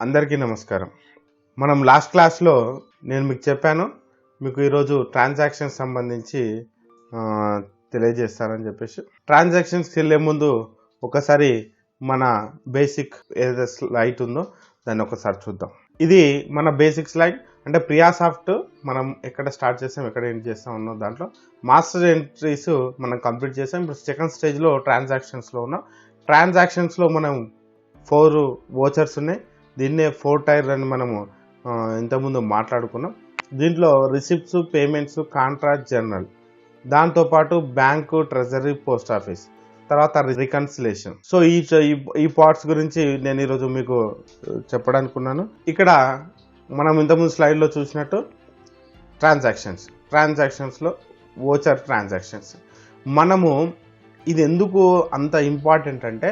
అందరికీ నమస్కారం. మనం లాస్ట్ క్లాస్లో నేను మీకు చెప్పాను, మీకు ఈరోజు ట్రాన్సాక్షన్స్ సంబంధించి తెలియజేస్తానని చెప్పేసి. ట్రాన్సాక్షన్స్కి వెళ్ళే ముందు ఒకసారి మన బేసిక్ ఏదైతే స్లైడ్ ఉందో దాన్ని ఒకసారి చూద్దాం. ఇది మన బేసిక్ స్లైడ్. అంటే ప్రియాసాఫ్ట్ మనం ఎక్కడ స్టార్ట్ చేస్తాం, ఎక్కడ ఎండ్ చేస్తాం ఉన్నో దాంట్లో మాస్టర్ ఎంట్రీస్ మనం కంప్లీట్ చేసాం. ఇప్పుడు సెకండ్ స్టేజ్లో ట్రాన్సాక్షన్స్లో ఉన్నాం. ట్రాన్సాక్షన్స్లో మనం 4 వోచర్స్ ఉన్నాయి. దీన్నే 4 టైర్ అని మనము ఇంతకుముందు మాట్లాడుకున్నాం. దీంట్లో రిసిప్ట్స్, పేమెంట్స్, కాంట్రాక్ట్, జర్నల్, దాంతోపాటు బ్యాంకు, ట్రెజరీ, పోస్ట్ ఆఫీస్, తర్వాత రికన్సిలేషన్. సో ఈ పార్ట్స్ గురించి నేను ఈరోజు మీకు చెప్పడానుకున్నాను. ఇక్కడ మనం ఇంతకుముందు స్లైడ్లో చూసినట్టు ట్రాన్సాక్షన్స్లో వోచర్ ట్రాన్సాక్షన్స్. మనము ఇది ఎందుకు అంత ఇంపార్టెంట్ అంటే,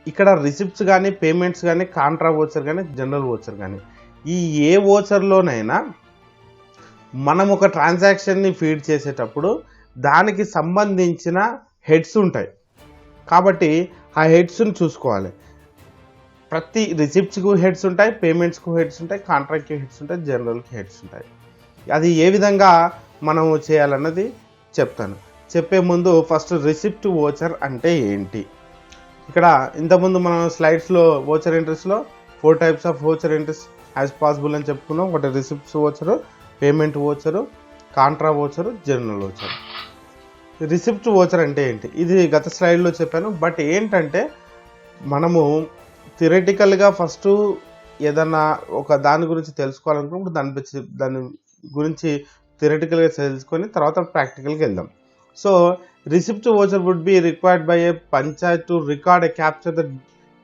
ఇక్కడ రిసిప్ట్స్ కానీ, పేమెంట్స్ కానీ, కాంట్రా వోచర్ కానీ, జనరల్ వోచర్ కానీ, ఈ ఏ వోచర్లోనైనా మనం ఒక ట్రాన్సాక్షన్ని ఫీడ్ చేసేటప్పుడు దానికి సంబంధించిన హెడ్స్ ఉంటాయి. కాబట్టి ఆ హెడ్స్ని చూసుకోవాలి. ప్రతి రిసిప్ట్స్కు హెడ్స్ ఉంటాయి, పేమెంట్స్కు హెడ్స్ ఉంటాయి, కాంట్రాక్ట్కి హెడ్స్ ఉంటాయి, జనరల్కి హెడ్స్ ఉంటాయి. అది ఏ విధంగా మనము చేయాలన్నది చెప్తాను. చెప్పే ముందు ఫస్ట్ రిసిప్ట్ వోచర్ అంటే ఏంటి. ఇక్కడ ఇంతకుముందు మనం స్లైడ్స్లో వోచర్ ఎంట్రీస్లో 4 types of voucher entries as possible అని చెప్పుకున్నాం. ఒకటి receipts voucher, payment voucher, contra voucher, general voucher. Receipt voucher అంటే ఏంటి, ఇది గత స్లైడ్లో చెప్పాను. బట్ ఏంటంటే, మనము థియరిటికల్గా ఫస్ట్ ఏదన్నా ఒక దాని గురించి తెలుసుకోవాలనుకున్నప్పుడు దాని గురించి థియరిటికల్గా తెలుసుకొని తర్వాత ప్రాక్టికల్గా వెళ్దాం. So receipt voucher would be required by a panchayat to record and capture the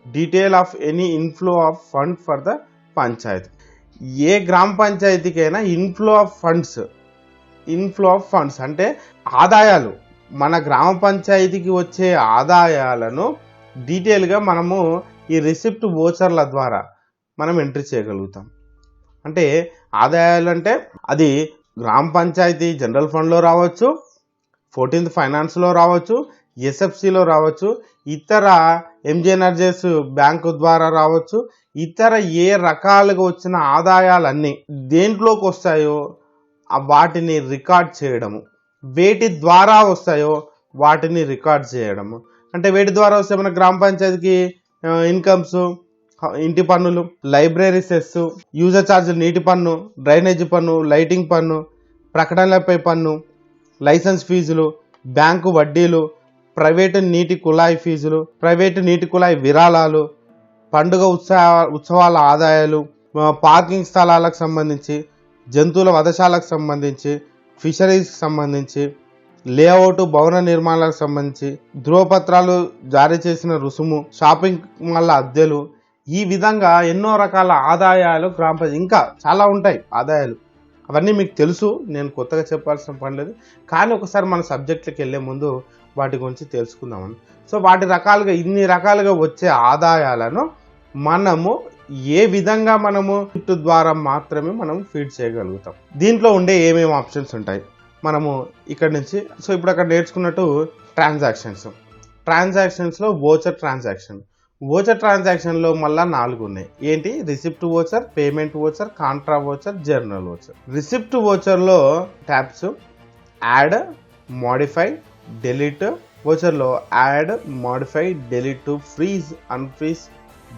detail of any inflow of fund for the panchayat. ఏ గ్రామ పంచాయతీకైనా ఇన్ఫ్లో ఆఫ్ ఫండ్స్ అంటే ఆదాయాలు, మన గ్రామ పంచాయతీకి వచ్చే ఆదాయాలను డీటెయిల్గా మనము ఈ రిసిప్ట్ వోచర్ల ద్వారా మనం ఎంట్రీ చేయగలుగుతాం. అంటే ఆదాయాలు అంటే అది గ్రామ పంచాయతీ జనరల్ ఫండ్లో రావచ్చు, 14th ఫైనాన్స్లో రావచ్చు, ఎస్ఎఫ్సిలో రావచ్చు, ఇతర ఎంజీఎన్ఆర్జీఎస్ బ్యాంకు ద్వారా రావచ్చు. ఇతర ఏ రకాలుగా వచ్చిన ఆదాయాలన్నీ దేంట్లోకి వస్తాయో వాటిని రికార్డ్ చేయడము, వేటి ద్వారా వస్తాయో వాటిని రికార్డ్ చేయడము. అంటే వేటి ద్వారా వస్తాయి మన గ్రామ పంచాయతీకి ఇన్కమ్స్, ఇంటి పన్నులు, లైబ్రరీ సెస్, యూజర్ ఛార్జీలు, నీటి పన్ను, డ్రైనేజీ పన్ను, లైటింగ్ పన్ను, ప్రకటనలపై పన్ను, లైసెన్స్ ఫీజులు, బ్యాంకు వడ్డీలు, ప్రైవేటు నీటి కుళాయి ఫీజులు, ప్రైవేటు నీటి కుళాయి విరాళాలు, పండుగ ఉత్సవాల ఆదాయాలు, పార్కింగ్ స్థలాలకు సంబంధించి, జంతువుల వధశాలకు సంబంధించి, ఫిషరీస్కి సంబంధించి, లేఅవుట్ భవన నిర్మాణాలకు సంబంధించి, ధృవపత్రాలు జారీ చేసిన రుసుము, షాపింగ్ మాల్ల అద్దెలు, ఈ విధంగా ఎన్నో రకాల ఆదాయాలు గ్రామ పంచాయతీ, ఇంకా చాలా ఉంటాయి ఆదాయాలు. అవన్నీ మీకు తెలుసు, నేను కొత్తగా చెప్పాల్సిన పని లేదు. కానీ ఒకసారి మన సబ్జెక్టులకు వెళ్ళే ముందు వాటి గురించి తెలుసుకుందామని. సో ఇన్ని రకాలుగా వచ్చే ఆదాయాలను మనము ఏ విధంగా మనము రిసిప్ట్ ద్వారా మాత్రమే మనం ఫీడ్ చేయగలుగుతాం. దీంట్లో ఉండే ఏమేమి ఆప్షన్స్ ఉంటాయి మనము ఇక్కడ నుంచి. సో ఇప్పుడు అక్కడ నేర్చుకున్నట్టు ట్రాన్సాక్షన్స్లో వోచర్ ట్రాన్సాక్షన్లో మళ్ళీ 4 ఉన్నాయి. ఏంటి? Receipt voucher, payment voucher, contra voucher, journal voucher. Receipt వోచర్లో ట్యాబ్స్ యాడ్, మోడిఫై, డెలీట్. వోచర్లో add, modify, delete, freeze, unfreeze,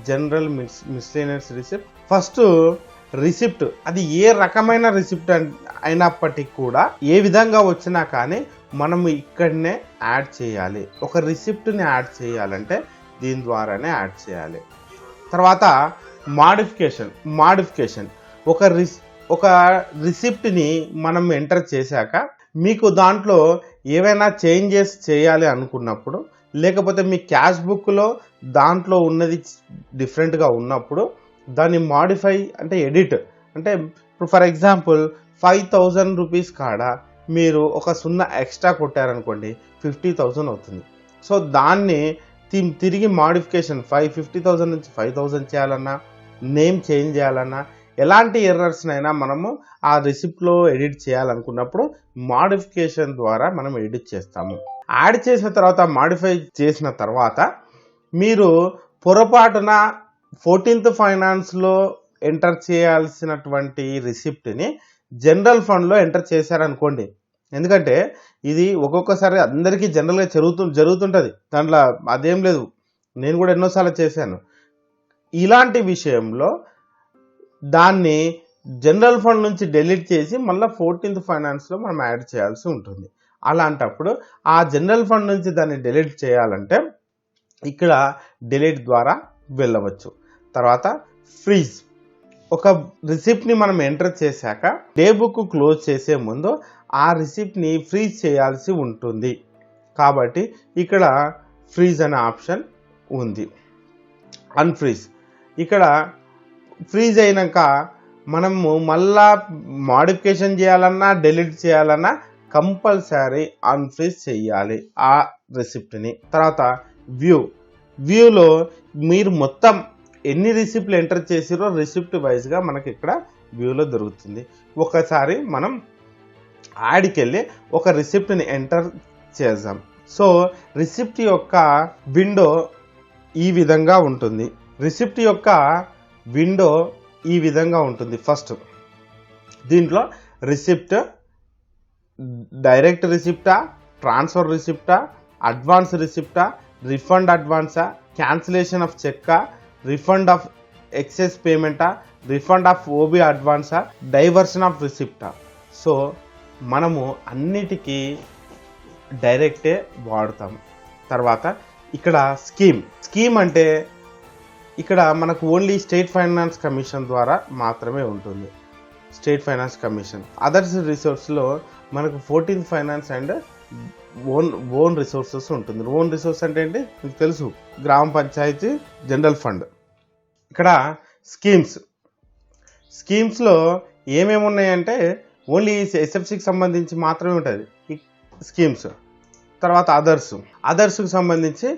general, miscellaneous receipt. First receipt, అది ఏ రకమైన రిసిప్ట్ అయినప్పటికీ కూడా ఏ విధంగా వచ్చినా కానీ మనం ఇక్కడనే యాడ్ చేయాలి. ఒక రిసిప్ట్ని యాడ్ చేయాలంటే దీని ద్వారానే యాడ్ చేయాలి. తర్వాత మాడిఫికేషన్, ఒక రిసిప్ట్ని మనం ఎంటర్ చేశాక మీకు దాంట్లో ఏవైనా చేంజెస్ చేయాలి అనుకున్నప్పుడు, లేకపోతే మీ క్యాష్ బుక్లో దాంట్లో ఉన్నది డిఫరెంట్గా ఉన్నప్పుడు దాన్ని మాడిఫై అంటే ఎడిట్. అంటే ఇప్పుడు ఫర్ ఎగ్జాంపుల్ 5,000 రూపీస్ కాడ మీరు ఒక 0 ఎక్స్ట్రా కొట్టారనుకోండి, 50,000 అవుతుంది. సో దాన్ని తిరిగి మాడిఫికేషన్ 50,000 నుంచి 5,000 చేయాలన్నా, నేమ్ చేంజ్ చేయాలన్నా, ఎలాంటి ఎర్రర్స్నైనా మనము ఆ రిసిప్ట్లో ఎడిట్ చేయాలనుకున్నప్పుడు మాడిఫికేషన్ ద్వారా మనం ఎడిట్ చేస్తాము. యాడ్ చేసిన తర్వాత, మాడిఫై చేసిన తర్వాత మీరు పొరపాటున 14th ఫైనాన్స్లో ఎంటర్ చేయాల్సినటువంటి రిసిప్ట్ని జనరల్ ఫండ్లో ఎంటర్ చేశారనుకోండి, ఎందుకంటే ఇది ఒక్కొక్కసారి అందరికీ జనరల్గా జరుగుతుంటుంది, దాంట్లో అదేం లేదు, నేను కూడా ఎన్నోసార్లు చేశాను. ఇలాంటి విషయంలో దాన్ని జనరల్ ఫండ్ నుంచి డెలీట్ చేసి మళ్ళీ 14th ఫైనాన్స్లో మనం యాడ్ చేయాల్సి ఉంటుంది. అలాంటప్పుడు ఆ జనరల్ ఫండ్ నుంచి దాన్ని డెలీట్ చేయాలంటే ఇక్కడ డిలీట్ ద్వారా వెళ్ళవచ్చు. తర్వాత ఫ్రీజ్. ఒక రిసిప్ట్ని మనం ఎంటర్ చేశాక డే బుక్ క్లోజ్ చేసే ముందు ఆ రిసిప్ట్ని ఫ్రీజ్ చేయాల్సి ఉంటుంది. కాబట్టి ఇక్కడ ఫ్రీజ్ అనే ఆప్షన్ ఉంది. అన్ఫ్రీజ్. ఇక్కడ ఫ్రీజ్ అయినాక మనము మళ్ళా మాడిఫికేషన్ చేయాలన్నా డెలీట్ చేయాలన్నా కంపల్సరీ అన్ఫ్రీజ్ చేయాలి ఆ రిసిప్ట్ని. తర్వాత వ్యూలో మీరు మొత్తం ఎన్ని రిసిప్ట్లు ఎంటర్ చేసిరో రిసిప్ట్ వైజ్గా మనకి ఇక్కడ వ్యూలో దొరుకుతుంది. ఒకసారి మనం యాడ్కి వెళ్ళి ఒక రిసిప్ట్ని ఎంటర్ చేద్దాం. సో రిసిప్ట్ యొక్క విండో ఈ విధంగా ఉంటుంది. రిసిప్ట్ యొక్క విండో ఈ విధంగా ఉంటుంది. ఫస్ట్ దీంట్లో రిసిప్ట్, డైరెక్ట్ రిసిప్టా, ట్రాన్స్ఫర్ రిసిప్టా, అడ్వాన్స్ రిసిప్టా, రిఫండ్ అడ్వాన్సా, క్యాన్సిలేషన్ ఆఫ్ చెక్కా, రిఫండ్ ఆఫ్ ఎక్సెస్ పేమెంటా, రిఫండ్ ఆఫ్ ఓబీ అడ్వాన్సా, డైవర్షన్ ఆఫ్ రిసిప్టా. సో మనము అన్నిటికీ డైరెక్టే వాడతాము. తర్వాత ఇక్కడ స్కీమ్ అంటే ఇక్కడ మనకు ఓన్లీ స్టేట్ ఫైనాన్స్ కమిషన్ ద్వారా మాత్రమే ఉంటుంది. State finance commission. అదర్స్ రిసోర్స్లో మనకు 14th finance and own resources ఉంటుంది. ఓన్ రిసోర్స్ అంటే ఏంటి మీకు తెలుసు, గ్రామ పంచాయతీ జనరల్ ఫండ్. ఇక్కడ స్కీమ్స్లో ఏమేమి ఉన్నాయంటే ఓన్లీ ఎస్ఎఫ్సికి సంబంధించి మాత్రమే ఉంటుంది ఈ స్కీమ్స్. తర్వాత అదర్స్కి సంబంధించి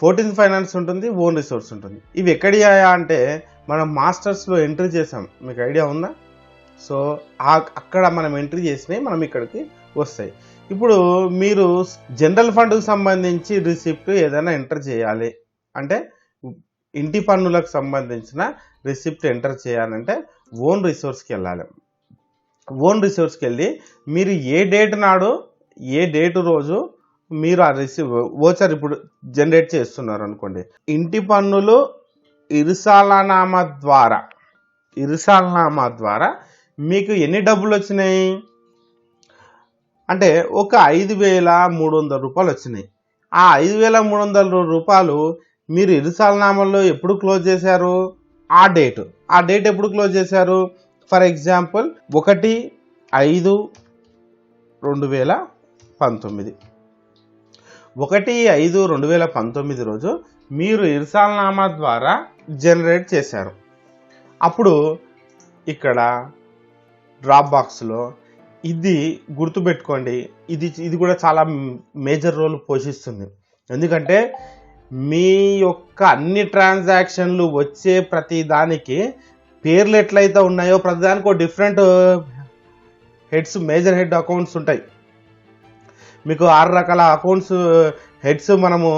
14th ఫైనాన్స్ ఉంటుంది, ఓన్ రిసోర్స్ ఉంటుంది. ఇవి ఎక్కడియా అంటే మనం మాస్టర్స్లో ఎంట్రీ చేసాం, మీకు ఐడియా ఉందా? సో అక్కడ మనం ఎంట్రీ చేసినవి మనం ఇక్కడికి వస్తాయి. ఇప్పుడు మీరు జనరల్ ఫండ్కి సంబంధించి రిసిప్ట్ ఏదైనా ఎంటర్ చేయాలి అంటే, ఇంటి పన్నులకు సంబంధించిన రిసిప్ట్ ఎంటర్ చేయాలంటే ఓన్ రిసోర్స్కి వెళ్ళాలి. ఓన్ రిసోర్స్కి వెళ్ళి మీరు ఏ డేట్ రోజు మీరు ఆ వోచర్ ఇప్పుడు జనరేట్ చేస్తున్నారు అనుకోండి, ఇంటి పన్నులు ఇరుసాలనామా ద్వారా మీకు ఎన్ని డబ్బులు వచ్చినాయి అంటే ఒక 5,300 రూపాయలు వచ్చినాయి. ఆ 5,300 రూపాయలు మీరు ఇరుసాలనామాలో ఎప్పుడు క్లోజ్ చేశారు? ఆ డేట్ ఎప్పుడు క్లోజ్ చేశారు? ఫర్ ఎగ్జాంపుల్ 1/5/2019 1/5/2019 రోజు మీరు ఇరుసాలనామా ద్వారా జనరేట్ చేశారు. అప్పుడు ఇక్కడ డ్రాప్ బాక్స్లో ఇది గుర్తుపెట్టుకోండి, ఇది కూడా చాలా మేజర్ రోల్ పోషిస్తుంది. ఎందుకంటే మీ యొక్క అన్ని ట్రాన్సాక్షన్లు వచ్చే ప్రతి దానికి పేర్లు ఎట్లయితే ఉన్నాయో ప్రతి దానికి ఒక different heads, major head accounts ఉంటాయి. మీకు 6 రకాల అకౌంట్స్ హెడ్స్ మనము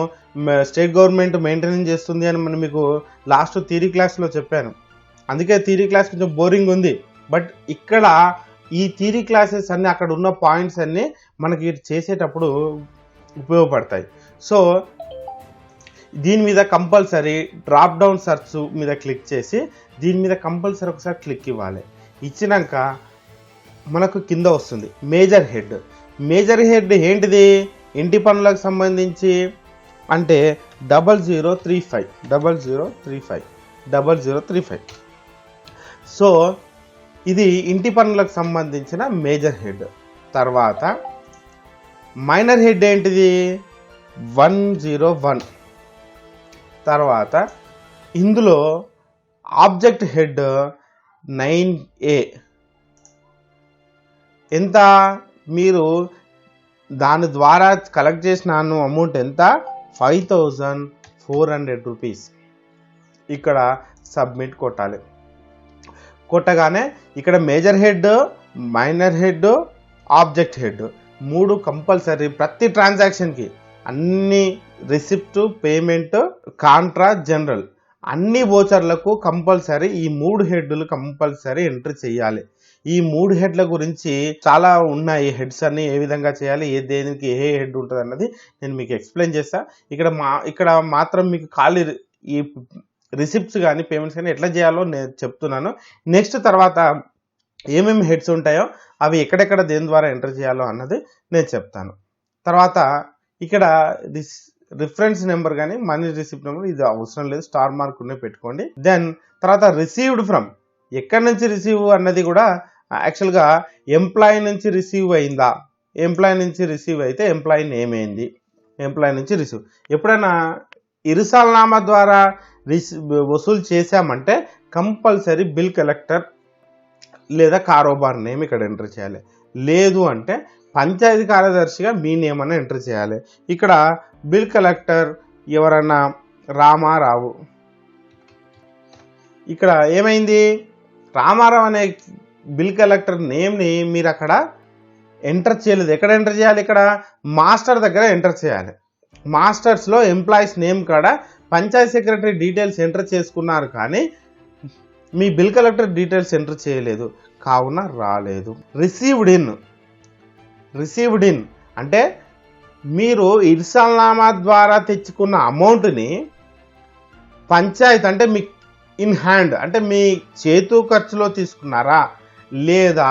స్టేట్ గవర్నమెంట్ మెయింటైన్ చేస్తుంది అని మనం మీకు లాస్ట్ థియరీ క్లాస్లో చెప్పాను. అందుకే థియరీ క్లాస్ కొంచెం బోరింగ్ ఉంది. బట్ ఇక్కడ ఈ థియరీ క్లాసెస్ అన్నీ, అక్కడ ఉన్న పాయింట్స్ అన్నీ మనకి చేసేటప్పుడు ఉపయోగపడతాయి. సో దీని మీద కంపల్సరీ డ్రాప్ డౌన్ సర్చ్ మీద క్లిక్ చేసి దీని మీద కంపల్సరీ ఒకసారి క్లిక్ ఇవ్వాలి. ఇచ్చినాక మనకు కింద వస్తుంది మేజర్ హెడ్ ఏంటిది? ఇంటి పన్నులకు సంబంధించి అంటే 0035. సో ఇది ఇంటి పన్నులకు సంబంధించిన మేజర్ హెడ్. తర్వాత మైనర్ హెడ్ ఏంటిది? 101. తర్వాత ఇందులో ఆబ్జెక్ట్ హెడ్ 9A. ఎంత? మీరు దాని ద్వారా కలెక్ట్ చేసిన అమౌంట్ ఎంత? 5,400 రూపీస్. ఇక్కడ సబ్మిట్ కొట్టాలి. కొట్టగానే ఇక్కడ major head, minor head, object head 3 compulsory ప్రతి ట్రాన్సాక్షన్కి. అన్ని రిసిప్ట్, పేమెంట్, కాంట్రా, జనరల్ అన్ని వోచర్లకు కంపల్సరీ ఈ 3 హెడ్లు కంపల్సరీ ఎంట్రీ చేయాలి. ఈ 3 హెడ్ల గురించి చాలా ఉన్నాయి. హెడ్స్ అన్ని ఏ విధంగా చేయాలి, దేనికి ఏ హెడ్ ఉంటుంది అన్నది నేను మీకు ఎక్స్ప్లెయిన్ చేస్తా. ఇక్కడ మాత్రం మీకు ఖాళీ ఈ రిసిప్ట్స్ కానీ పేమెంట్స్ కానీ ఎట్లా చేయాలో నేను చెప్తున్నాను. నెక్స్ట్ తర్వాత ఏమేమి హెడ్స్ ఉంటాయో అవి ఎక్కడెక్కడ దేని ద్వారా ఎంటర్ చేయాలో అన్నది నేను చెప్తాను. తర్వాత ఇక్కడ రిఫరెన్స్ నెంబర్ కానీ మనీ రిసిప్ట్ నెంబర్ ఇది అవసరం లేదు, స్టార్ మార్క్ ఉన్న పెట్టుకోండి. దెన్ తర్వాత రిసీవ్డ్ ఫ్రమ్, ఎక్కడి నుంచి రిసీవ్ అన్నది కూడా యాక్చువల్గా ఎంప్లాయీ నుంచి రిసీవ్ అయిందా, ఎంప్లాయీ నుంచి రిసీవ్ అయితే ఎంప్లాయీ నేమ్ ఏంది, ఎంప్లాయీ నుంచి రిసీవ్. ఎప్పుడైనా ఇరుసాల్నామా ద్వారా వసూలు చేశామంటే కంపల్సరీ బిల్ కలెక్టర్ లేదా కారోబార్ నేమ్ ఇక్కడ ఎంటర్ చేయాలి. లేదు అంటే పంచాయతీ కార్యదర్శిగా మీ నేమ్ అన్న ఎంటర్ చేయాలి. ఇక్కడ బిల్ కలెక్టర్ ఎవరన్నా రామారావు, ఇక్కడ ఏమైంది, రామారావు అనే బిల్ కలెక్టర్ నేమ్ని మీరు అక్కడ ఎంటర్ చేయలేదు. ఎక్కడ ఎంటర్ చేయాలి, ఇక్కడ మాస్టర్ దగ్గర ఎంటర్ చేయాలి. మాస్టర్స్లో ఎంప్లాయీస్ నేమ్ కాడ పంచాయతీ సెక్రటరీ డీటెయిల్స్ ఎంటర్ చేసుకున్నారు, కానీ మీ బిల్ కలెక్టర్ డీటెయిల్స్ ఎంటర్ చేయలేదు, కావున రాలేదు. రిసీవ్డ్ ఇన్ అంటే మీరు ఇర్సాల్నామా ద్వారా తెచ్చుకున్న అమౌంట్ని పంచాయత్ అంటే మీ ఇన్ హ్యాండ్ అంటే మీ చేతు ఖర్చులో తీసుకున్నారా, లేదా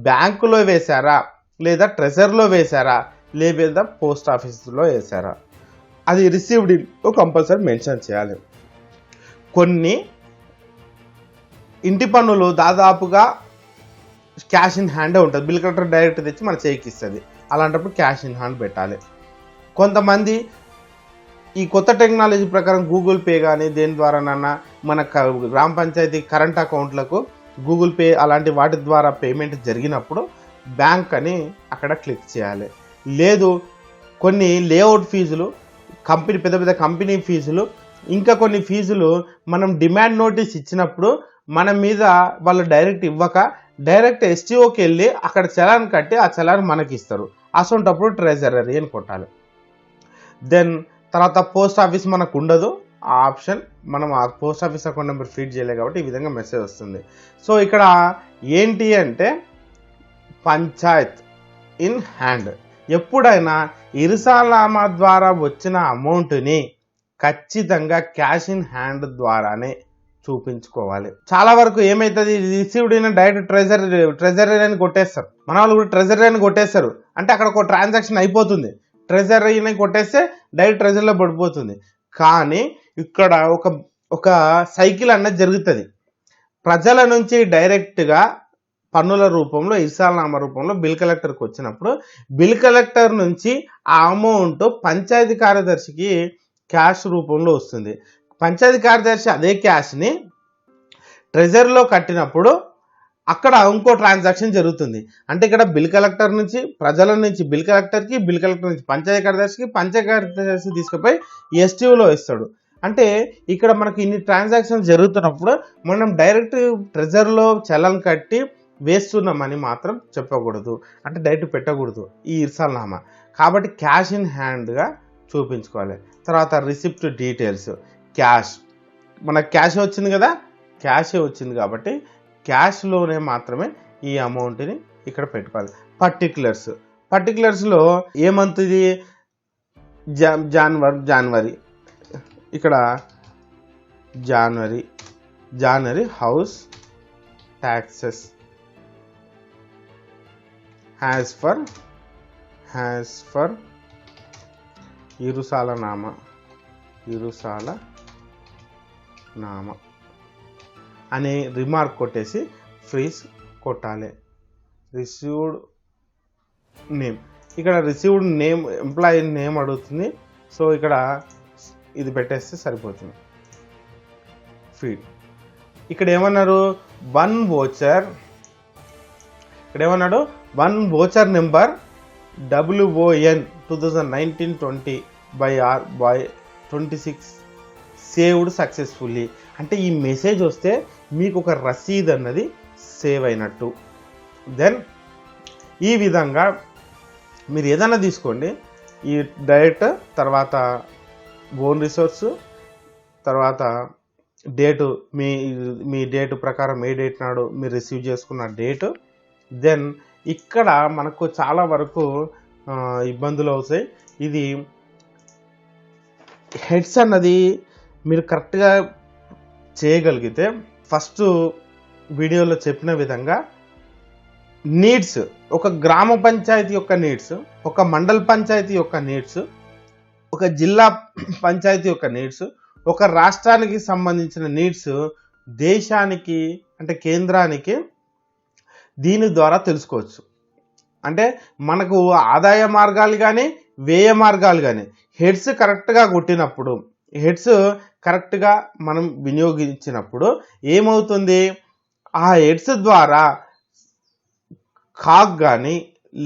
బ్యాంకులో వేశారా, లేదా ట్రెజర్లో వేశారా, లేదా పోస్ట్ ఆఫీస్లో వేశారా, అది రిసీవ్డ్ ఇన్ కంపల్సరీ మెన్షన్ చేయాలి. కొన్ని ఇంటి పన్నులు దాదాపుగా క్యాష్ ఇన్ హ్యాండే ఉంటుంది, బిల్ కలెక్టర్ డైరెక్ట్ తెచ్చి మన చేయికి ఇస్తుంది, అలాంటప్పుడు క్యాష్ ఇన్ హ్యాండ్ పెట్టాలి. కొంతమంది ఈ కొత్త టెక్నాలజీ ప్రకారం గూగుల్ పే కానీ దేని ద్వారానన్నా మన గ్రామ పంచాయతీ కరెంట్ అకౌంట్లకు గూగుల్ పే అలాంటి వాటి ద్వారా పేమెంట్ జరిగినప్పుడు బ్యాంక్ అని అక్కడ క్లిక్ చేయాలి. లేదు కొన్ని లేఅవుట్ ఫీజులు, పెద్ద పెద్ద కంపెనీ ఫీజులు, ఇంకా కొన్ని ఫీజులు మనం డిమాండ్ నోటీస్ ఇచ్చినప్పుడు మన మీద వాళ్ళు డైరెక్ట్ ఇవ్వక డైరెక్ట్ ఎస్టీఓకి వెళ్ళి అక్కడ చలాన్ కట్టి ఆ చలాన్ మనకి ఇస్తారు. అసొంటప్పుడు ట్రెజరీ అని కొట్టాలి. దెన్ తర్వాత పోస్ట్ ఆఫీస్ మనకు ఉండదు ఆ ఆప్షన్, మనం ఆ post office account number feed చేయలేదు కాబట్టి ఈ విధంగా మెసేజ్ వస్తుంది. సో ఇక్కడ ఏంటి అంటే పంచాయత్ ఇన్ హ్యాండ్. ఎప్పుడైనా ఇరుసాల్నామా ద్వారా వచ్చిన అమౌంట్ని ఖచ్చితంగా క్యాష్ ఇన్ హ్యాండ్ ద్వారానే చూపించుకోవాలి. చాలా వరకు ఏమైతుంది, రిసీవ్డ్ అయిన డైరెక్ట్ ట్రెజరీ అని కొట్టేస్తారు. మన వాళ్ళు కూడా ట్రెజరీ అని కొట్టేస్తారు, అంటే అక్కడ ఒక ట్రాన్సాక్షన్ అయిపోతుంది. ట్రెజరీని కొట్టేస్తే డైరెక్ట్ ట్రెజరీలో పడిపోతుంది. కానీ ఇక్కడ ఒక సైకిల్ అన్నది జరుగుతుంది. ప్రజల నుంచి డైరెక్ట్గా పన్నుల రూపంలో ఇర్సాల్నామా రూపంలో బిల్ కలెక్టర్కి వచ్చినప్పుడు బిల్ కలెక్టర్ నుంచి ఆ అమౌంట్ పంచాయతీ కార్యదర్శికి క్యాష్ రూపంలో వస్తుంది. పంచాయతీ కార్యదర్శి అదే క్యాష్ని ట్రెజరీలో కట్టినప్పుడు అక్కడ ఇంకో ట్రాన్సాక్షన్ జరుగుతుంది. అంటే ఇక్కడ బిల్ కలెక్టర్ నుంచి ప్రజల నుంచి బిల్ కలెక్టర్కి, బిల్ కలెక్టర్ నుంచి పంచాయతీ కార్యదర్శికి, పంచాయతీ కార్యదర్శి తీసుకుపోయి ఎస్టీఓలో ఇస్తాడు. అంటే ఇక్కడ మనకి ఇన్ని ట్రాన్సాక్షన్ జరుగుతున్నప్పుడు మనం డైరెక్ట్ ట్రెజరీలో చలన్ కట్టి వేస్తున్నామని మాత్రం చెప్పకూడదు, అంటే డైరెక్ట్ పెట్టకూడదు ఈ ఇర్సాల్నామా. కాబట్టి క్యాష్ ఇన్ హ్యాండ్గా చూపించుకోవాలి. తర్వాత రిసిప్ట్ డీటెయిల్స్, క్యాష్, మనకు క్యాష్ వచ్చింది కదా, క్యాషే వచ్చింది కాబట్టి క్యాష్లోనే మాత్రమే ఈ అమౌంట్ని ఇక్కడ పెట్టుకోవాలి. పర్టికులర్స్లో ఏ మంత్ ఇది, జనవరి, ఇక్కడ జనవరి హౌస్ ట్యాక్సెస్ హ్యాస్ ఫర్ ఇరుసాలనామా అనే రిమార్క్ కొట్టేసి ఫ్రీజ్ కొట్టాలి. రిసీవ్డ్ నేమ్, ఇక్కడ రిసీవ్డ్ నేమ్ ఎంప్లాయీ నేమ్ అడుగుతుంది, సో ఇక్కడ ఇది పెట్టేస్తే సరిపోతుంది. ఫీడ్ ఇక్కడ ఏమన్నారు, one voucher number WON 2019-20/26 saved successfully. అంటే ఈ మెసేజ్ వస్తే మీకు ఒక రసీద్ అన్నది సేవ్ అయినట్టు. దెన్ ఈ విధంగా మీరు ఏదైనా తీసుకోండి, ఈ డైరెక్ట్ తర్వాత ఓన్ రిసోర్స్, తర్వాత డేటు మీ మీ డేటు ప్రకారం ఏ డేట్ నాడు మీరు రిసీవ్ చేసుకున్న డేటు. దెన్ ఇక్కడ మనకు చాలా వరకు ఇబ్బందులు అవుతాయి. ఇది హెడ్స్ అన్నది మీరు కరెక్ట్గా చేయగలిగితే ఫస్ట్ వీడియోలో చెప్పిన విధంగా నీడ్స్, ఒక గ్రామ పంచాయతీ యొక్క నీడ్స్, ఒక మండల పంచాయతీ యొక్క నీడ్స్, ఒక జిల్లా పంచాయతీ యొక్క నీడ్స్, ఒక రాష్ట్రానికి సంబంధించిన నీడ్స్ దేశానికి అంటే కేంద్రానికి దీని ద్వారా తెలుసుకోవచ్చు. అంటే మనకు ఆదాయ మార్గాలు కానీ వ్యయ మార్గాలు కానీ హెడ్స్ కరెక్ట్గా కొట్టినప్పుడు, హెడ్స్ కరెక్ట్గా మనం వినియోగించినప్పుడు ఏమవుతుంది, ఆ హెడ్స్ ద్వారా కాగ్ కానీ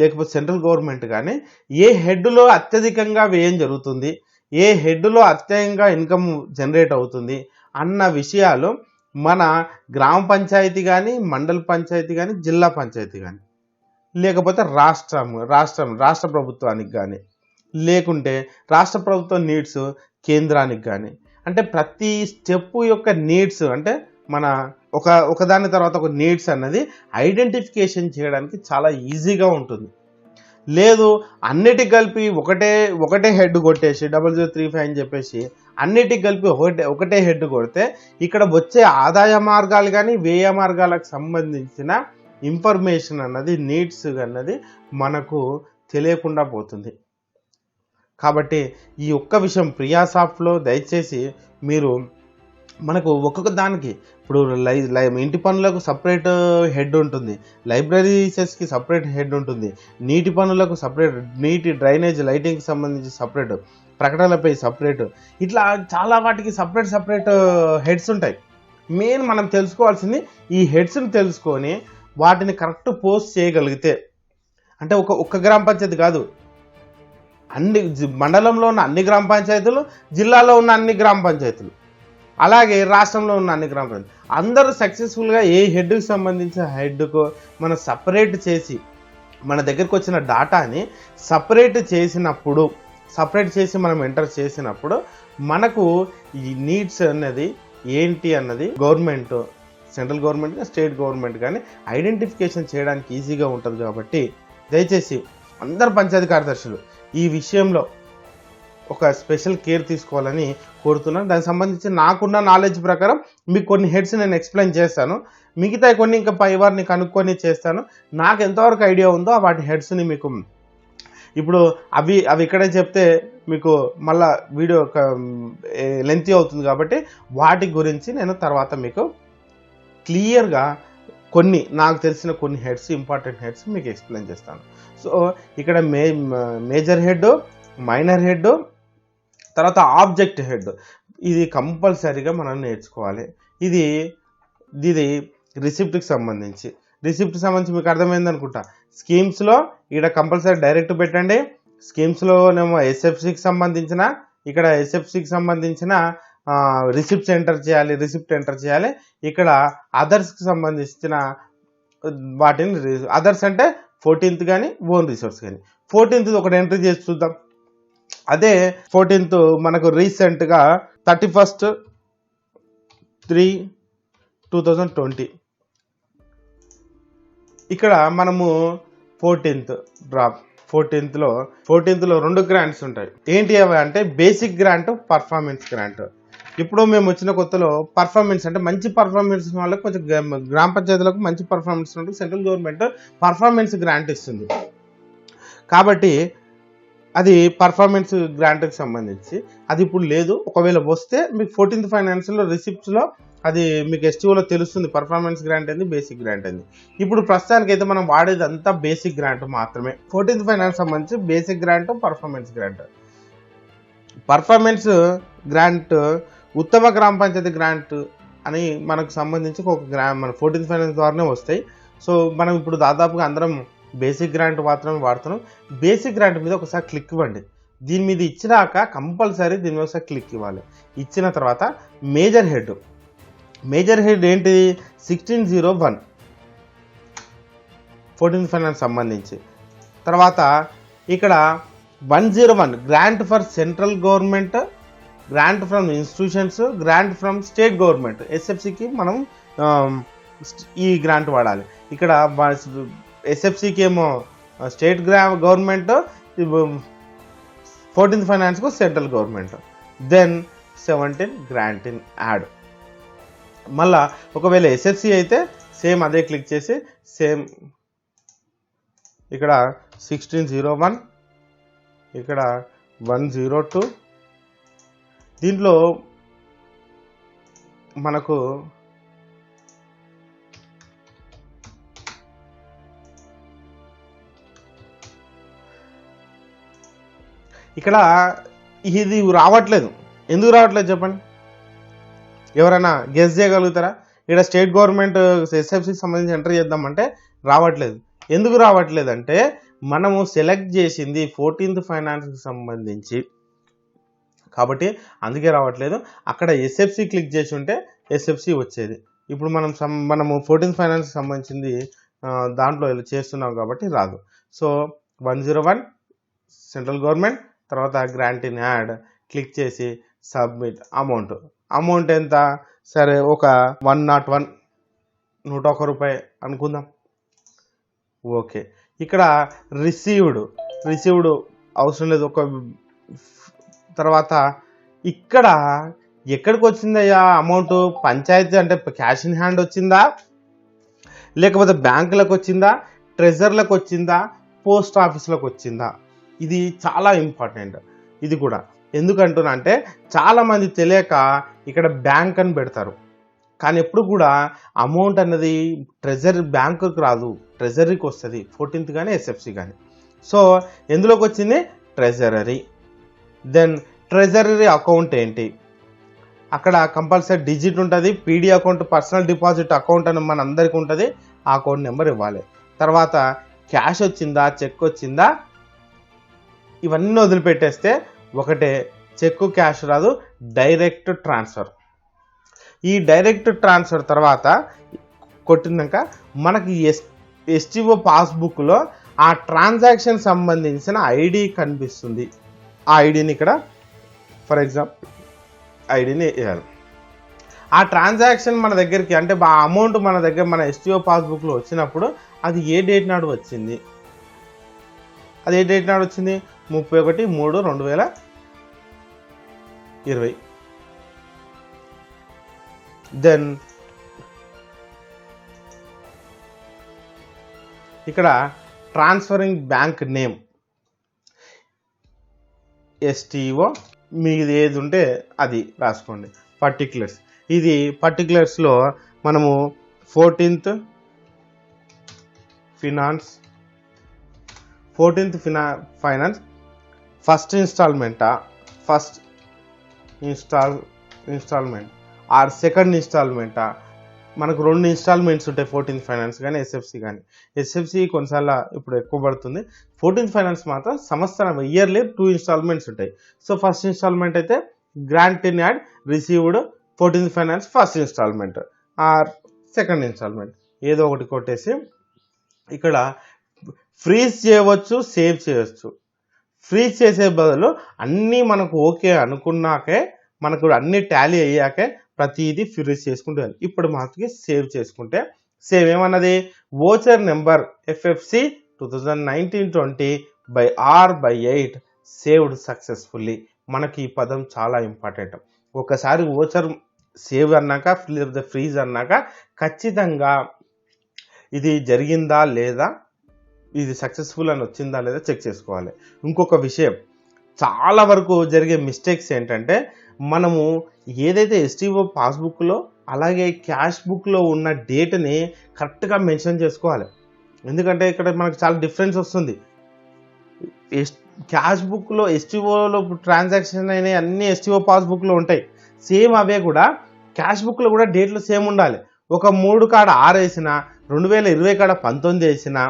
లేకపోతే సెంట్రల్ గవర్నమెంట్ కానీ ఏ హెడ్లో అత్యధికంగా వ్యయం జరుగుతుంది, ఏ హెడ్లో అత్యధికంగా ఇన్కమ్ జనరేట్ అవుతుంది అన్న విషయాలు మన గ్రామ పంచాయతీ కానీ మండల పంచాయతీ కానీ జిల్లా పంచాయతీ కానీ లేకపోతే రాష్ట్ర ప్రభుత్వానికి కానీ లేకుంటే రాష్ట్ర ప్రభుత్వం నీడ్స్ కేంద్రానికి కానీ, అంటే ప్రతి స్టెప్ యొక్క నీడ్స్ అంటే మన ఒకదాని తర్వాత ఒక నీడ్స్ అన్నది ఐడెంటిఫికేషన్ చేయడానికి చాలా ఈజీగా ఉంటుంది. లేదు అన్నిటికి కలిపి ఒకటే హెడ్ కొట్టేసి 0035 అని చెప్పేసి అన్నిటికి కలిపి ఒకటే హెడ్ కొడితే ఇక్కడ వచ్చే ఆదాయ మార్గాలు కానీ వ్యయ మార్గాలకు సంబంధించిన ఇన్ఫర్మేషన్ అన్నది నీడ్స్ అన్నది మనకు తెలియకుండా పోతుంది. కాబట్టి ఈ ఒక్క విషయం ప్రియాసాఫ్ట్లో దయచేసి మీరు మనకు ఒక్కొక్క దానికి ఇప్పుడు ఇంటి పనులకు సపరేట్ హెడ్ ఉంటుంది, లైబ్రరీసెస్కి సపరేట్ హెడ్ ఉంటుంది, నీటి పనులకు సపరేట్, నీటి డ్రైనేజ్ లైటింగ్కి సంబంధించి సపరేట్, ప్రకటనలపై సపరేట్, ఇట్లా చాలా వాటికి సపరేట్ హెడ్స్ ఉంటాయి. మెయిన్ మనం తెలుసుకోవాల్సింది ఈ హెడ్స్ని తెలుసుకొని వాటిని కరెక్ట్ పోస్ట్ చేయగలిగితే, అంటే ఒక్క గ్రామ పంచాయతీ కాదు, అన్ని మండలంలో ఉన్న అన్ని గ్రామ పంచాయతీలు, జిల్లాలో ఉన్న అన్ని గ్రామ పంచాయతీలు, అలాగే రాష్ట్రంలో ఉన్న అన్ని గ్రామ పంచాయతీలు అందరూ సక్సెస్ఫుల్గా ఏ హెడ్కి సంబంధించిన హెడ్కు మనం సపరేట్ చేసి మన దగ్గరికి వచ్చిన డాటాని సపరేట్ చేసి మనం ఎంటర్ చేసినప్పుడు మనకు ఈ నీడ్స్ అన్నది ఏంటి అన్నది గవర్నమెంట్, సెంట్రల్ గవర్నమెంట్ కానీ స్టేట్ గవర్నమెంట్ కానీ ఐడెంటిఫికేషన్ చేయడానికి ఈజీగా ఉంటుంది. కాబట్టి దయచేసి అందరు పంచాయతీ కార్యదర్శులు ఈ విషయంలో ఒక స్పెషల్ కేర్ తీసుకోవాలని కోరుతున్నాను. దానికి సంబంధించి నాకున్న నాలెడ్జ్ ప్రకారం మీకు కొన్ని హెడ్స్ నేను ఎక్స్ప్లెయిన్ చేస్తాను, మిగతా కొన్ని ఇంకా పై వారిని కనుక్కొని చేస్తాను. నాకు ఎంతవరకు ఐడియా ఉందో వాటి హెడ్స్ని మీకు ఇప్పుడు అవి ఇక్కడే చెప్తే మీకు మళ్ళా వీడియో లెంతీ అవుతుంది. కాబట్టి వాటి గురించి నేను తర్వాత మీకు క్లియర్గా నాకు తెలిసిన కొన్ని హెడ్స్, ఇంపార్టెంట్ హెడ్స్ మీకు ఎక్స్ప్లెయిన్ చేస్తాను. సో ఇక్కడ మేజర్ హెడ్, మైనర్ హెడ్, తర్వాత ఆబ్జెక్ట్ హెడ్, ఇది కంపల్సరీగా మనం నేర్చుకోవాలి. ఇది రిసిప్ట్కి సంబంధించి మీకు అర్థమైంది అనుకుంటా. స్కీమ్స్లో ఇక్కడ కంపల్సరీ డైరెక్ట్ పెట్టండి. స్కీమ్స్లోనేమో ఎస్ఎఫ్సికి సంబంధించిన రిసిప్ట్ ఎంటర్ చేయాలి. ఇక్కడ అదర్స్కి సంబంధించిన వాటిని, అదర్స్ అంటే 14th కానీ ఓన్ రిసోర్స్ కానీ 14th ఒకటి ఎంట్రీ చేసి చూద్దాం. అదే 14th మనకు రీసెంట్గా 31/3/2020 ఇక్కడ మనము 14th డ్రాప్ 14th లో 2 గ్రాంట్స్ ఉంటాయి. ఏంటి అవి అంటే బేసిక్ గ్రాంట్, పర్ఫార్మెన్స్ గ్రాంట్. ఇప్పుడు మేము వచ్చిన కొత్తలో పర్ఫార్మెన్స్ అంటే మంచి పర్ఫార్మెన్స్ వాళ్ళకి కొంచెం గ్రామ పంచాయతీలకు మంచి పర్ఫార్మెన్స్ ఉంటే సెంట్రల్ గవర్నమెంట్ పర్ఫార్మెన్స్ గ్రాంట్ ఇస్తుంది. కాబట్టి అది పర్ఫార్మెన్స్ గ్రాంట్కి సంబంధించి అది ఇప్పుడు లేదు. ఒకవేళ వస్తే మీకు 14th ఫైనాన్షియల్లో రిసిప్ట్స్లో అది మీకు ఎస్టీఓలో తెలుస్తుంది పర్ఫార్మెన్స్ గ్రాంట్ ఏంది, బేసిక్ గ్రాంట్ ఏంది. ఇప్పుడు ప్రస్తుతానికైతే మనం వాడేది అంతా బేసిక్ గ్రాంట్ మాత్రమే. 14th ఫైనాన్స్ సంబంధించి basic grant, performance grant. Performance grant ఉత్తమ గ్రామ పంచాయతీ గ్రాంట్ అని మనకు సంబంధించి మన 14th ఫైనాన్స్ ద్వారానే వస్తాయి. సో మనం ఇప్పుడు దాదాపుగా అందరం బేసిక్ గ్రాంట్ మాత్రమే వాడుతున్నాం. బేసిక్ గ్రాంట్ మీద ఒకసారి క్లిక్ ఇవ్వండి. దీని మీద ఇచ్చినాక కంపల్సరీ దీని మీద ఒకసారి క్లిక్ ఇవ్వాలి. ఇచ్చిన తర్వాత మేజర్ హెడ్ ఏంటిది 1601 14th ఫైనాన్స్ సంబంధించి. తర్వాత ఇక్కడ 101 grant for central government grant from institutions, grant from state government. ఎస్ఎఫ్సికి మనం ఈ గ్రాంట్ వాడాలి. ఇక్కడ ఎస్ఎఫ్సికి ఏమో స్టేట్ గవర్నమెంట్, 14th ఫైనాన్స్కు central government. Then 17 grant in add. మళ్ళా ఒకవేళ ఎస్ఎఫ్సి అయితే సేమ్ అదే క్లిక్ చేసి సేమ్ ఇక్కడ 1601, ఇక్కడ 102. దీంట్లో మనకు ఇక్కడ ఇది రావట్లేదు. ఎందుకు రావట్లేదు చెప్పండి, ఎవరైనా గెస్ చేయగలుగుతారా? ఇక్కడ స్టేట్ గవర్నమెంట్ ఎస్ఎఫ్సికి సంబంధించి ఎంటర్ చేద్దామంటే రావట్లేదు. ఎందుకు రావట్లేదు అంటే మనము సెలెక్ట్ చేసింది 14th ఫైనాన్స్కి సంబంధించి కాబట్టి అందుకే రావట్లేదు. అక్కడ ఎస్ఎఫ్సి క్లిక్ చేసి ఉంటే ఎస్ఎఫ్సి వచ్చేది. ఇప్పుడు మనము 14th ఫైనాన్స్కి సంబంధించింది దాంట్లో చేస్తున్నాం కాబట్టి రాదు. సో 101 సెంట్రల్ గవర్నమెంట్, తర్వాత గ్రాంట్ ఇన్ యాడ్ క్లిక్ చేసి సబ్మిట్. అమౌంట్ ఎంత? సరే ఒక 101, 101 రూపాయి అనుకుందాం. ఓకే, ఇక్కడ రిసీవ్డ్ అవసరం లేదు. ఒక తర్వాత ఇక్కడ ఎక్కడికి వచ్చిందయ్యా అమౌంట్? పంచాయతీ అంటే క్యాష్ ఇన్ హ్యాండ్ వచ్చిందా, లేకపోతే బ్యాంకులకు వచ్చిందా, ట్రెజర్లకు వచ్చిందా, పోస్ట్ ఆఫీస్లకు వచ్చిందా? ఇది చాలా ఇంపార్టెంట్. ఇది కూడా ఎందుకంటున్నా అంటే చాలామంది తెలియక ఇక్కడ బ్యాంక్ అని పెడతారు. కానీ ఎప్పుడు కూడా అమౌంట్ అన్నది బ్యాంకుకి రాదు, ట్రెజరీకి వస్తుంది. 14th కానీ ఎస్ఎఫ్సి కానీ. సో ఎందులోకి వచ్చింది? ట్రెజరీ. దెన్ ట్రెజరీ అకౌంట్ ఏంటి? అక్కడ కంపల్సరీ డిజిట్ ఉంటుంది. PD account, personal deposit account అని మన అందరికీ ఉంటుంది. ఆ అకౌంట్ నెంబర్ ఇవ్వాలి. తర్వాత క్యాష్ వచ్చిందా, చెక్ వచ్చిందా, ఇవన్నీ వదిలిపెట్టేస్తే ఒకటే, చెక్కు క్యాష్ రాదు, డైరెక్ట్ ట్రాన్స్ఫర్. ఈ డైరెక్ట్ ట్రాన్స్ఫర్ తర్వాత కొట్టినాక మనకి ఎస్టీఓ పాస్బుక్లో ఆ ట్రాన్సాక్షన్ సంబంధించిన ఐడి కనిపిస్తుంది. ఆ ఐడిని ఇక్కడ ఫర్ ఎగ్జాంపుల్ ఐడిని వేయాలి. ఆ ట్రాన్సాక్షన్ మన దగ్గరికి అంటే ఆ అమౌంట్ మన దగ్గర మన ఎస్టీఓ పాస్బుక్లో వచ్చినప్పుడు అది ఏ డేట్ నాడు వచ్చింది? అది ఏ డేట్ నాడు వచ్చింది? 31/3/2020. దెన్ ఇక్కడ ట్రాన్స్ఫరింగ్ బ్యాంక్ నేమ్ ఎస్టీఓ, మీది ఏది ఉంటే అది రాసుకోండి. పర్టిక్యులర్స్, ఇది పర్టిక్యులర్స్లో మనము 14th finance first instalment or second ఇన్స్టాల్మెంటా? మనకు 2 ఇన్స్టాల్మెంట్స్ ఉంటాయి 14th ఫైనాన్స్ కానీ ఎస్ఎఫ్సి కానీ. ఎస్ఎఫ్సి కొన్నిసార్లు ఇప్పుడు ఎక్కువ పడుతుంది. 14th ఫైనాన్స్ మాత్రం సంవత్సరం ఇయర్లీ 2 ఇన్స్టాల్మెంట్స్ ఉంటాయి. సో ఫస్ట్ ఇన్స్టాల్మెంట్ అయితే grant in aid received 14th finance first instalment or second instalment, ఏదో ఒకటి కొట్టేసి ఇక్కడ ఫ్రీజ్ చేయవచ్చు, సేవ్ చేయవచ్చు. ఫ్రీజ్ చేసే బదులు అన్నీ మనకు ఓకే అనుకున్నాకే, మనకు అన్ని టాలీ అయ్యాకే ప్రతిదీ ఫ్రీజ్ చేసుకుంటాను. ఇప్పుడు మాత్రమే సేవ్ చేసుకుంటే సేవ్ ఏమన్నది? Voucher number FFC 2019-20/R/8 saved successfully. మనకి ఈ పదం చాలా ఇంపార్టెంట్. ఒకసారి వోచర్ సేవ్ అన్నాక ఫ్రీజ్ అన్నాక ఖచ్చితంగా ఇది జరిగిందా లేదా, ఇది సక్సెస్ఫుల్ అని వచ్చిందా లేదా చెక్ చేసుకోవాలి. ఇంకొక విషయం, చాలా వరకు జరిగే మిస్టేక్స్ ఏంటంటే మనము ఏదైతే ఎస్టీఓ పాస్బుక్లో అలాగే క్యాష్ బుక్లో ఉన్న డేట్ని కరెక్ట్గా మెన్షన్ చేసుకోవాలి. ఎందుకంటే ఇక్కడ మనకు చాలా డిఫరెన్స్ వస్తుంది. క్యాష్ బుక్లో ఎస్టీఓలో ట్రాన్సాక్షన్ అయినా అన్ని ఎస్టీఓ పాస్బుక్లో ఉంటాయి. సేమ్ అవే కూడా క్యాష్ బుక్లో కూడా డేట్లు సేమ్ ఉండాలి. ఒక 3 కాడ 6 వేసినా, 2020 కాడ 19 వేసినా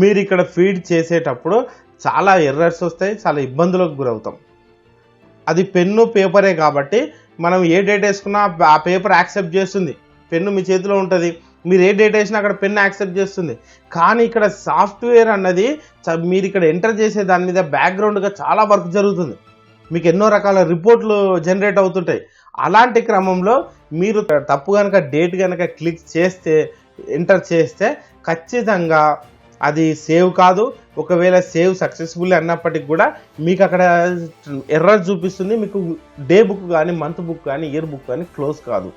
మీరు ఇక్కడ ఫీడ్ చేసేటప్పుడు చాలా ఎర్రర్స్ వస్తాయి, చాలా ఇబ్బందులకు గురవుతాం. అది పెన్ను పేపరే కాబట్టి మనం ఏ డేట్ వేసుకున్నా ఆ పేపర్ యాక్సెప్ట్ చేస్తుంది. పెన్ను మీ చేతిలో ఉంటుంది, మీరు ఏ డేట్ వేసినా అక్కడ పెన్ను యాక్సెప్ట్ చేస్తుంది. కానీ ఇక్కడ సాఫ్ట్వేర్ అన్నది మీరు ఇక్కడ ఎంటర్ చేసే దాని మీద బ్యాక్గ్రౌండ్గా చాలా వర్క్ జరుగుతుంది. మీకు ఎన్నో రకాల రిపోర్ట్లు జనరేట్ అవుతుంటాయి. అలాంటి క్రమంలో మీరు తప్పు కనుక డేట్ కనుక క్లిక్ చేస్తే, ఎంటర్ చేస్తే ఖచ్చితంగా అది సేవ్ కాదు. ఒకవేళ సేవ్ సక్సెస్ఫుల్ అన్నప్పటికి కూడా మీకు అక్కడ ఎర్రర్ చూపిస్తుంది. మీకు డే బుక్ కానీ, మంత్ బుక్ కానీ, ఇయర్ బుక్ కానీ క్లోజ్ కాదు.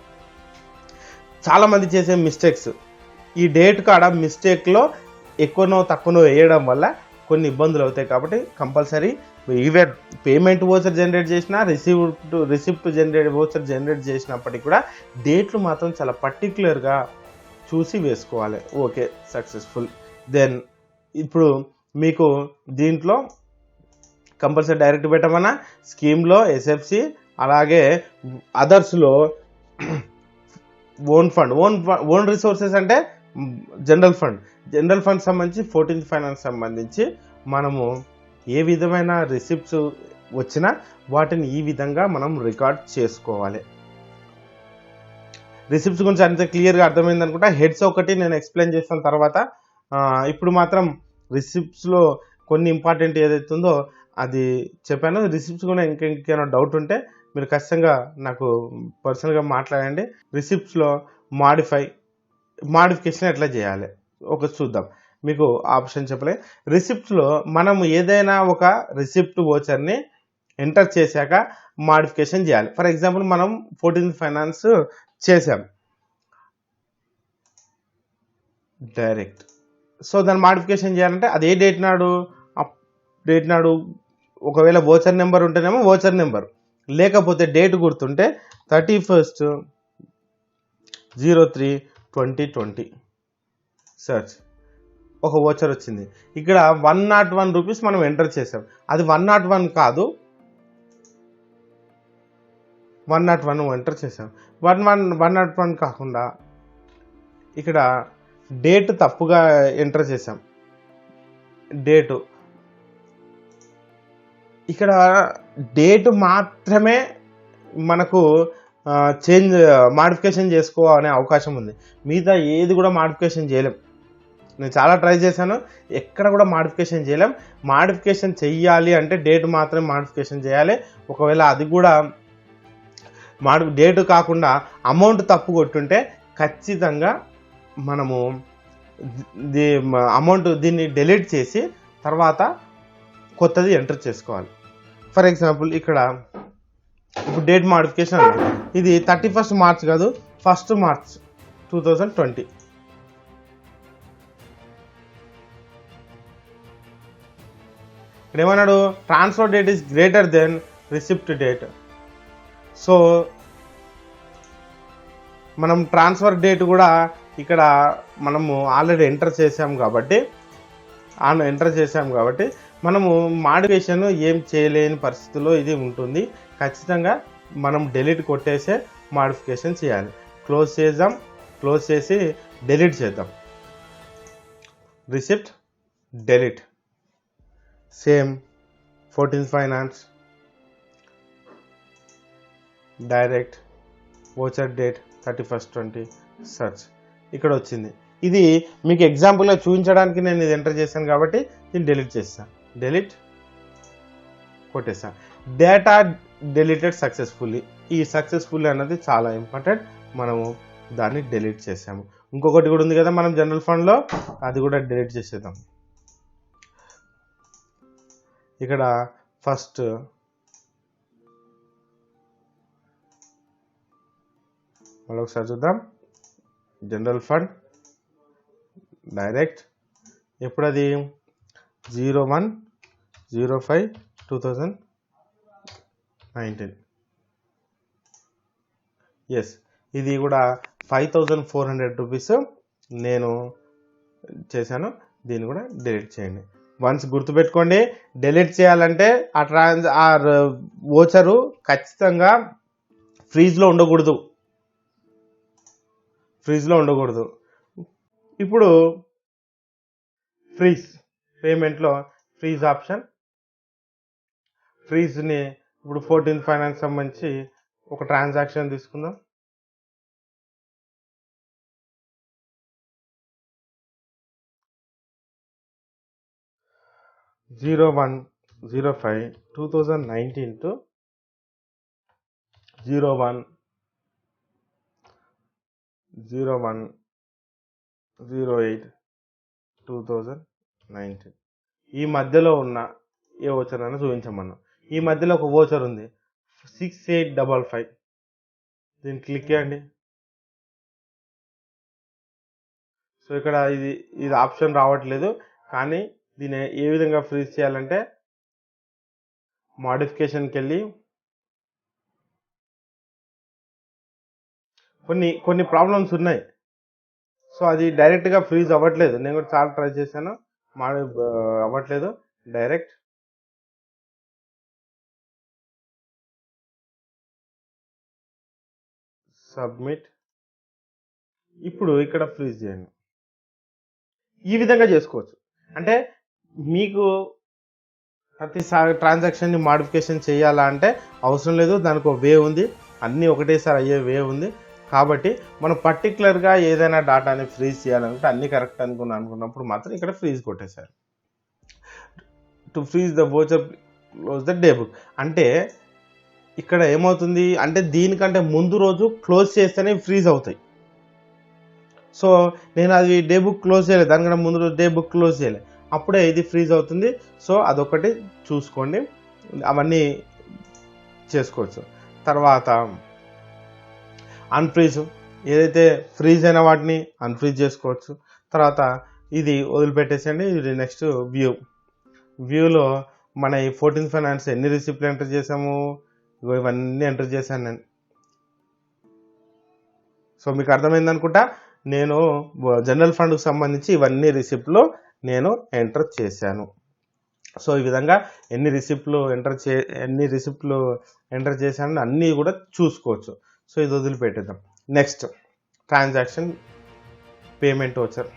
చాలామంది చేసే మిస్టేక్స్, ఈ డేట్ కాడ మిస్టేక్లో ఎక్కువనో తక్కువనో వేయడం వల్ల కొన్ని ఇబ్బందులు అవుతాయి. కాబట్టి compulsory even payment voucher generate చేసినా, రిసిప్ట్ వోచర్ జనరేట్ చేసినప్పటికీ కూడా డేట్లు మాత్రం చాలా పర్టికులర్గా చూసి వేసుకోవాలి. Okay, successful. దెన్ ఇప్పుడు మీకు దీంట్లో కంపల్సరీ డైరెక్ట్ పెట్టమన్నా, స్కీమ్లో ఎస్ఎఫ్సి, అలాగే అదర్స్లో ఓన్ ఫండ్, ఓన్ రిసోర్సెస్ అంటే జనరల్ ఫండ్ సంబంధించి 14th ఫైనాన్స్ సంబంధించి మనము ఏ విధమైన రిసిప్ట్స్ వచ్చినా వాటిని ఈ విధంగా మనం రికార్డ్ చేసుకోవాలి. రిసిప్ట్స్ గురించి అంత క్లియర్గా అర్థమైంది అనుకుంటా. హెడ్స్ ఒకటి నేను ఎక్స్ప్లెయిన్ చేసిన తర్వాత ఇప్పుడు మాత్రం రిసిప్ట్స్లో కొన్ని ఇంపార్టెంట్ ఏదైతే ఉందో అది చెప్పాను. రిసిప్ట్స్ కూడా ఇంకేమైనా డౌట్ ఉంటే మీరు ఖచ్చితంగా నాకు పర్సనల్గా మాట్లాడండి. రిసిప్ట్స్లో మాడిఫికేషన్ ఎట్లా చేయాలి ఒక చూద్దాం. మీకు ఆప్షన్ చెప్పలే. రిసిప్ట్స్లో మనం ఏదైనా ఒక రిసిప్ట్ వోచర్ని ఎంటర్ చేశాక మాడిఫికేషన్ చేయాలి. ఫర్ ఎగ్జాంపుల్ మనం 14th ఫైనాన్స్ చేసాం డైరెక్ట్. సో దాన్ని మాడిఫికేషన్ చేయాలంటే అది ఏ డేట్ నాడు ఒకవేళ వోచర్ నెంబర్ ఉంటేనేమో వోచర్ నెంబర్, లేకపోతే డేట్ గుర్తుంటే 31/03/2020 సర్చ్. ఒక వోచర్ వచ్చింది. ఇక్కడ 101 రూపీస్ మనం ఎంటర్ చేసాం. అది 101 కాదు, 101 ఎంటర్ చేసాం. 101 కాకుండా ఇక్కడ డేట్ తప్పుగా ఎంటర్ చేసాం. డేటు ఇక్కడ డేట్ మాత్రమే మనకు మాడిఫికేషన్ చేసుకోవాలనే అవకాశం ఉంది. మిగతా ఏది కూడా మాడిఫికేషన్ చేయలేం. నేను చాలా ట్రై చేశాను, ఎక్కడ కూడా మాడిఫికేషన్ చేయలేం. మాడిఫికేషన్ చెయ్యాలి అంటే డేట్ మాత్రమే మాడిఫికేషన్ చేయాలి. ఒకవేళ అది కూడా డేట్ కాకుండా అమౌంట్ తప్పు కొట్టుంటే ఖచ్చితంగా మనము దీన్ని డిలీట్ చేసి తర్వాత కొత్తది ఎంటర్ చేసుకోవాలి. ఫర్ ఎగ్జాంపుల్ ఇప్పుడు డేట్ మాడిఫికేషన్ అన్న ఇది 31st మార్చ్ కాదు, 1st మార్చ్ 2020. ఇక్కడ ఏమన్నాడు, transfer date is greater than receipt date. So మనం ట్రాన్స్ఫర్ డేట్ కూడా ఇక్కడ మనము ఆల్రెడీ ఎంటర్ చేసాం కాబట్టి మనము మాడిఫికేషన్ ఏం చేయలేని పరిస్థితుల్లో ఇది ఉంటుంది. ఖచ్చితంగా మనం డిలీట్ కొట్టేసే మాడిఫికేషన్ చేయాలి. క్లోజ్ చేసి డిలీట్ చేద్దాం. Receipt delete. Same 14th finance direct voucher date 31/20 search. ఇక్కడ వచ్చింది. ఇది మీకు ఎగ్జాంపుల్గా చూపించడానికి నేను ఇది ఎంటర్ చేశాను కాబట్టి దీన్ని డిలీట్ చేస్తాను. డిలీట్ కొట్టేస్తాను. Data deleted successfully. ఈ సక్సెస్ఫుల్లీ అన్నది చాలా ఇంపార్టెంట్. మనము దాన్ని డిలీట్ చేసాము. ఇంకొకటి కూడా ఉంది కదా మనం జనరల్ ఫండ్లో, అది కూడా డిలీట్ చేసేద్దాం. ఇక్కడ ఫస్ట్ మళ్ళీ ఒకసారి చూద్దాం. జనరల్ ఫండ్ డైరెక్ట్ ఎప్పుడు అది 01/05/2019. ఎస్, ఇది కూడా 5400 రూపీస్ నేను చేశాను. దీన్ని కూడా డిలీట్ చేయండి. వన్స్ గుర్తుపెట్టుకోండి, డిలీట్ చేయాలంటే ఆ వోచరు ఖచ్చితంగా ఫ్రీజ్లో ఉండకూడదు. ఇప్పుడు పేమెంట్లో ఫ్రీజ్ ఆప్షన్. ఫ్రీజ్ని ఇప్పుడు 14th ఫైనాన్స్ సంబంధించి ఒక ట్రాన్సాక్షన్ తీసుకుందాం. 05/2019 to 01/08/2019 ఈ మధ్యలో ఉన్న ఏ ఓచర్ అయినా చూపించమన్నా. ఈ మధ్యలో ఒక ఓచర్ ఉంది 6855, దీన్ని క్లిక్ చేయండి. సో ఇక్కడ ఇది ఆప్షన్ రావట్లేదు, కానీ దీన్ని ఏ విధంగా ఫ్రీజ్ చేయాలంటే మోడిఫికేషన్కి వెళ్ళి కొన్ని ప్రాబ్లమ్స్ ఉన్నాయి. సో అది డైరెక్ట్గా ఫ్రీజ్ అవ్వట్లేదు. నేను కూడా చాలా ట్రై చేశాను, అవ్వట్లేదు. Direct submit. ఇప్పుడు ఇక్కడ ఫ్రీజ్ చేయండి. ఈ విధంగా చేసుకోవచ్చు. అంటే మీకు ప్రతిసారి ట్రాన్సాక్షన్ని మాడిఫికేషన్ చేయాలా అంటే అవసరం లేదు, దానికి ఒక వే ఉంది. అన్నీ ఒకటేసారి అయ్యే వే ఉంది. కాబట్టి మనం పర్టికులర్గా ఏదైనా డాటాని ఫ్రీజ్ చేయాలనుకుంటే అన్నీ కరెక్ట్ అనుకున్నప్పుడు మాత్రం ఇక్కడ ఫ్రీజ్ కొట్టేశారు. To freeze the voucher close the day book అంటే ఇక్కడ ఏమవుతుంది అంటే దీనికంటే ముందు రోజు క్లోజ్ చేస్తేనే ఫ్రీజ్ అవుతాయి. సో నేను అది డే బుక్ క్లోజ్ చేయలేదు, దానికంటే ముందు రోజు డే బుక్ క్లోజ్ చేయలేదు, అప్పుడే ఇది ఫ్రీజ్ అవుతుంది. సో అదొకటి చూసుకోండి, అవన్నీ చేసుకోవచ్చు. తర్వాత అన్ఫ్రీజ్, ఏదైతే ఫ్రీజ్ అయిన వాటిని అన్ఫ్రీజ్ చేసుకోవచ్చు. తర్వాత ఇది వదిలిపెట్టేసండి. ఇది నెక్స్ట్ వ్యూలో మన ఈ 14th ఫైనాన్స్ ఎన్ని రిసిప్ట్లు ఎంటర్ చేసాము, ఇవన్నీ ఎంటర్ చేశాను నేను. సో మీకు అర్థమైంది అనుకుంటా. నేను జనరల్ ఫండ్కి సంబంధించి ఇవన్నీ రిసిప్ట్లు నేను ఎంటర్ చేశాను. సో ఈ విధంగా ఎన్ని రిసిప్ట్లు ఎంటర్ చేశాను అన్నీ కూడా చూసుకోవచ్చు. సో ఇది వదిలిపెట్టేద్దాం. Next transaction payment voucher.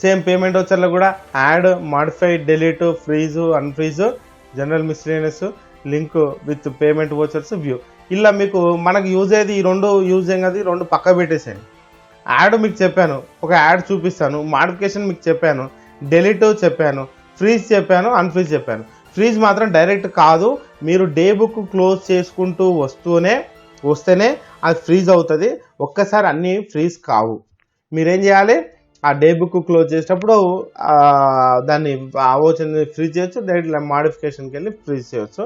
Same payment వోచర్లో కూడా add, modify, delete, freeze, unfreeze, general miscellaneous, link with payment vouchers, view. ఇలా మీకు మనకు యూజ్ అయ్యేది ఈ రెండు యూజ్ అయ్యేది కదా, ఈ రెండు పక్క పెట్టేసాను. యాడ్ మీకు చెప్పాను, ఒక యాడ్ చూపిస్తాను. మాడిఫికేషన్ మీకు చెప్పాను, డిలీట్ చెప్పాను, ఫ్రీజ్ చెప్పాను, అన్ఫ్రీజ్ చెప్పాను. ఫ్రీజ్ మాత్రం డైరెక్ట్ కాదు, మీరు డే బుక్ క్లోజ్ చేసుకుంటూ వస్తేనే అది ఫ్రీజ్ అవుతుంది. ఒక్కసారి అన్నీ ఫ్రీజ్ కావు. మీరేం చేయాలి, ఆ డే బుక్ క్లోజ్ చేసేటప్పుడు దాన్ని ఆవోచర్ని ఫ్రీజ్ చేయొచ్చు, డైరెక్ట్ మాడిఫికేషన్కి వెళ్ళి ఫ్రీజ్ చేయొచ్చు.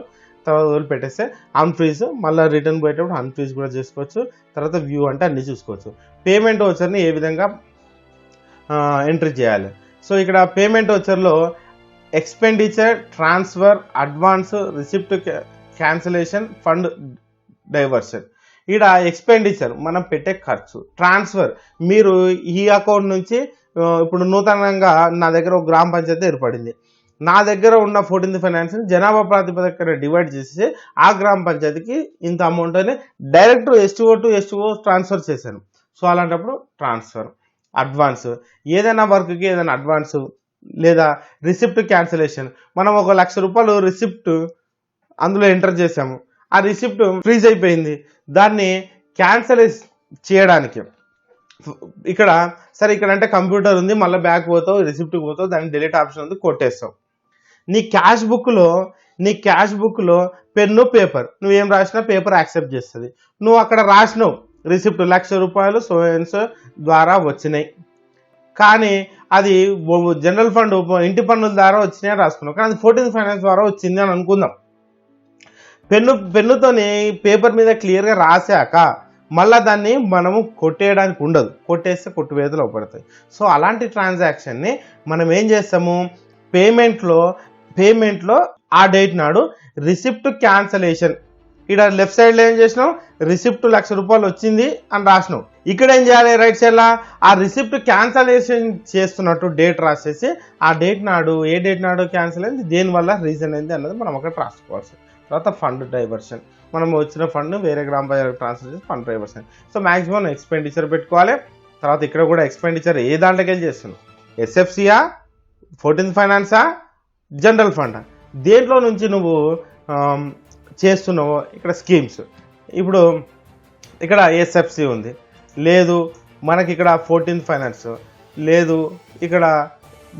తర్వాత వదిలిపెట్టేస్తే అన్ఫ్రీజ్, మళ్ళీ రిటర్న్ పోయేటప్పుడు అన్ఫ్రీజ్ కూడా చేసుకోవచ్చు. తర్వాత వ్యూ అంటే అన్నీ చూసుకోవచ్చు. పేమెంట్ వోచర్ని ఏ విధంగా ఎంట్రీ చేయాలి. సో ఇక్కడ పేమెంట్ వోచర్లో expenditure, transfer, advance, receipt cancellation, fund diversion. ఇక్కడ ఎక్స్పెండిచర్ మనం పెట్టే ఖర్చు. ట్రాన్స్ఫర్ మీరు ఈ అకౌంట్ నుంచి ఇప్పుడు నూతనంగా నా దగ్గర ఒక గ్రామ పంచాయతీ ఏర్పడింది, నా దగ్గర ఉన్న 14th ఫైనాన్స్ని జనాభా ప్రాతిపదికన డివైడ్ చేసి ఆ గ్రామ పంచాయతీకి ఇంత అమౌంట్ అని direct STO to STO transfer చేశాను. సో అలాంటప్పుడు ట్రాన్స్ఫర్. అడ్వాన్స్, ఏదైనా వర్క్కి ఏదైనా అడ్వాన్స్, లేదా రిసిప్ట్ క్యాన్సిలేషన్. మనం 1,00,000 రూపాయలు రిసిప్ట్ అందులో ఎంటర్ చేసాము, ఆ రిసిప్ట్ ఫ్రీజ్ అయిపోయింది, దాన్ని క్యాన్సిల్ చేయడానికి ఇక్కడ సరే ఇక్కడ అంటే కంప్యూటర్ ఉంది, మళ్ళీ బ్యాక్ పోతావు, రిసిప్ట్కి పోతావు, దాన్ని డిలీట్ ఆప్షన్ ఉంది, కొట్టేస్తావు. నీ క్యాష్ బుక్లో పెన్ను, పేపర్, నువ్వేం రాసినా పేపర్ యాక్సెప్ట్ చేస్తుంది. నువ్వు అక్కడ రాసినావు రిసిప్ట్ 1,00,000 రూపాయలు సోయన్స్ ద్వారా వచ్చినాయి, కానీ అది జనరల్ ఫండ్ ఇంటి పన్నుల ద్వారా వచ్చినాయని రాసుకున్నావు, కానీ అది 14th ఫైనాన్స్ ద్వారా వచ్చింది అని అనుకుందాం. పెన్నుతోని పేపర్ మీద క్లియర్గా రాశాక మళ్ళీ దాన్ని మనము కొట్టేయడానికి ఉండదు, కొట్టేస్తే కొట్టువేతలు పడతాయి. సో అలాంటి ట్రాన్సాక్షన్ని మనం ఏం చేస్తాము, పేమెంట్లో ఆ డేట్ నాడు రిసిప్ట్ క్యాన్సలేషన్. ఇక్కడ లెఫ్ట్ సైడ్లో ఏం చేసినావు, రిసిప్ట్ 1,00,000 రూపాయలు వచ్చింది అని రాసినావు. ఇక్కడ ఏం చేయాలి, రైట్ సైడ్లో ఆ రిసిప్ట్ క్యాన్సలేషన్ చేస్తున్నట్టు డేట్ రాసేసి ఆ డేట్ నాడు ఏ డేట్ నాడు క్యాన్సిల్ అయింది, దేనివల్ల రీజన్ అయింది అన్నది మనం అక్కడ రాసుకోవాల్సి. తర్వాత ఫండ్ డైవర్షన్, మనం వచ్చిన ఫండ్ వేరే గ్రామ పంచాయతీకి ట్రాన్స్ఫర్ చేసి fund diversion. So maximum expenditure పెట్టుకోవాలి. తర్వాత ఇక్కడ కూడా ఎక్స్పెండిచర్ ఏ దాంట్లోకి వెళ్ళి చేస్తున్నావు, SFCయా, 14th ఫైనాన్సా, జనరల్ ఫండా, దేంట్లో నుంచి నువ్వు చేస్తున్నావో. ఇక్కడ స్కీమ్స్, ఇప్పుడు ఇక్కడ SFC ఉంది, లేదు మనకి ఇక్కడ 14th ఫైనాన్స్ లేదు, ఇక్కడ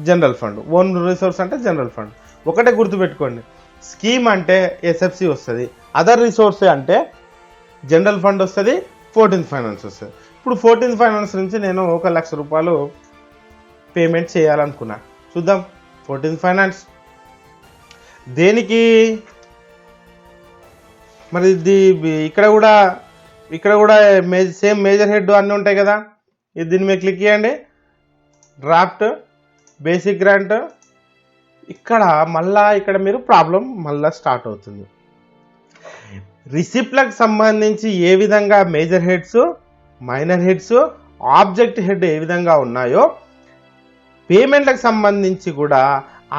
జనరల్ ఫండ్, ఓన్ రిసోర్స్ అంటే జనరల్ ఫండ్. ఒకటే గుర్తుపెట్టుకోండి, స్కీమ్ అంటే ఎస్ఎఫ్సి వస్తుంది, అదర్ రిసోర్స్ అంటే జనరల్ ఫండ్ వస్తుంది, 14th ఫైనాన్స్ వస్తుంది. ఇప్పుడు 14th ఫైనాన్స్ నుంచి నేను 1 లక్ష రూపాయలు పేమెంట్ చేయాలనుకున్నా. చూద్దాం 14th ఫైనాన్స్ దేనికి. మరి ఇది ఇక్కడ కూడా సేమ్ మేజర్ హెడ్ అన్నీ ఉంటాయి కదా. ఇది దీని మీద క్లిక్ చేయండి, డ్రాఫ్ట్, బేసిక్ గ్రాంట్. ఇక్కడ మీరు ప్రాబ్లం మళ్ళా స్టార్ట్ అవుతుంది. రిసిప్ట్లకు సంబంధించి ఏ విధంగా major heads, minor heads, object head ఏ విధంగా ఉన్నాయో పేమెంట్లకు సంబంధించి కూడా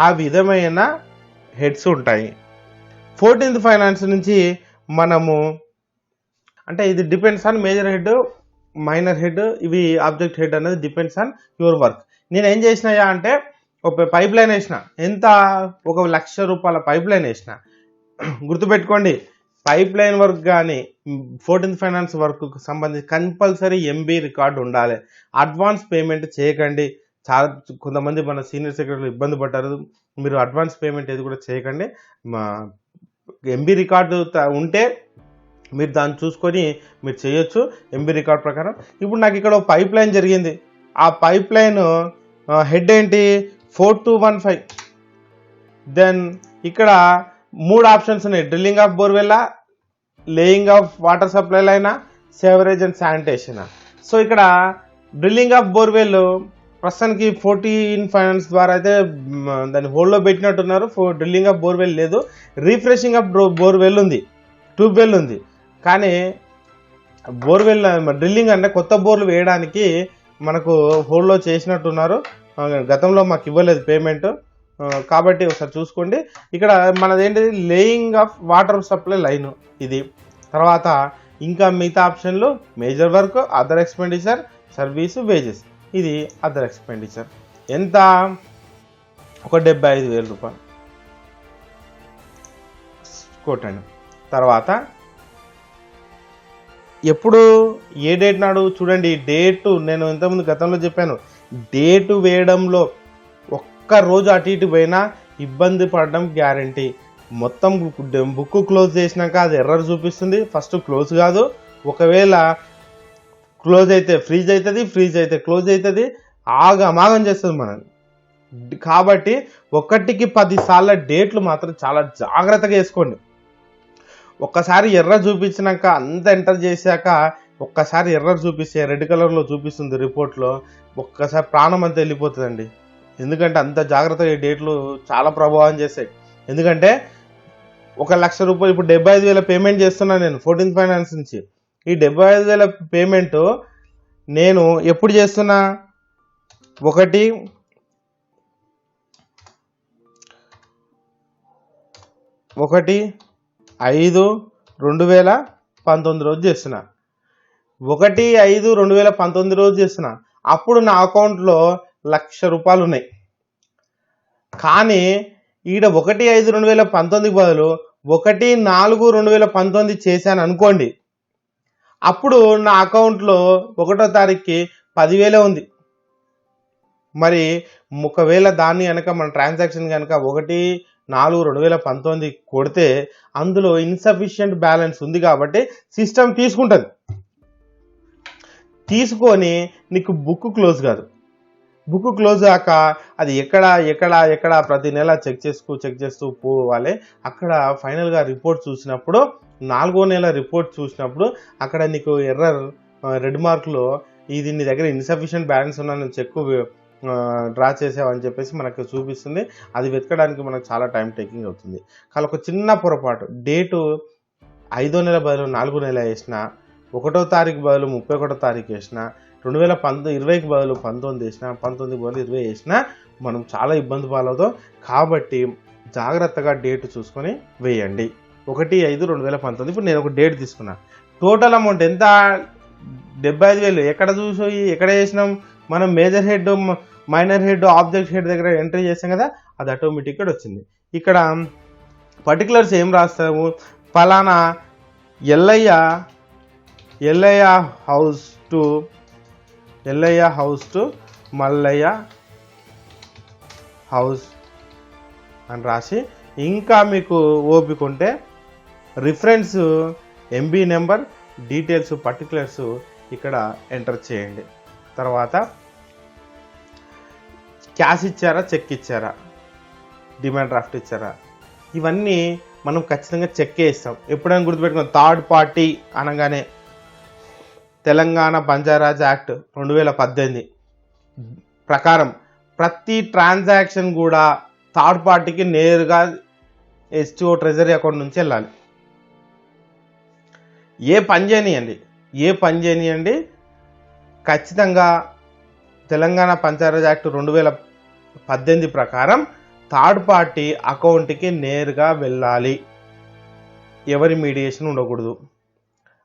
ఆ విధమైన హెడ్స్ ఉంటాయి. 14th ఫైనాన్స్ నుంచి మనము అంటే ఇది depends on major head, minor head, ఇవి ఆబ్జెక్ట్ హెడ్ అనేది డిపెండ్స్ ఆన్ యువర్ వర్క్. నేను ఏం చేసినాయా అంటే ఒక పైప్ లైన్ వేసిన, ఎంత 1 లక్ష రూపాయల పైప్ లైన్ వేసిన. గుర్తుపెట్టుకోండి, పైప్ లైన్ వర్క్ కానీ 14th ఫైనాన్స్ వర్క్కు సంబంధించి కంపల్సరీ ఎంబీ రికార్డు ఉండాలి. అడ్వాన్స్ పేమెంట్ చేయకండి. చాలా కొంతమంది మన సీనియర్ సెక్రటరీలు ఇబ్బంది పడ్డారు. మీరు అడ్వాన్స్ పేమెంట్ ఏది కూడా చేయకండి. ఎంబీ రికార్డు ఉంటే మీరు దాన్ని చూసుకొని మీరు చేయొచ్చు ఎంబీ రికార్డ్ ప్రకారం. ఇప్పుడు నాకు ఇక్కడ పైప్ లైన్ జరిగింది. ఆ పైప్ లైన్ హెడ్ ఏంటి, 4215. దెన్ ఇక్కడ 3 ఆప్షన్స్ ఉన్నాయి, drilling of borewell, laying of water supply line, sewerage and sanitation. So ఇక్కడ డ్రిల్లింగ్ ఆఫ్ బోర్వెల్ ప్రస్తుతానికి 14 ఫైనాన్స్ ద్వారా అయితే దాన్ని హోల్డ్లో పెట్టినట్టున్నారు. డ్రిల్లింగ్ ఆఫ్ బోర్వెల్ లేదు. రీఫ్రెషింగ్ ఆఫ్ బోర్వెల్ ఉంది, ట్యూబ్వెల్ ఉంది. కానీ బోర్వెల్ డ్రిల్లింగ్ అంటే కొత్త బోర్లు వేయడానికి మనకు హోల్డ్లో చేసినట్టున్నారు. గతంలో మాకు ఇవ్వలేదు పేమెంట్, కాబట్టి ఒకసారి చూసుకోండి. ఇక్కడ మనదేంటి, laying of water supply line ఇది. తర్వాత ఇంకా మిగతా ఆప్షన్లు major work, other expenditure, service, wages. ఇది అదర్ ఎక్స్పెండిచర్. ఎంత, 75,000 రూపాయలు కొట్టండి. తర్వాత ఎప్పుడు ఏ డేట్ నాడు చూడండి, డేటు నేను ఇంతకుముందు గతంలో చెప్పాను, డేటు వేయడంలో ఒక్కరోజు అటు ఇటు పోయినా ఇబ్బంది పడడం గ్యారంటీ. మొత్తం బుక్ క్లోజ్ చేసినాక అది ఎర్రర్ చూపిస్తుంది. ఫస్ట్ క్లోజ్ కాదు, ఒకవేళ క్లోజ్ అయితే ఫ్రీజ్ అవుతుంది, ఫ్రీజ్ అయితే క్లోజ్ అవుతుంది, ఆగమాగం చేస్తుంది మనని. కాబట్టి 1కి 10 సార్ల డేట్లు మాత్రం చాలా జాగ్రత్తగా వేసుకోండి. ఒక్కసారి ఎర్రర్ చూపించినాక అంత ఎంటర్ చేశాక ఒక్కసారి ఎర్రర్ చూపిస్తే రెడ్ కలర్లో చూపిస్తుంది రిపోర్ట్లో, ఒక్కసారి ప్రాణం అంతా వెళ్ళిపోతుందండి. ఎందుకంటే అంత జాగ్రత్తగా ఈ డేట్లు చాలా ప్రభావం చేస్తాయి. ఎందుకంటే 1 లక్ష రూపాయలు ఇప్పుడు 75,000 పేమెంట్ చేస్తున్నాను నేను 14th ఫైనాన్స్ నుంచి. ఈ 75,000 పేమెంట్ నేను ఎప్పుడు చేస్తున్నా, 1/5/2019 రోజు చేస్తున్నా. 1/5/2019 రోజు చేస్తున్నా. అప్పుడు నా అకౌంట్లో 1,00,000 రూపాయలు ఉన్నాయి. కానీ ఈడ 1/5/2019 బదులు 1/4/2019 చేశాను అనుకోండి, అప్పుడు నా అకౌంట్లో 1వ తారీఖుకి 10,000 ఉంది. మరి ఒకవేళ దాన్ని కనుక మన ట్రాన్సాక్షన్ కనుక 1/4/2019 కొడితే అందులో ఇన్సఫిషియంట్ బ్యాలెన్స్ ఉంది కాబట్టి సిస్టమ్ తీసుకుంటుంది. తీసుకొని నీకు బుక్ క్లోజ్ కాదు. బుక్ క్లోజ్ కాక అది ఎక్కడ ప్రతి నెల చెక్ చేస్తూ పోవాలి. అక్కడ ఫైనల్గా రిపోర్ట్ చూసినప్పుడు 4వ నెల రిపోర్ట్ చూసినప్పుడు అక్కడ నీకు ఎర్రర్ రెడ్ మార్క్లో ఇది నీ దగ్గర ఇన్సఫిషియంట్ బ్యాలెన్స్ ఉన్నా నువ్వు చెక్ డ్రా చేసావని చెప్పేసి మనకు చూపిస్తుంది. అది వెతకడానికి మనకు చాలా టైం టేకింగ్ అవుతుంది. కానీ ఒక చిన్న పొరపాటు, డేటు 5వ నెల బదులు 4వ నెల వేసిన, 1వ తారీఖు బదులు 31వ తారీఖు వేసిన, 2020కి బదులు 19 వేసిన, 19 బదులు 20 వేసిన మనం చాలా ఇబ్బంది పాలవుతాం. కాబట్టి జాగ్రత్తగా డేట్ చూసుకొని వేయండి. 1/5/2019. ఇప్పుడు నేను ఒక డేట్ తీసుకున్నా. టోటల్ అమౌంట్ ఎంత, 75,000. ఎక్కడ చేసినాం మనం, major head, minor head, object head దగ్గర ఎంట్రీ చేసాం కదా, అది ఆటోమేటిక్గా వచ్చింది. ఇక్కడ పర్టికులర్స్ ఏం రాస్తాము, ఫలానా Ellaiah house to Mallayya house అని రాసి, ఇంకా మీకు ఓపిక ఉంటే reference MB number details particulars ఇక్కడ ఎంటర్ చేయండి. తర్వాత క్యాష్ ఇచ్చారా, చెక్ ఇచ్చారా, డిమాండ్ డ్రాఫ్ట్ ఇచ్చారా, ఇవన్నీ మనం ఖచ్చితంగా చెక్ ఇస్తాం. ఎప్పుడైనా గుర్తుపెట్టుకున్నాం, థర్డ్ పార్టీ అనగానే తెలంగాణ పంచాయరాజ్ యాక్ట్ 2018 ప్రకారం ప్రతి ట్రాన్సాక్షన్ కూడా థర్డ్ పార్టీకి నేరుగా ఎస్టీఓ ట్రెజరీ అకౌంట్ నుంచి వెళ్ళాలి. ఏ పని చేయనియండి ఖచ్చితంగా తెలంగాణ పంచాయరాజ్ యాక్ట్ 2018 ప్రకారం థర్డ్ పార్టీ అకౌంట్కి నేరుగా వెళ్ళాలి. ఎవరి మీడియేషన్ ఉండకూడదు.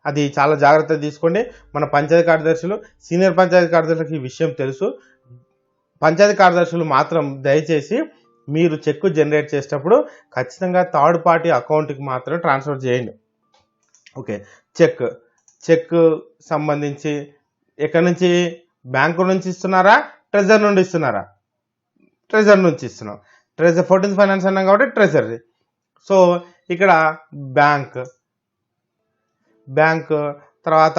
అది చాలా జాగ్రత్త తీసుకోండి. మన పంచాయతీ కార్యదర్శులు, సీనియర్ పంచాయతీ కార్యదర్శులకు ఈ విషయం తెలుసు. పంచాయతీ కార్యదర్శులు మాత్రం దయచేసి మీరు చెక్ జనరేట్ చేసేటప్పుడు ఖచ్చితంగా థర్డ్ పార్టీ అకౌంట్కి మాత్రం ట్రాన్స్ఫర్ చేయండి. ఓకే, చెక్ సంబంధించి ఎక్కడి నుంచి, బ్యాంకు నుంచి ఇస్తున్నారా, ట్రెజరీ నుండి ఇస్తున్నారా? ట్రెజరీ నుంచి ఇస్తున్నాం. 14th ఫైనాన్స్ అన్నాం కాబట్టి ట్రెజరీ. సో ఇక్కడ బ్యాంక్ తర్వాత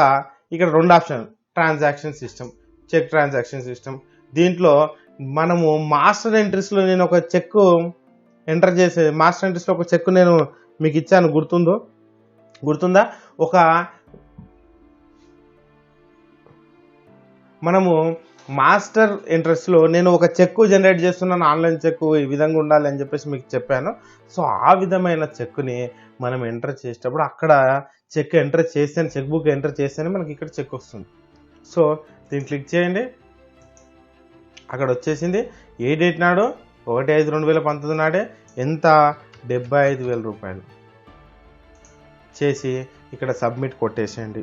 ఇక్కడ 2 option, transaction system, cheque transaction system. దీంట్లో మనము మాస్టర్ ఎంట్రీస్లో నేను ఒక చెక్ ఎంటర్ చేసే, మాస్టర్ ఎంట్రీస్లో ఒక చెక్ నేను మీకు ఇచ్చాను, గుర్తుందా? మనము మాస్టర్ ఎంట్రెస్ట్లో నేను ఒక చెక్ జనరేట్ చేస్తున్నాను, ఆన్లైన్ చెక్ ఈ విధంగా ఉండాలి అని చెప్పేసి మీకు చెప్పాను. సో ఆ విధమైన చెక్ని మనం ఎంటర్ చేసేటప్పుడు అక్కడ చెక్ ఎంటర్ చేస్తేనే, చెక్ బుక్ ఎంటర్ చేస్తేనే మనకి ఇక్కడ చెక్ వస్తుంది. సో దీన్ని క్లిక్ చేయండి. అక్కడ వచ్చేసింది. ఏ డేట్ నాడు? 1/5/2019 నాడే. ఎంత? 75,000 రూపాయలు చేసి ఇక్కడ సబ్మిట్ కొట్టేసేయండి.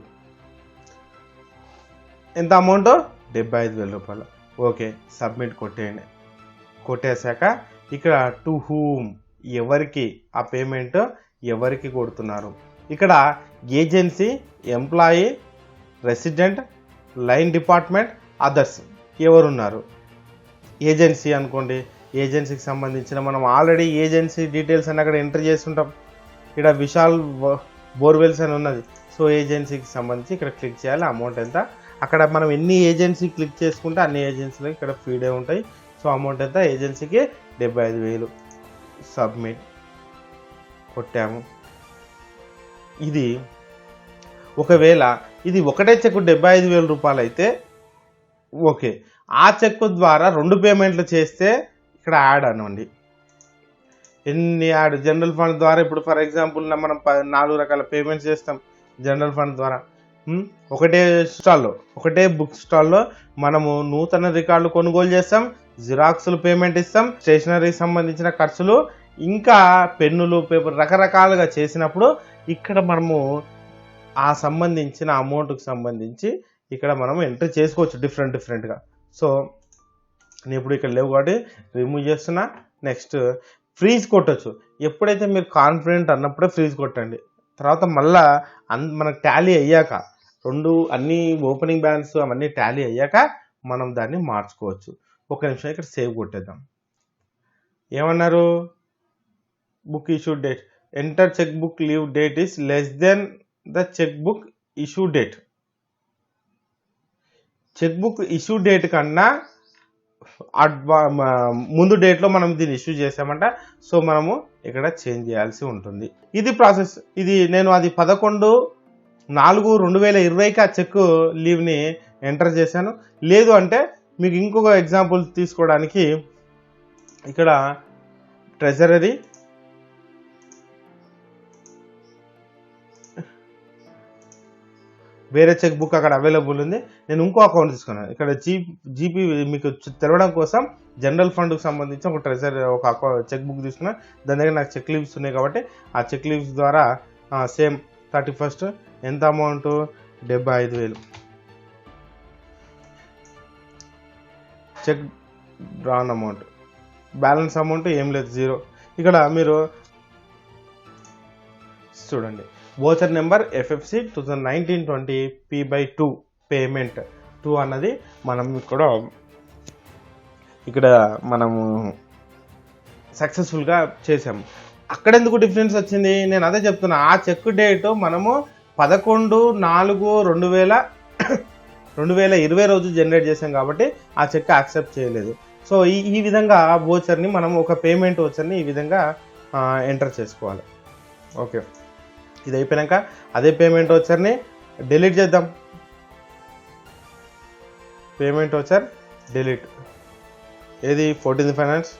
ఎంత అమౌంట్? 75,000 రూపాయలు. ఓకే, సబ్మిట్ కొట్టేయండి. కొట్టేశాక ఇక్కడ టు హూమ్, ఎవరికి ఆ పేమెంట్ ఎవరికి కొడుతున్నారు, ఇక్కడ agency, employee, resident, line department, others ఎవరున్నారు. ఏజెన్సీ అనుకోండి, ఏజెన్సీకి సంబంధించిన మనం ఆల్రెడీ ఏజెన్సీ డీటెయిల్స్ అని అక్కడ ఎంటర్ చేస్తుంటాం. ఇక్కడ విశాల్ బోర్వెల్స్ అని ఉన్నది. సో ఏజెన్సీకి సంబంధించి ఇక్కడ క్లిక్ చేయాలి. అమౌంట్ ఎంత, అక్కడ మనం ఎన్ని ఏజెన్సీ క్లిక్ చేసుకుంటే అన్ని ఏజెన్సీలకు ఇక్కడ ఫీడే ఉంటాయి. సో అమౌంట్ ఎంత? ఏజెన్సీకి 75,000. సబ్మిట్ కొట్టాము. ఇది ఒకవేళ ఇది ఒకటే చెక్ 75,000 రూపాయలు అయితే ఓకే, ఆ చెక్ ద్వారా 2 పేమెంట్లు చేస్తే ఇక్కడ యాడ్ అనండి. ఎన్ని యాడ్? జనరల్ ఫండ్ ద్వారా ఇప్పుడు ఫర్ ఎగ్జాంపుల్ మనం 4 రకాల పేమెంట్స్ చేస్తాం జనరల్ ఫండ్ ద్వారా. ఒకటే బుక్ స్టాల్లో మనము నూతన రికార్డులు కొనుగోలు చేస్తాం, జిరాక్స్లు పేమెంట్ ఇస్తాం, స్టేషనరీకి సంబంధించిన ఖర్చులు, ఇంకా పెన్నులు, పేపర్ రకరకాలుగా చేసినప్పుడు ఇక్కడ మనము ఆ సంబంధించిన అమౌంట్కి సంబంధించి ఇక్కడ మనం ఎంట్రీ చేసుకోవచ్చు డిఫరెంట్గా. సో నేను ఇప్పుడు ఇక్కడ లేవు కాబట్టి రిమూవ్ చేస్తున్నా. నెక్స్ట్ ఫ్రీజ్ కొట్టచ్చు. ఎప్పుడైతే మీరు కాన్ఫిడెంట్ అన్నప్పుడే ఫ్రీజ్ కొట్టండి. తర్వాత మళ్ళా మనకు టాలీ అయ్యాక అన్ని ఓపెనింగ్ బ్యాలెన్స్ అవన్నీ టాలీ అయ్యాక మనం దాన్ని మార్చుకోవచ్చు. ఒక నిమిషం ఇక్కడ సేవ్ కొట్టేద్దాం. ఏమన్నారు? Book issue date, enter cheque book leave date is less than the cheque book issue date. Cheque book issue date కన్నా ముందు డేట్లో మనం దీన్ని ఇష్యూ చేసామంట. సో మనము ఇక్కడ చేంజ్ చేయాల్సి ఉంటుంది. ఇది ప్రాసెస్. ఇది నేను అది 11/4/2020కి ఆ చెక్ లీవ్ని ఎంటర్ చేశాను. లేదు అంటే మీకు ఇంకొక ఎగ్జాంపుల్ తీసుకోవడానికి ఇక్కడ ట్రెజరీ, వేరే చెక్ బుక్ అక్కడ అవైలబుల్ ఉంది. నేను ఇంకో అకౌంట్ తీసుకున్నాను. ఇక్కడ జీపీ మీకు తెలవడం కోసం జనరల్ ఫండ్కి సంబంధించి ఒక ట్రెజరీ ఒక చెక్ బుక్ తీసుకున్నాను. దాని దగ్గర నాకు చెక్ లీవ్స్ ఉన్నాయి కాబట్టి ఆ చెక్ లీవ్స్ ద్వారా సేమ్ 31st ఎంత amount? 75,000. Cheque drawn amount, balance amount ఏం లేదు, 0. ఇక్కడ మీరు చూడండి, voucher number FFC 2019-20 P/2 payment 2 అన్నది మనం ఇక్కడ మనము సక్సెస్ఫుల్గా చేసాము. అక్కడ ఎందుకు డిఫరెన్స్ వచ్చింది? నేను అదే చెప్తున్నా. ఆ చెక్ డేట్ మనము 11/4/2020 రోజు జనరేట్ చేసాం కాబట్టి ఆ చెక్ యాక్సెప్ట్ చేయలేదు. సో ఈ విధంగా వోచర్ని మనం ఒక పేమెంట్ వోచర్ని ఈ విధంగా ఎంటర్ చేసుకోవాలి. ఓకే, ఇది అయిపోయాక అదే పేమెంట్ వోచర్ని డిలీట్ చేద్దాం. Payment voucher delete. ఏది 14th ఫైనాన్స్,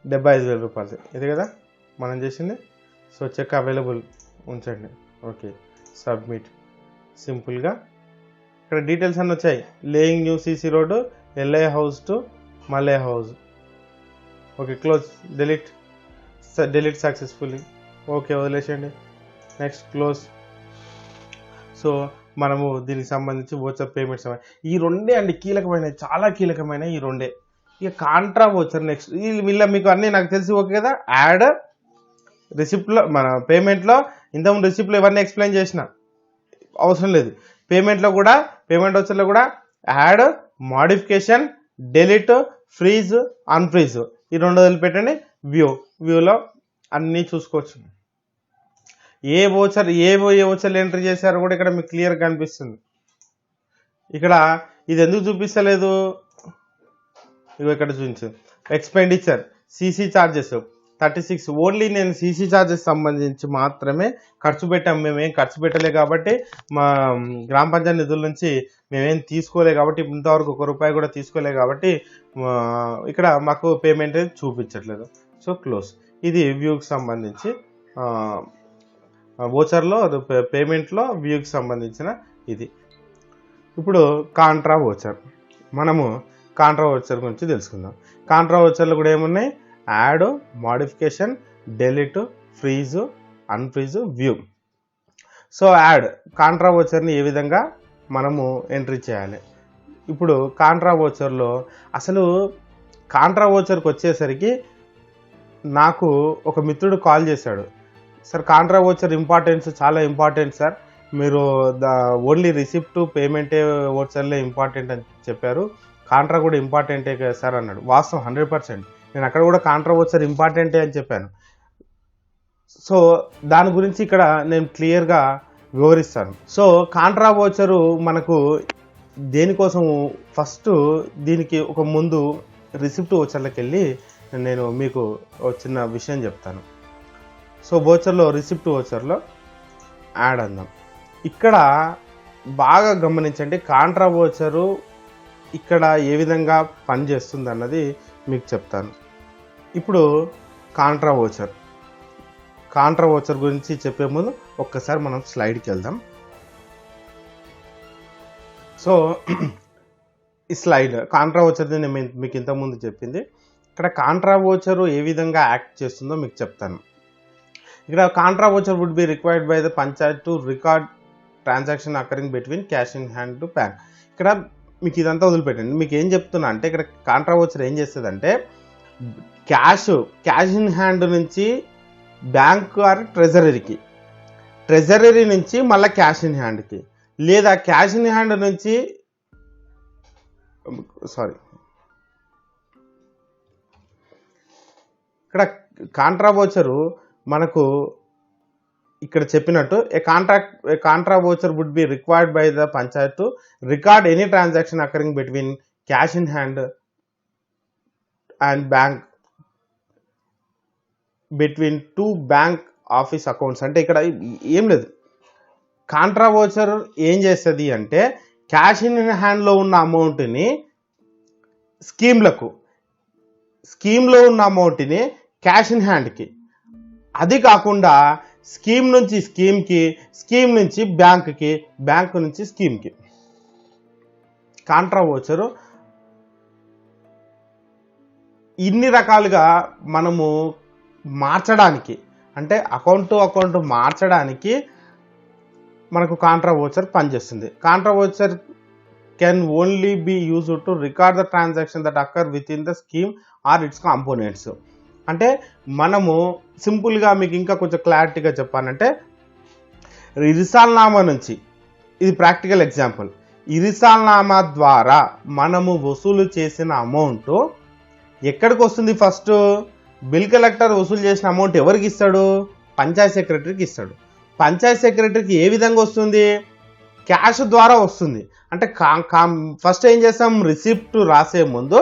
₹75,000 ఇది కదా మనం చేసింది. సో చెక్ అవైలబుల్ ఉంచండి. Okay, submit. సింపుల్గా ఇక్కడ డీటెయిల్స్ అన్నీ వచ్చాయి. Laying new CC road, LI house to Mallayya house. Okay, close. Delete successfully. Okay, వదిలేసేయండి. Next, close. సో మనము దీనికి సంబంధించి వోచర్ పేమెంట్స్ ఈ రెండే అండి కీలకమైనవి, చాలా కీలకమైన ఈ రెండే. ఇక కాంట్రా వోచర్ నెక్స్ట్. వీళ్ళ మీకు అన్నీ నాకు తెలిసి ఓకే కదా. యాడ్ రిసిప్ట్లో, మన పేమెంట్లో ఇంతకుముందు రిసిప్ట్లో ఇవన్నీ ఎక్స్ప్లెయిన్ చేసిన అవసరం లేదు. పేమెంట్ వోచర్లో కూడా add, modification, delete, freeze, unfreeze ఈ రెండు వదిలిపెట్టండి. వ్యూలో అన్నీ చూసుకోవచ్చు. ఏ వోచర్లు ఎంట్రీ చేశారో కూడా ఇక్కడ మీకు క్లియర్గా కనిపిస్తుంది. ఇక్కడ ఇది ఎందుకు చూపిస్తలేదు? ఇవి ఇక్కడ చూపించింది. Expenditure, CC charges 36. ఓన్లీ నేను సీసీ ఛార్జెస్ సంబంధించి మాత్రమే ఖర్చు పెట్టాము. మేమేం ఖర్చు పెట్టలే కాబట్టి, మా గ్రామ పంచాయతీ నిధుల నుంచి మేమేం తీసుకోలే కాబట్టి, ఇంతవరకు ₹1 కూడా తీసుకోలే కాబట్టి ఇక్కడ మాకు పేమెంట్ చూపించట్లేదు. So close. ఇది వ్యూకి సంబంధించి వోచర్లో పేమెంట్లో వ్యూకి సంబంధించిన ఇది. ఇప్పుడు కాంట్రా వోచర్. మనము కాంట్రా వోచర్ గురించి తెలుసుకుందాం. కాంట్రా వోచర్లు కూడా ఏమున్నాయి? Add, modification, delete, freeze, unfreeze, view. So add contra వోచర్ని ఏ విధంగా మనము ఎంట్రీ చేయాలి? ఇప్పుడు కాంట్రా వోచర్లో అసలు కాంట్రా వోచర్కి వచ్చేసరికి నాకు ఒక మిత్రుడు కాల్ చేశాడు. సార్, కాంట్రా వోచర్ చాలా ఇంపార్టెంట్ సార్. మీరు ఓన్లీ రిసిప్ట్ పేమెంటే వోచర్లే ఇంపార్టెంట్ అని చెప్పారు, కాంట్రా కూడా ఇంపార్టెంటే కదా సార్ అన్నాడు. వాస్తవం 100%. నేను అక్కడ కూడా కాంట్రా వోచర్ ఇంపార్టెంటే అని చెప్పాను. సో దాని గురించి ఇక్కడ నేను క్లియర్గా వివరిస్తాను. సో కాంట్రా వోచరు మనకు దేనికోసం? ఫస్ట్ దీనికి ఒక ముందు రిసిప్ట్ వోచర్లకు వెళ్ళి నేను మీకు ఒక చిన్న విషయం చెప్తాను. సో రిసిప్ట్ వోచర్లో యాడ్ అందాం. ఇక్కడ బాగా గమనించండి, కాంట్రా వోచరు ఇక్కడ ఏ విధంగా పనిచేస్తుంది అన్నది మీకు చెప్తాను. ఇప్పుడు కాంట్రా వోచర్ గురించి చెప్పే ముందు ఒక్కసారి మనం స్లైడ్కి వెళ్దాం. సో ఈ స్లైడ్ కాంట్రా వోచర్ది నేను మీకు ఇంతకుముందు చెప్పింది. ఇక్కడ కాంట్రా వోచరు ఏ విధంగా యాక్ట్ చేస్తుందో మీకు చెప్తాను. ఇక్కడ contra voucher would be required by the panchayat to record transaction occurring between cash in hand to bank. ఇక్కడ మీకు ఇదంతా వదిలిపెట్టండి. మీకు ఏం చెప్తున్నా అంటే, ఇక్కడ కాంట్రా వోచర్ ఏం చేస్తుందంటే, క్యాష్ ఇన్ హ్యాండ్ నుంచి బ్యాంక్ ఆర్ ట్రెజరీ నుంచి మళ్ళీ క్యాష్ ఇన్ హ్యాండ్కి, లేదా క్యాష్ ఇన్ హ్యాండ్ నుంచి ఇక్కడ కాంట్రా వోచరు మనకు ఇక్కడ చెప్పినట్టు a contra voucher would be required by the panchayat to record any transaction occurring between cash in hand and bank between 2 bank office accounts. అంటే ఇక్కడ ఏం లేదు, కాంట్రా వోచర్ ఏం చేస్తుంది అంటే, క్యాష్ ఇన్ హ్యాండ్లో ఉన్న అమౌంట్ని స్కీమ్లో ఉన్న అమౌంట్ని క్యాష్ ఇన్ హ్యాండ్కి, అది కాకుండా స్కీమ్ నుంచి స్కీమ్కి, స్కీమ్ నుంచి బ్యాంక్కి, బ్యాంక్ నుంచి స్కీమ్కి. కాంట్రా వోచరు ఇన్ని రకాలుగా మనము మార్చడానికి, అంటే అకౌంట్ టు అకౌంట్ మార్చడానికి మనకు కాంట్రా వోచర్ పనిచేస్తుంది. Contra voucher can only be used to record the transaction that occur within the scheme or its components. అంటే మనము సింపుల్గా మీకు ఇంకా కొంచెం క్లారిటీగా చెప్పాలంటే, రిసాల్నామా నుంచి, ఇది ప్రాక్టికల్ ఎగ్జాంపుల్, ఇరిసాల్నామా ద్వారా మనము వసూలు చేసిన అమౌంట్ ఎక్కడికి వస్తుంది? ఫస్ట్ బిల్ కలెక్టర్ వసూలు చేసిన అమౌంట్ ఎవరికి ఇస్తాడు? పంచాయత్ సెక్రటరీకి ఇస్తాడు. పంచాయత్ సెక్రటరీకి ఏ విధంగా వస్తుంది? క్యాష్ ద్వారా వస్తుంది. అంటే ఫస్ట్ ఏం చేస్తాం? రిసిప్ట్ రాసే ముందు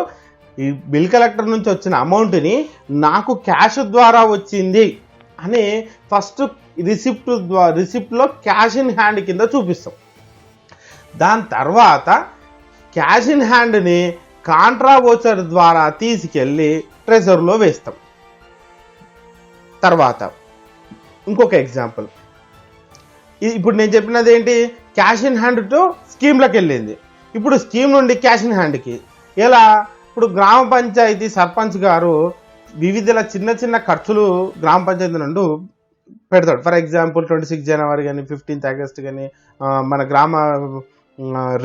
ఈ బిల్ కలెక్టర్ నుంచి వచ్చిన అమౌంట్ని నాకు క్యాష్ ద్వారా వచ్చింది అని ఫస్ట్ రిసిప్ట్లో క్యాష్ ఇన్ హ్యాండ్ కింద చూపిస్తాం. దాని తర్వాత క్యాష్ ఇన్ హ్యాండ్ని కాంట్రా వోచర్ ద్వారా తీసుకెళ్ళి ట్రెజర్లో వేస్తాం. తర్వాత ఇంకొక ఎగ్జాంపుల్, ఇప్పుడు నేను చెప్పినది ఏంటి? క్యాష్ ఇన్ హ్యాండ్ టు స్కీమ్లోకి వెళ్ళింది. ఇప్పుడు స్కీమ్ నుండి క్యాష్ ఇన్ హ్యాండ్కి ఎలా? ఇప్పుడు గ్రామ పంచాయతీ సర్పంచ్ గారు వివిధ చిన్న చిన్న ఖర్చులు గ్రామ పంచాయతీ నుండి పెడతాడు. ఫర్ ఎగ్జాంపుల్ 26 జనవరి కానీ 15th ఆగస్ట్ కానీ మన గ్రామ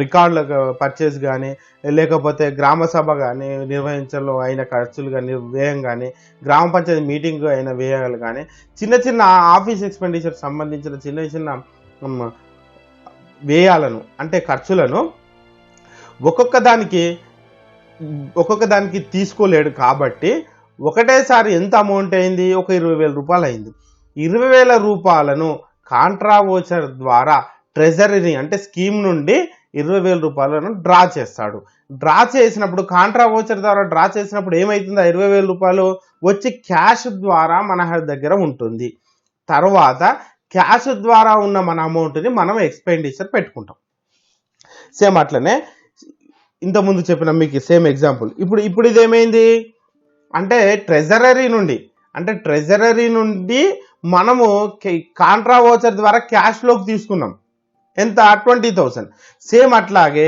రికార్డుల పర్చేస్ కానీ, లేకపోతే గ్రామ సభ కానీ నిర్వహించడంలో అయిన ఖర్చులు కానీ వ్యయం కానీ, గ్రామ పంచాయతీ మీటింగ్ అయిన వ్యయాలు కానీ, చిన్న చిన్న ఆఫీస్ ఎక్స్పెండిచర్ సంబంధించిన చిన్న చిన్న వ్యయాలను అంటే ఖర్చులను ఒక్కొక్క దానికి తీసుకోలేడు. కాబట్టి ఒకటేసారి ఎంత అమౌంట్ అయింది? ఒక 20,000 రూపాయలు అయింది. 20,000 రూపాయలను కాంట్రా వోచర్ ద్వారా ట్రెజరీని అంటే స్కీమ్ నుండి 20,000 రూపాయలను డ్రా చేస్తాడు. డ్రా చేసినప్పుడు కాంట్రా వోచర్ ద్వారా డ్రా చేసినప్పుడు ఏమవుతుంది? 20,000 రూపాయలు వచ్చి క్యాష్ ద్వారా మన దగ్గర ఉంటుంది. తర్వాత క్యాష్ ద్వారా ఉన్న మన అమౌంట్ని మనం ఎక్స్పెండిచర్ పెట్టుకుంటాం. సేమ్ అట్లనే ఇంతకుముందు చెప్పిన మీకు సేమ్ ఎగ్జాంపుల్. ఇప్పుడు ఇదేమైంది అంటే ట్రెజరీ నుండి మనము కాంట్రా వోచర్ ద్వారా క్యాష్లోకి తీసుకున్నాం. ఎంత? 20,000. సేమ్ అట్లాగే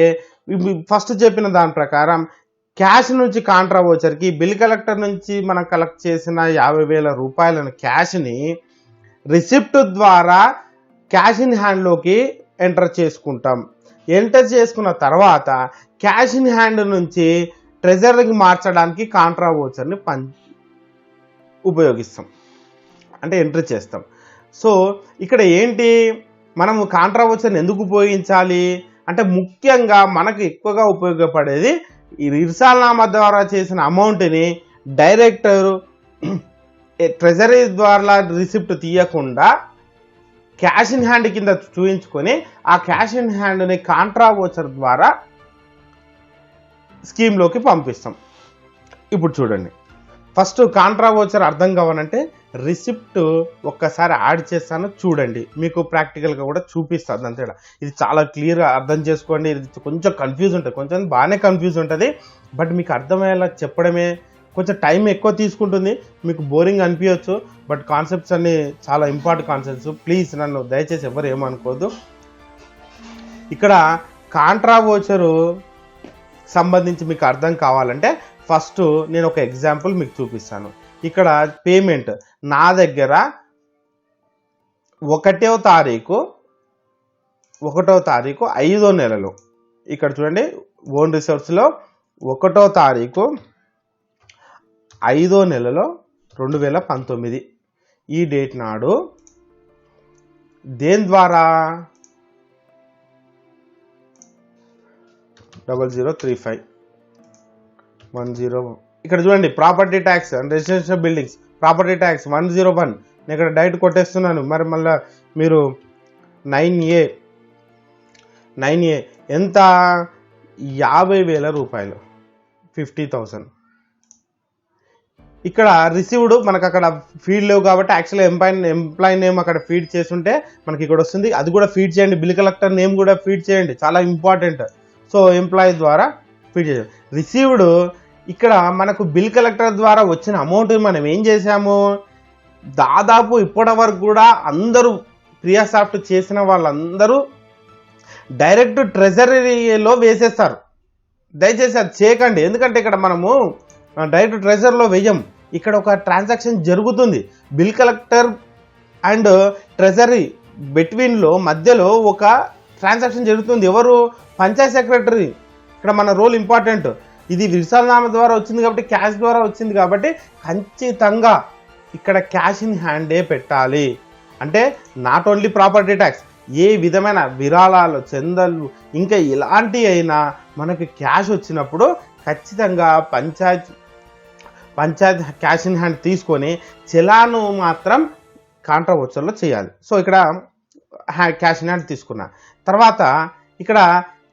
ఫస్ట్ చెప్పిన దాని ప్రకారం క్యాష్ నుంచి కాంట్రా వోచర్కి బిల్ కలెక్టర్ నుంచి మనం కలెక్ట్ చేసిన 50,000 రూపాయలను క్యాష్ని రిసిప్ట్ ద్వారా క్యాష్ ఇన్ హ్యాండ్లోకి ఎంటర్ చేసుకుంటాం. ఎంటర్ చేసుకున్న తర్వాత క్యాష్ ఇన్ హ్యాండ్ నుంచి ట్రెజరీకి మార్చడానికి కాంట్రా వోచర్ని ఉపయోగిస్తాం, అంటే ఎంట్రీ చేస్తాం. సో ఇక్కడ ఏంటి, మనము కాంట్రా వోచర్ని ఎందుకు ఉపయోగించాలి అంటే ముఖ్యంగా మనకు ఎక్కువగా ఉపయోగపడేది ఈ ఇర్సాల్నామా ద్వారా చేసిన అమౌంట్ని డైరెక్టర్ ట్రెజరీ ద్వారా రిసిప్ట్ తీయకుండా క్యాష్ ఇన్ హ్యాండ్ కింద చూపించుకొని ఆ క్యాష్ ఇన్ హ్యాండ్ని కాంట్రా వోచర్ ద్వారా స్కీమ్లోకి పంపిస్తాం. ఇప్పుడు చూడండి, ఫస్ట్ కాంట్రా వోచర్ అర్థం కావాలంటే రిసిప్ట్ ఒక్కసారి యాడ్ చేస్తాను చూడండి, మీకు ప్రాక్టికల్గా కూడా చూపిస్తుంది అంతే. ఇది చాలా క్లియర్గా అర్థం చేసుకోండి. ఇది కొంచెం కన్ఫ్యూజ్ ఉంటుంది, కొంచెం బాగానే కన్ఫ్యూజ్ ఉంటుంది. బట్ మీకు అర్థమయ్యేలా చెప్పడమే కొంచెం టైం ఎక్కువ తీసుకుంటుంది, మీకు బోరింగ్ అనిపించవచ్చు. బట్ కాన్సెప్ట్స్ అన్ని చాలా ఇంపార్టెంట్ కాన్సెప్ట్స్. ప్లీజ్ నన్ను దయచేసి ఎవరు ఏమనుకోవద్దు. ఇక్కడ కాంట్రా వోచరు సంబంధించి మీకు అర్థం కావాలంటే ఫస్ట్ నేను ఒక ఎగ్జాంపుల్ మీకు చూపిస్తాను. ఇక్కడ పేమెంట్ నా దగ్గర 1వ తారీఖు 5వ నెలలో, ఇక్కడ చూడండి ఓన్ రిసోర్స్లో 1వ తారీఖు 5వ నెలలో 2019 ఈ డేట్ నాడు దేని ద్వారా 003510 ఇక్కడ చూడండి property tax and residential buildings property tax 101 నేను ఇక్కడ డైరెక్ట్ కొట్టేస్తున్నాను. మరి మళ్ళీ మీరు 9A ఎంత 50,000 రూపాయలు 50,000. ఇక్కడ రిసీవ్డ్ మనకు అక్కడ ఫీడ్ లేవు కాబట్టి యాక్చువల్గా ఎంప్లాయీ నేమ్ అక్కడ ఫీడ్ చేస్తుంటే మనకి ఇక్కడ వస్తుంది. అది కూడా ఫీడ్ చేయండి, బిల్ కలెక్టర్ నేమ్ కూడా ఫీడ్ చేయండి, చాలా ఇంపార్టెంట్. సో ఎంప్లాయీ ద్వారా ఫీడ్ చేయండి. రిసీవ్డ్ ఇక్కడ మనకు బిల్ కలెక్టర్ ద్వారా వచ్చిన అమౌంట్ మనం ఏం చేసాము, దాదాపు ఇప్పటి వరకు కూడా అందరూ క్రియాసాఫ్ట్ చేసిన వాళ్ళందరూ డైరెక్ట్ ట్రెజరీలో వేసేస్తారు. దయచేసి అది చేయకండి, ఎందుకంటే ఇక్కడ మనము డైరెక్ట్ ట్రెజరీలో వేయం. ఇక్కడ ఒక ట్రాన్సాక్షన్ జరుగుతుంది, బిల్ కలెక్టర్ అండ్ ట్రెజరీ బిట్వీన్లో మధ్యలో ఒక ట్రాన్సాక్షన్ జరుగుతుంది. ఎవరు? పంచాయత్ సెక్రటరీ. ఇక్కడ మన రోల్ ఇంపార్టెంట్. ఇది ఇర్సాల్నామా ద్వారా వచ్చింది కాబట్టి, క్యాష్ ద్వారా వచ్చింది కాబట్టి ఖచ్చితంగా ఇక్కడ క్యాష్ ఇన్ హ్యాండే పెట్టాలి. అంటే నాట్ ఓన్లీ ప్రాపర్టీ ట్యాక్స్, ఏ విధమైన విరాళాలు, చందాలు ఇంకా ఇలాంటి అయినా మనకి క్యాష్ వచ్చినప్పుడు ఖచ్చితంగా పంచాయత్ క్యాష్ ఇన్ హ్యాండ్ తీసుకొని చలాను మాత్రం కాంట్రా వోచర్లో చేయాలి. సో ఇక్కడ క్యాష్ ఇన్ హ్యాండ్ తీసుకున్నా. తర్వాత ఇక్కడ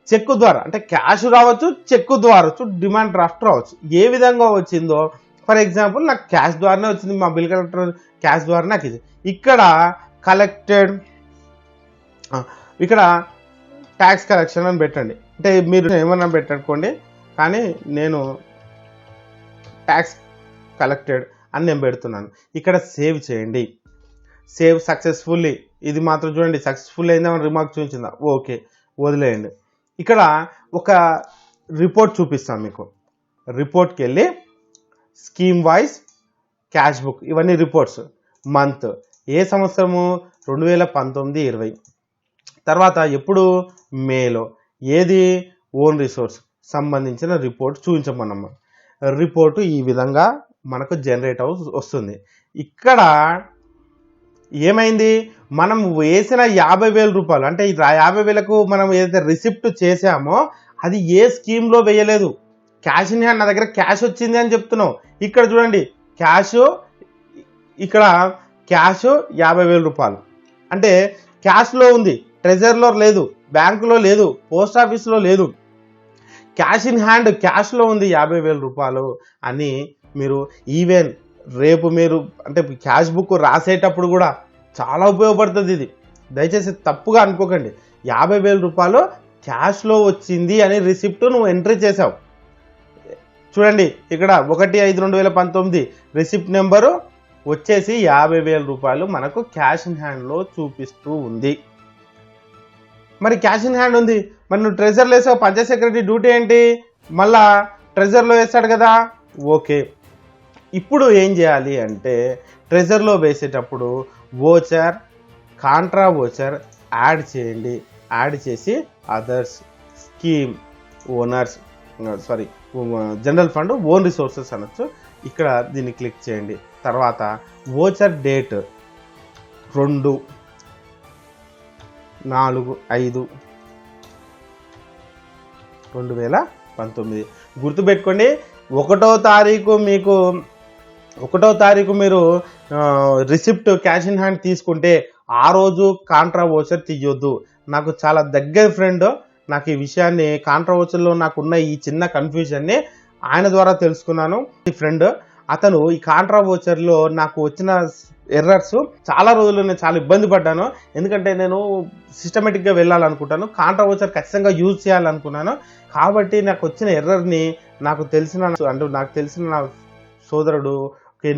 చెక్కు ద్వారా, అంటే క్యాష్ రావచ్చు, చెక్కు ద్వారా డిమాండ్ డ్రాఫ్ట్ రావచ్చు. ఏ విధంగా వచ్చిందో, ఫర్ ఎగ్జాంపుల్ నాకు క్యాష్ ద్వారానే వచ్చింది, మా బిల్ కలెక్టర్ క్యాష్ ద్వారా నాకు ఇది. ఇక్కడ కలెక్టెడ్, ఇక్కడ ట్యాక్స్ కలెక్షన్ అని పెట్టండి. అంటే మీరు ఏమన్నా పెట్టనుకోండి, కానీ నేను ట్యాక్స్ కలెక్టెడ్ అని నేను పెడుతున్నాను. ఇక్కడ సేవ్ చేయండి. సేవ్ సక్సెస్ఫుల్లీ, ఇది మాత్రం చూడండి సక్సెస్ఫుల్ అయిందని రిమార్క్ చూపించిందా, ఓకే వదిలేయండి. ఇక్కడ ఒక రిపోర్ట్ చూపిస్తాను మీకు. రిపోర్ట్కి వెళ్ళి స్కీమ్ వైజ్ క్యాష్ బుక్, ఇవన్నీ రిపోర్ట్స్, మంత్ ఏ సంవత్సరము 2019-20. తర్వాత ఎప్పుడు మేలో, ఏది ఓన్ రిసోర్స్ సంబంధించిన రిపోర్ట్ చూపించమన్నమాట. రిపోర్టు ఈ విధంగా మనకు జనరేట్ వస్తుంది. ఇక్కడ ఏమైంది, మనం వేసిన 50,000 రూపాయలు, అంటే 50,000కు మనం ఏదైతే రిసిప్ట్ చేసామో అది ఏ స్కీమ్లో వేయలేదు. క్యాష్ ఇన్ హ్యాండ్, నా దగ్గర క్యాష్ వచ్చింది అని చెప్తున్నావు. ఇక్కడ చూడండి క్యాష్, ఇక్కడ క్యాష్ 50,000 రూపాయలు అంటే క్యాష్లో ఉంది, ట్రెజర్లో లేదు, బ్యాంకులో లేదు, పోస్ట్ ఆఫీస్లో లేదు. క్యాష్ ఇన్ హ్యాండ్ క్యాష్లో ఉంది 50,000 రూపాయలు అని మీరు ఈవెన్ రేపు మీరు అంటే క్యాష్ బుక్ రాసేటప్పుడు కూడా చాలా ఉపయోగపడుతుంది ఇది. దయచేసి తప్పుగా అనుకోకండి. 50,000 రూపాయలు క్యాష్లో వచ్చింది అని రిసిప్ట్ నువ్వు ఎంట్రీ చేసావు. చూడండి ఇక్కడ 1/5/2019 రిసిప్ట్ నెంబరు వచ్చేసి 50,000 రూపాయలు మనకు క్యాష్ ఇన్ హ్యాండ్లో చూపిస్తూ ఉంది. మరి క్యాష్ ఇన్ హ్యాండ్ ఉంది, మరి నువ్వు ట్రెజర్లో వేసావు. పంచాయత్ సెక్రటరీ డ్యూటీ ఏంటి, మళ్ళా ట్రెజర్లో వేస్తాడు కదా, ఓకే. ఇప్పుడు ఏం చేయాలి అంటే ట్రెజర్లో వేసేటప్పుడు వోచర్, కాంట్రా వోచర్ యాడ్ చేయండి. యాడ్ చేసి others, scheme owners, general fund, own resources అనొచ్చు. ఇక్కడ దీన్ని క్లిక్ చేయండి. తర్వాత వోచర్ డేట్ 2/4/2019. గుర్తుపెట్టుకోండి, 1వ తారీఖు మీరు రిసిప్ట్ క్యాష్ ఇన్ హ్యాండ్ తీసుకుంటే ఆ రోజు కాంట్రా వోచర్ తీయొద్దు. నాకు చాలా దగ్గర ఫ్రెండ్ నాకు ఈ విషయాన్ని, కాంట్రా వోచర్లో నాకున్న ఈ చిన్న కన్ఫ్యూజన్ని ఆయన ద్వారా తెలుసుకున్నాను. ఈ ఫ్రెండ్ అతను ఈ కాంట్రా వోచర్లో నాకు వచ్చిన ఎర్రర్స్ చాలా రోజులు నేను చాలా ఇబ్బంది పడ్డాను. ఎందుకంటే నేను సిస్టమేటిక్గా వెళ్ళాలనుకుంటాను, కాంట్రా వోచర్ ఖచ్చితంగా యూజ్ చేయాలనుకున్నాను. కాబట్టి నాకు వచ్చిన ఎర్రర్ని నాకు తెలిసిన నా సోదరుడు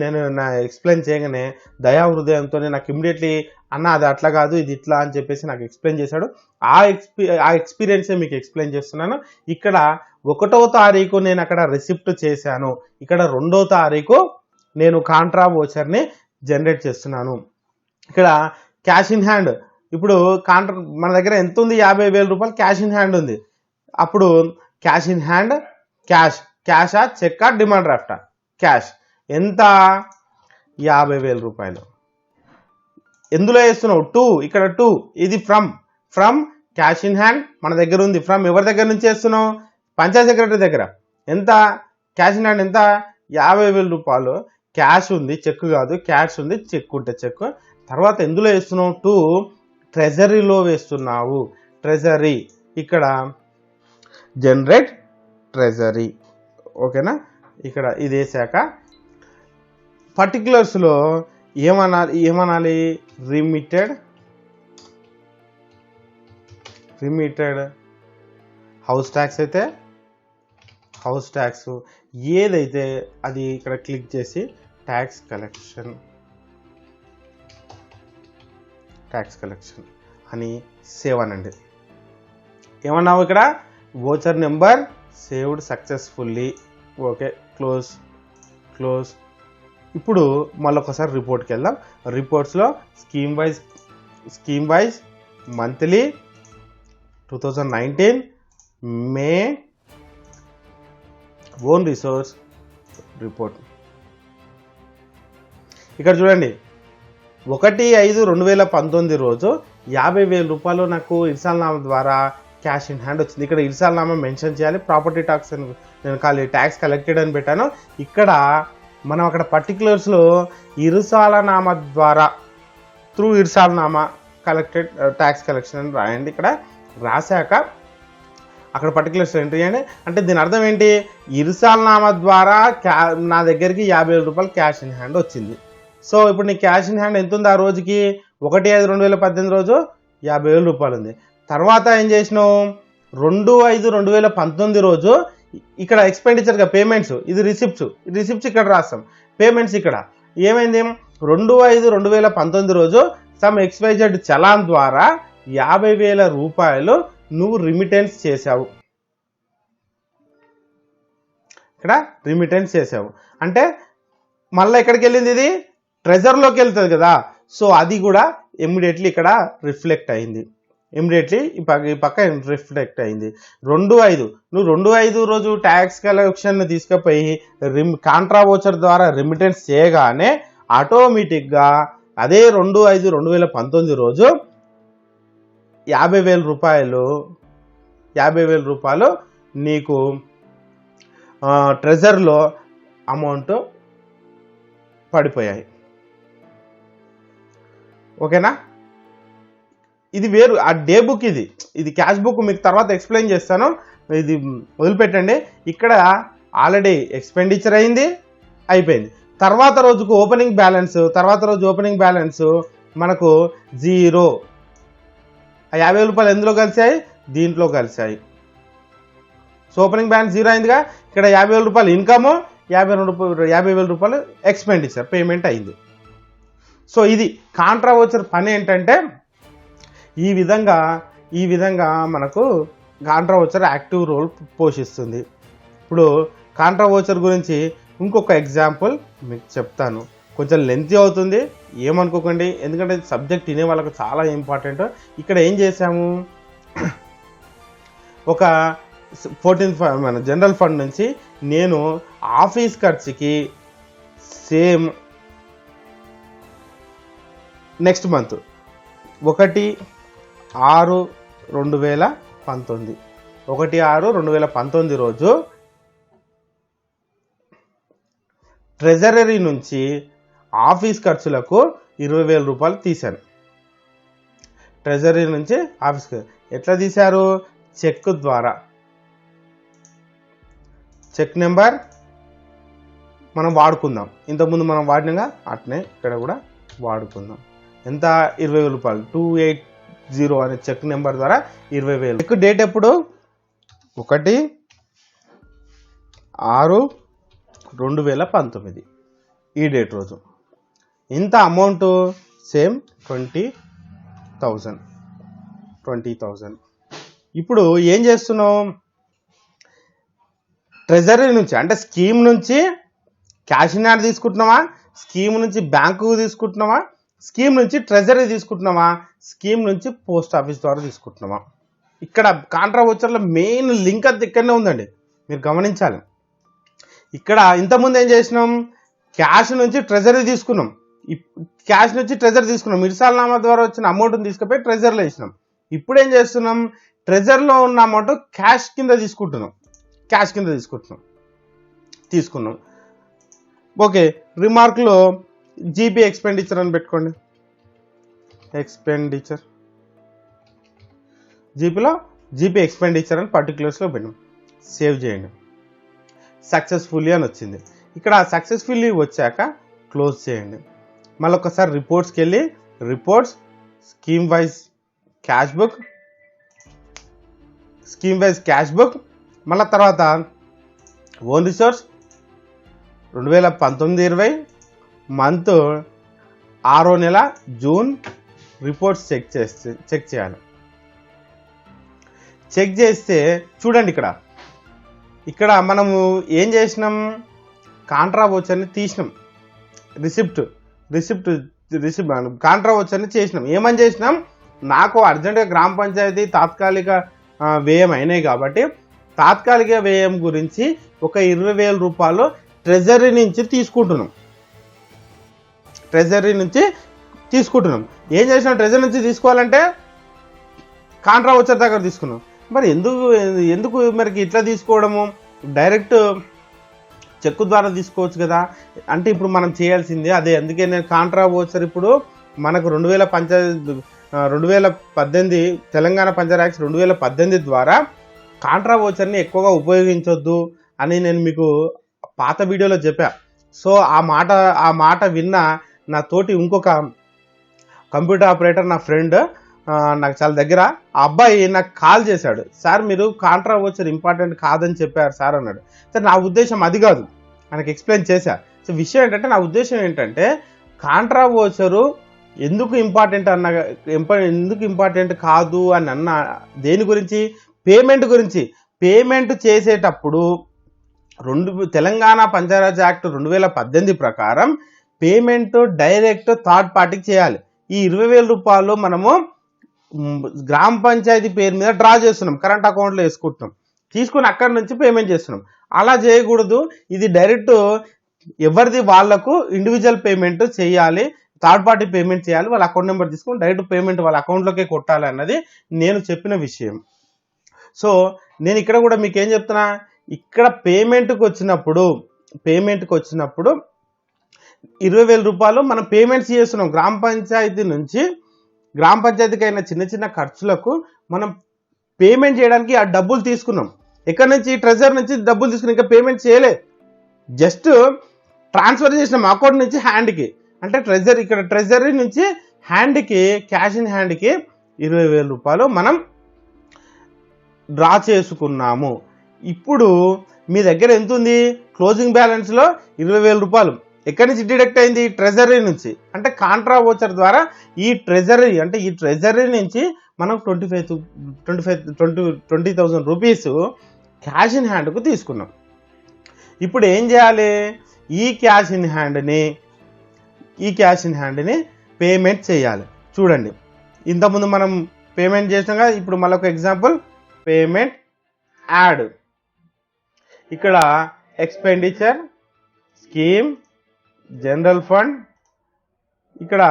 నేను ఎక్స్ప్లెయిన్ చేయగానే దయా హృదయంతో నాకు ఇమ్మీడియట్లీ అన్న అది అట్లా కాదు ఇది ఇట్లా అని చెప్పేసి నాకు ఎక్స్ప్లెయిన్ చేశాడు. ఆ ఎక్స్పీరియన్సే మీకు ఎక్స్ప్లెయిన్ చేస్తున్నాను. ఇక్కడ 1వ తారీఖు నేను అక్కడ రిసిప్ట్ చేశాను, ఇక్కడ 2వ తారీఖు నేను కాంట్రా వోచర్ని జనరేట్ చేస్తున్నాను. ఇక్కడ క్యాష్ ఇన్ హ్యాండ్, ఇప్పుడు మన దగ్గర ఎంత ఉంది, 50,000 రూపాయలు క్యాష్ ఇన్ హ్యాండ్ ఉంది. అప్పుడు క్యాష్ ఇన్ హ్యాండ్, క్యాషా, చెక్కా, డిమాండ్ డ్రాఫ్టా, క్యాష్ ఎంత, 50,000 రూపాయలు. ఎందులో వేస్తున్నావు, 2, ఇక్కడ 2, ఇది ఫ్రమ్ క్యాష్ ఇన్ హ్యాండ్ మన దగ్గర ఉంది. ఫ్రమ్ ఎవరి దగ్గర నుంచి వేస్తున్నావు, పంచాయత్ సెక్రటరీ దగ్గర. ఎంత క్యాష్ ఇన్ హ్యాండ్, ఎంత 50,000 రూపాయలు క్యాష్ ఉంది, చెక్ కాదు, క్యాష్ ఉంది, చెక్ ఉంటే చెక్. తర్వాత ఎందులో వేస్తున్నావు, 2 ట్రెజరీలో వేస్తున్నావు. ట్రెజరీ, ఇక్కడ జనరేట్ ట్రెజరీ, ఓకేనా. ఇక్కడ ఇది వేసాక పర్టిక్యులర్స్లో ఏమనాలి, రిమిటెడ్ హౌస్ ట్యాక్స్ అయితే హౌస్ ట్యాక్స్, ఏదైతే అది ఇక్కడ క్లిక్ చేసి ట్యాక్స్ కలెక్షన్ అని సేవ్ అనండి. ఏమన్నావు ఇక్కడ, voucher number saved successfully, okay, close. ఇప్పుడు మళ్ళీ ఒకసారి రిపోర్ట్కి వెళ్దాం. రిపోర్ట్స్లో స్కీమ్ వైజ్ మంత్లీ 2019 మే ఓన్ రిసోర్స్ రిపోర్ట్. ఇక్కడ చూడండి 1/5/2019 రోజు 50,000 రూపాయలు నాకు ఇర్సాల్నామా ద్వారా క్యాష్ ఇన్ హ్యాండ్ వచ్చింది. ఇక్కడ ఇర్సాల్నామా మెన్షన్ చేయాలి, ప్రాపర్టీ ట్యాక్స్ అని నేను ట్యాక్స్ కలెక్టెడ్ అని పెట్టాను. ఇక్కడ మనం అక్కడ పర్టికులర్స్లో ఇర్సాల్నామా ద్వారా త్రూ ఇర్సాల్నామా కలెక్టెడ్ ట్యాక్స్ కలెక్షన్ అని రాయండి. ఇక్కడ రాశాక అక్కడ పర్టికులర్స్ ఎంట్రీ చేయండి. అంటే దీని అర్థం ఏంటి, ఇర్సాల్నామా ద్వారా నా దగ్గరికి 50,000 రూపాయలు క్యాష్ ఇన్ హ్యాండ్ వచ్చింది. సో ఇప్పుడు నీ క్యాష్ ఇన్ హ్యాండ్ ఎంత ఉంది ఆ రోజుకి, 1/5/2018 రోజు 50,000 రూపాయలు ఉంది. తర్వాత ఏం చేసినావు, 2/5/2019 రోజు ఇక్కడ ఎక్స్పెండిచర్గా పేమెంట్స్, ఇది రిసిప్ట్స్ ఇక్కడ రాస్తాం, పేమెంట్స్ ఇక్కడ ఏమైంది, 2/5/2019 రోజు సమ్ XYZ చలాన్ ద్వారా 50,000 రూపాయలు నువ్వు రిమిటెన్స్ చేసావు. ఇక్కడ రిమిటెన్స్ చేసావు అంటే మళ్ళీ ఎక్కడికి వెళ్ళింది, ఇది ట్రెజర్లోకి వెళ్తుంది కదా. సో అది కూడా ఇమ్మీడియట్లీ ఇక్కడ రిఫ్లెక్ట్ అయింది, ఇమ్మీడియట్లీ ఈ పక్క రిఫ్లెక్ట్ అయింది. 2/5 నువ్వు 2/5 రోజు ట్యాక్స్ కలెక్షన్ తీసుకుపోయి కాంట్రా వోచర్ ద్వారా రిమిటెన్స్ చేయగానే ఆటోమేటిక్గా అదే 2/5/2019 రోజు 50,000 రూపాయలు నీకు ట్రెజర్లో అమౌంట్ పడిపోయాయి. ఓకేనా, ఇది వేరు, ఆ డే బుక్ ఇది క్యాష్ బుక్ మీకు తర్వాత ఎక్స్ప్లెయిన్ చేస్తాను, ఇది వదిలిపెట్టండి. ఇక్కడ ఆల్రెడీ ఎక్స్పెండిచర్ అయిపోయింది. తర్వాత రోజు ఓపెనింగ్ బ్యాలెన్స్ మనకు 0. ఆ 50,000 రూపాయలు ఎందులో కలిసాయి, దీంట్లో కలిసాయి. సో ఓపెనింగ్ బ్యాలెన్స్ 0 అయిందిగా. ఇక్కడ 50,000 రూపాయలు ఇన్కమ్, 50,000 రూపాయలు ఎక్స్పెండిచర్ పేమెంట్ అయింది. సో ఇది కాంట్రా వోచర్ పని ఏంటంటే ఈ విధంగా మనకు కాంట్రా వోచర్ యాక్టివ్ రోల్ పోషిస్తుంది. ఇప్పుడు కాంట్రా వోచర్ గురించి ఇంకొక ఎగ్జాంపుల్ మీకు చెప్తాను, కొంచెం లెంతీ అవుతుంది ఏమనుకోకండి, ఎందుకంటే సబ్జెక్ట్ వినే వాళ్ళకు చాలా ఇంపార్టెంట్. ఇక్కడ ఏం చేసాము, ఒక 14th మన జనరల్ ఫండ్ నుంచి నేను ఆఫీస్ ఖర్చుకి సేమ్ నెక్స్ట్ మంత్ 1/6/2019 రోజు ట్రెజరీ నుంచి ఆఫీస్ ఖర్చులకు 20,000 రూపాయలు తీశాను. ట్రెజరీ నుంచి ఆఫీస్ ఎట్లా తీశారు, చెక్ ద్వారా. చెక్ నెంబర్ మనం వాడుకుందాం, ఇంతకుముందు మనం వాడినగా అట్నే ఇక్కడ కూడా వాడుకుందాం. ఎంత, 20,000 రూపాయలు, 280 అనే చెక్ నెంబర్ ద్వారా 20,000. చెక్ డేట్ ఎప్పుడు, 1/6/2019 ఈ డేట్ రోజు. ఇంత అమౌంట్ సేమ్ 20,000. ఇప్పుడు ఏం చేస్తున్నాం, ట్రెజరీ నుంచి అంటే స్కీమ్ నుంచి క్యాష్ ఇన్ హ్యాండ్ తీసుకుంటున్నావా, స్కీమ్ నుంచి బ్యాంకు తీసుకుంటున్నావా, స్కీమ్ నుంచి ట్రెజరీ తీసుకుంటున్నావా, స్కీమ్ నుంచి పోస్ట్ ఆఫీస్ ద్వారా తీసుకుంటున్నావా. ఇక్కడ కాంట్రా వోచర్లో మెయిన్ లింక్ అంతా ఇక్కడనే ఉందండి, మీరు గమనించాలి. ఇక్కడ ఇంతకుముందు ఏం చేసినాం, క్యాష్ నుంచి ట్రెజరీ తీసుకున్నాం, ఇర్సాల్నామా ద్వారా వచ్చిన అమౌంట్ని తీసుకుపోయి ట్రెజర్లో వేసినాం. ఇప్పుడు ఏం చేస్తున్నాం, ట్రెజర్లో ఉన్న అమౌంట్ క్యాష్ కింద తీసుకుంటున్నాం. ఓకే, రిమార్క్లో జీపీ ఎక్స్పెండిచర్ అని పెట్టుకోండి, జీపీలో జీపీ ఎక్స్పెండిచర్ అని పర్టికులర్స్లో పెట్టాం, సేవ్ చేయండి. సక్సెస్ఫుల్లీ అని వచ్చింది. ఇక్కడ సక్సెస్ఫుల్లీ వచ్చాక క్లోజ్ చేయండి. మళ్ళీ ఒకసారి రిపోర్ట్స్కి వెళ్ళి స్కీమ్ వైజ్ క్యాష్ బుక్, మళ్ళీ తర్వాత ఓన్ రిసోర్స్ 2019-20 మంత్ 6వ నెల జూన్ రిపోర్ట్స్ చెక్ చేయాలి. చెక్ చేస్తే చూడండి, ఇక్కడ మనము ఏం చేసినాం, కాంట్రా వోచర్ని తీసినాం, రిసిప్ట్ కాంట్రా వోచర్ని చేసినాం. ఏమని చేసినాం, నాకు అర్జెంటుగా గ్రామ పంచాయతీ తాత్కాలిక వ్యయం అయినాయి కాబట్టి తాత్కాలిక వ్యయం గురించి ఒక 20,000 రూపాయలు ట్రెజరీ నుంచి తీసుకుంటున్నాం. ట్రెజరీ నుంచి తీసుకుంటున్నాం. ఏం చేసినాం, ట్రెజరీ నుంచి తీసుకోవాలంటే కాంట్రా వోచర్ దగ్గర తీసుకున్నాం. మరి ఎందుకు మనకి ఇట్లా తీసుకోవడము, డైరెక్ట్ చెక్కు ద్వారా తీసుకోవచ్చు కదా. అంటే ఇప్పుడు మనం చేయాల్సిందే అదే. అందుకే నేను కాంట్రా వోచర్ ఇప్పుడు మనకు 2018 తెలంగాణ పంచాయత్ యాక్ట్ 2018 ద్వారా కాంట్రా వోచర్ని ఎక్కువగా ఉపయోగించొద్దు అని నేను మీకు పాత వీడియోలో చెప్పా. సో ఆ మాట విన్న నా తోటి ఇంకొక కంప్యూటర్ ఆపరేటర్, నా ఫ్రెండ్, నాకు చాలా దగ్గర, ఆ అబ్బాయి నాకు కాల్ చేశాడు. సార్ మీరు కాంట్రా వోచర్ ఇంపార్టెంట్ కాదని చెప్పారు సార్ అన్నాడు. సార్ నా ఉద్దేశం అది కాదు, మనకి ఎక్స్ప్లెయిన్ చేశా. సో విషయం ఏంటంటే, నా ఉద్దేశం ఏంటంటే కాంట్రా వోచరు ఎందుకు ఇంపార్టెంట్ కాదు అని అన్న దేని గురించి, పేమెంట్ గురించి. పేమెంట్ చేసేటప్పుడు తెలంగాణ పంచాయత్ యాక్ట్ 2018 ప్రకారం పేమెంట్ డైరెక్ట్ థర్డ్ పార్టీకి చేయాలి. ఈ 20,000 రూపాయలు మనము గ్రామ పంచాయతీ పేరు మీద డ్రా చేస్తున్నాం, కరెంట్ అకౌంట్లో వేసుకుంటున్నాం, తీసుకుని అక్కడి నుంచి పేమెంట్ చేస్తున్నాం. అలా చేయకూడదు. ఇది డైరెక్ట్ ఎవరిది వాళ్ళకు ఇండివిజువల్ పేమెంట్ చేయాలి, థర్డ్ పార్టీ పేమెంట్ చేయాలి, వాళ్ళ అకౌంట్ నెంబర్ తీసుకుని డైరెక్ట్ పేమెంట్ వాళ్ళ అకౌంట్లోకే కొట్టాలి అన్నది నేను చెప్పిన విషయం. సో నేను ఇక్కడ కూడా మీకు ఏం చెప్తున్నా, ఇక్కడ పేమెంట్కి వచ్చినప్పుడు 20,000 రూపాయలు మనం పేమెంట్స్ చేస్తున్నాం. గ్రామ పంచాయతీకి అయిన చిన్న చిన్న ఖర్చులకు మనం పేమెంట్ చేయడానికి ఆ డబ్బులు తీసుకున్నాం. ఎక్కడి నుంచి, ట్రెజరీ నుంచి డబ్బులు తీసుకుని ఇంకా పేమెంట్ చేయలే, జస్ట్ ట్రాన్స్ఫర్ చేసినాం అకౌంట్ నుంచి హ్యాండ్కి. అంటే ట్రెజరీ నుంచి హ్యాండ్కి, క్యాష్ ఇన్ హ్యాండ్కి 20,000 రూపాయలు మనం డ్రా చేసుకున్నాము. ఇప్పుడు మీ దగ్గర ఎంత ఉంది, క్లోజింగ్ బ్యాలెన్స్లో 20,000 రూపాయలు ఎక్కడి నుంచి డిడక్ట్ అయింది, ట్రెజరీ నుంచి. అంటే కాంట్రా వోచర్ ద్వారా ఈ ట్రెజరీ నుంచి మనం 20,000 రూపీస్ క్యాష్ ఇన్ హ్యాండ్కు తీసుకున్నాం. ఇప్పుడు ఏం చేయాలి, ఈ క్యాష్ ఇన్ హ్యాండ్ని పేమెంట్ చేయాలి. చూడండి, ఇంతకుముందు మనం పేమెంట్ చేసినాం కదా. ఇప్పుడు మళ్ళీ ఒక ఎగ్జాంపుల్, పేమెంట్ యాడ్. ఇక్కడ ఎక్స్పెండిచర్, స్కీమ్, జనరల్ ఫండ్, ఇక్కడ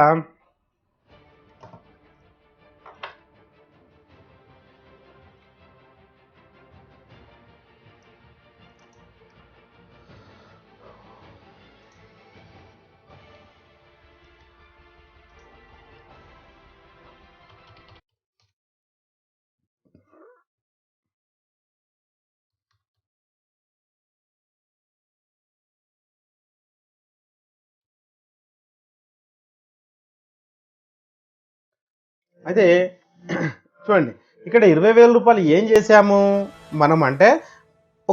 అయితే చూడండి, ఇక్కడ 20,000 రూపాయలు ఏం చేశాము మనం అంటే,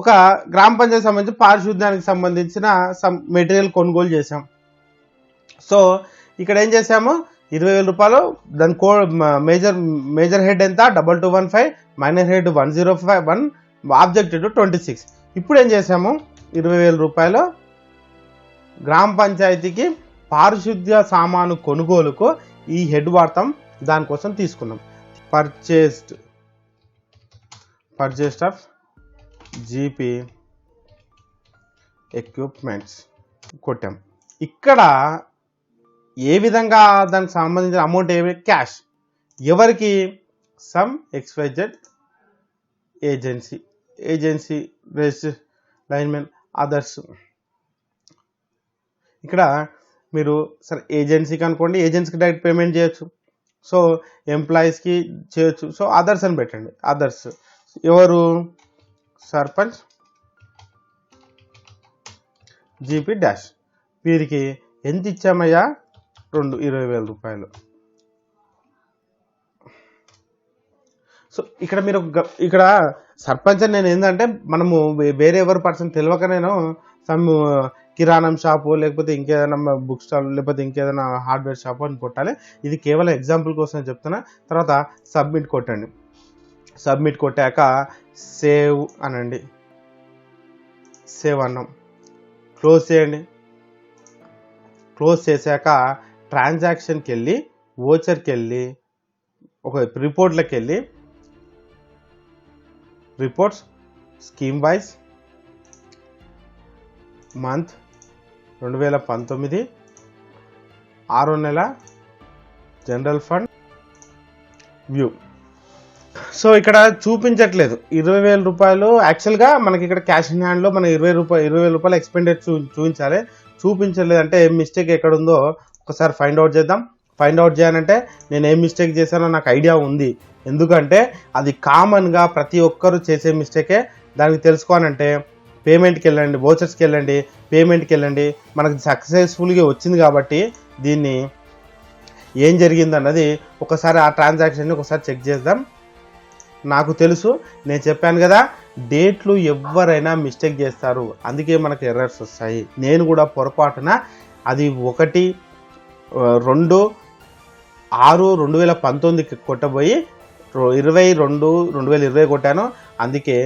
ఒక గ్రామ పంచాయతీ సంబంధించి పారిశుద్ధ్యానికి సంబంధించిన మెటీరియల్ కొనుగోలు చేసాం. సో ఇక్కడ ఏం చేసాము, 20,000 రూపాయలు, దాని మేజర్ హెడ్ ఎంత 2215, మైనర్ హెడ్ 1051, ఆబ్జెక్టివ్ 26. ఇప్పుడు ఏం చేసాము, 20,000 రూపాయలు గ్రామ పంచాయతీకి పారిశుద్ధ్య సామాను కొనుగోలుకు ఈ హెడ్ వాడతాం, దానికోసం తీసుకున్నాం. పర్చేస్డ్ ఆఫ్ జీపీ ఎక్విప్మెంట్స్ కొట్టాం. ఇక్కడ ఏ విధంగా దానికి సంబంధించిన అమౌంట్ క్యాష్ ఎవరికి, some XYZ agency register linemen others. ఇక్కడ మీరు సరే ఏజెన్సీకి అనుకోండి, ఏజెన్సీకి డైరెక్ట్ పేమెంట్ చేయొచ్చు. సో ఎంప్లాయీస్కి చేయొచ్చు. సో అదర్స్ అని పెట్టండి. అదర్స్ ఎవరు, సర్పంచ్, జీపీ డాష్. వీరికి ఎంత ఇచ్చామయ్యా, 20,000 రూపాయలు. సో ఇక్కడ మీరు ఇక్కడ సర్పంచ్ నేను ఏంటంటే, మనము వేరే ఎవరి పర్సన్ తెలియక నేను సమ్ కిరాణం షాపు, లేకపోతే ఇంకేదైనా బుక్ స్టాల్, లేకపోతే ఇంకేదైనా హార్డ్వేర్ షాపు అని కొట్టాలి. ఇది కేవలం ఎగ్జాంపుల్ కోసం చెప్తున్నా. తర్వాత సబ్మిట్ కొట్టండి. సబ్మిట్ కొట్టాక సేవ్ అనండి. సేవ్ అన్నాం, క్లోజ్ చేయండి. క్లోజ్ చేశాక ట్రాన్సాక్షన్కి వెళ్ళి, వోచర్కి వెళ్ళి, ఒక రిపోర్ట్లకు వెళ్ళి, రిపోర్ట్స్, స్కీమ్ వైజ్, మంత్ 2019, 6వ నెల జనరల్ ఫండ్ వ్యూ. సో ఇక్కడ చూపించట్లేదు 20,000 రూపాయలు. యాక్చువల్గా మనకి ఇక్కడ క్యాష్ ఇన్ హ్యాండ్లో మనం 20,000 రూపాయలు ఎక్స్పెండిచర్ చూపించాలి. చూపించలేదు అంటే ఏం మిస్టేక్ ఎక్కడ ఉందో ఒకసారి ఫైండ్ అవుట్ చేద్దాం. ఫైండ్ అవుట్ చేయాలంటే నేను ఏం మిస్టేక్ చేశానో నాకు ఐడియా ఉంది. ఎందుకంటే అది కామన్గా ప్రతి ఒక్కరు చేసే మిస్టేకే. దానికి తెలుసుకోవాలంటే పేమెంట్కి వెళ్ళండి, వోచర్స్కి వెళ్ళండి, పేమెంట్కి వెళ్ళండి. మనకు సక్సెస్ఫుల్గా వచ్చింది కాబట్టి దీన్ని ఏం జరిగింది అన్నది ఒకసారి ఆ ట్రాన్సాక్షన్ని ఒకసారి చెక్ చేద్దాం. నాకు తెలుసు, నేను చెప్పాను కదా, డేట్లు ఎవరైనా మిస్టేక్ చేస్తారు, అందుకే మనకు ఎర్రర్స్ వస్తాయి. నేను కూడా పొరపాటున అది 1/2/2019 కొట్టబోయి 22/2020 కొట్టాను. అందుకే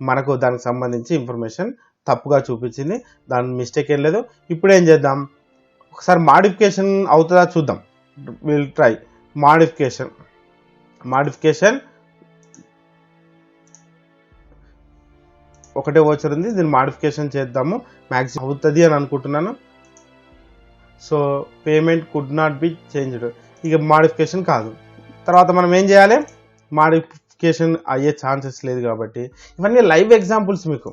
మనకు దానికి సంబంధించి ఇన్ఫర్మేషన్ తప్పుగా చూపించింది. దాని మిస్టేక్ ఏం లేదు. ఇప్పుడు ఏం చేద్దాం, ఒకసారి మాడిఫికేషన్ అవుతుందా చూద్దాం. విల్ ట్రై మాడిఫికేషన్ ఒకటే వోచర్ ఉంది, దీన్ని మాడిఫికేషన్ చేద్దాము. మ్యాక్సిమం అవుతుంది అని అనుకుంటున్నాను. So payment could not be changed, ఇక మాడిఫికేషన్ కాదు. తర్వాత మనం ఏం చేయాలి, మాడిఫికేషన్ అయ్యే ఛాన్సెస్ లేదు కాబట్టి ఇవన్నీ లైవ్ ఎగ్జాంపుల్స్ మీకు.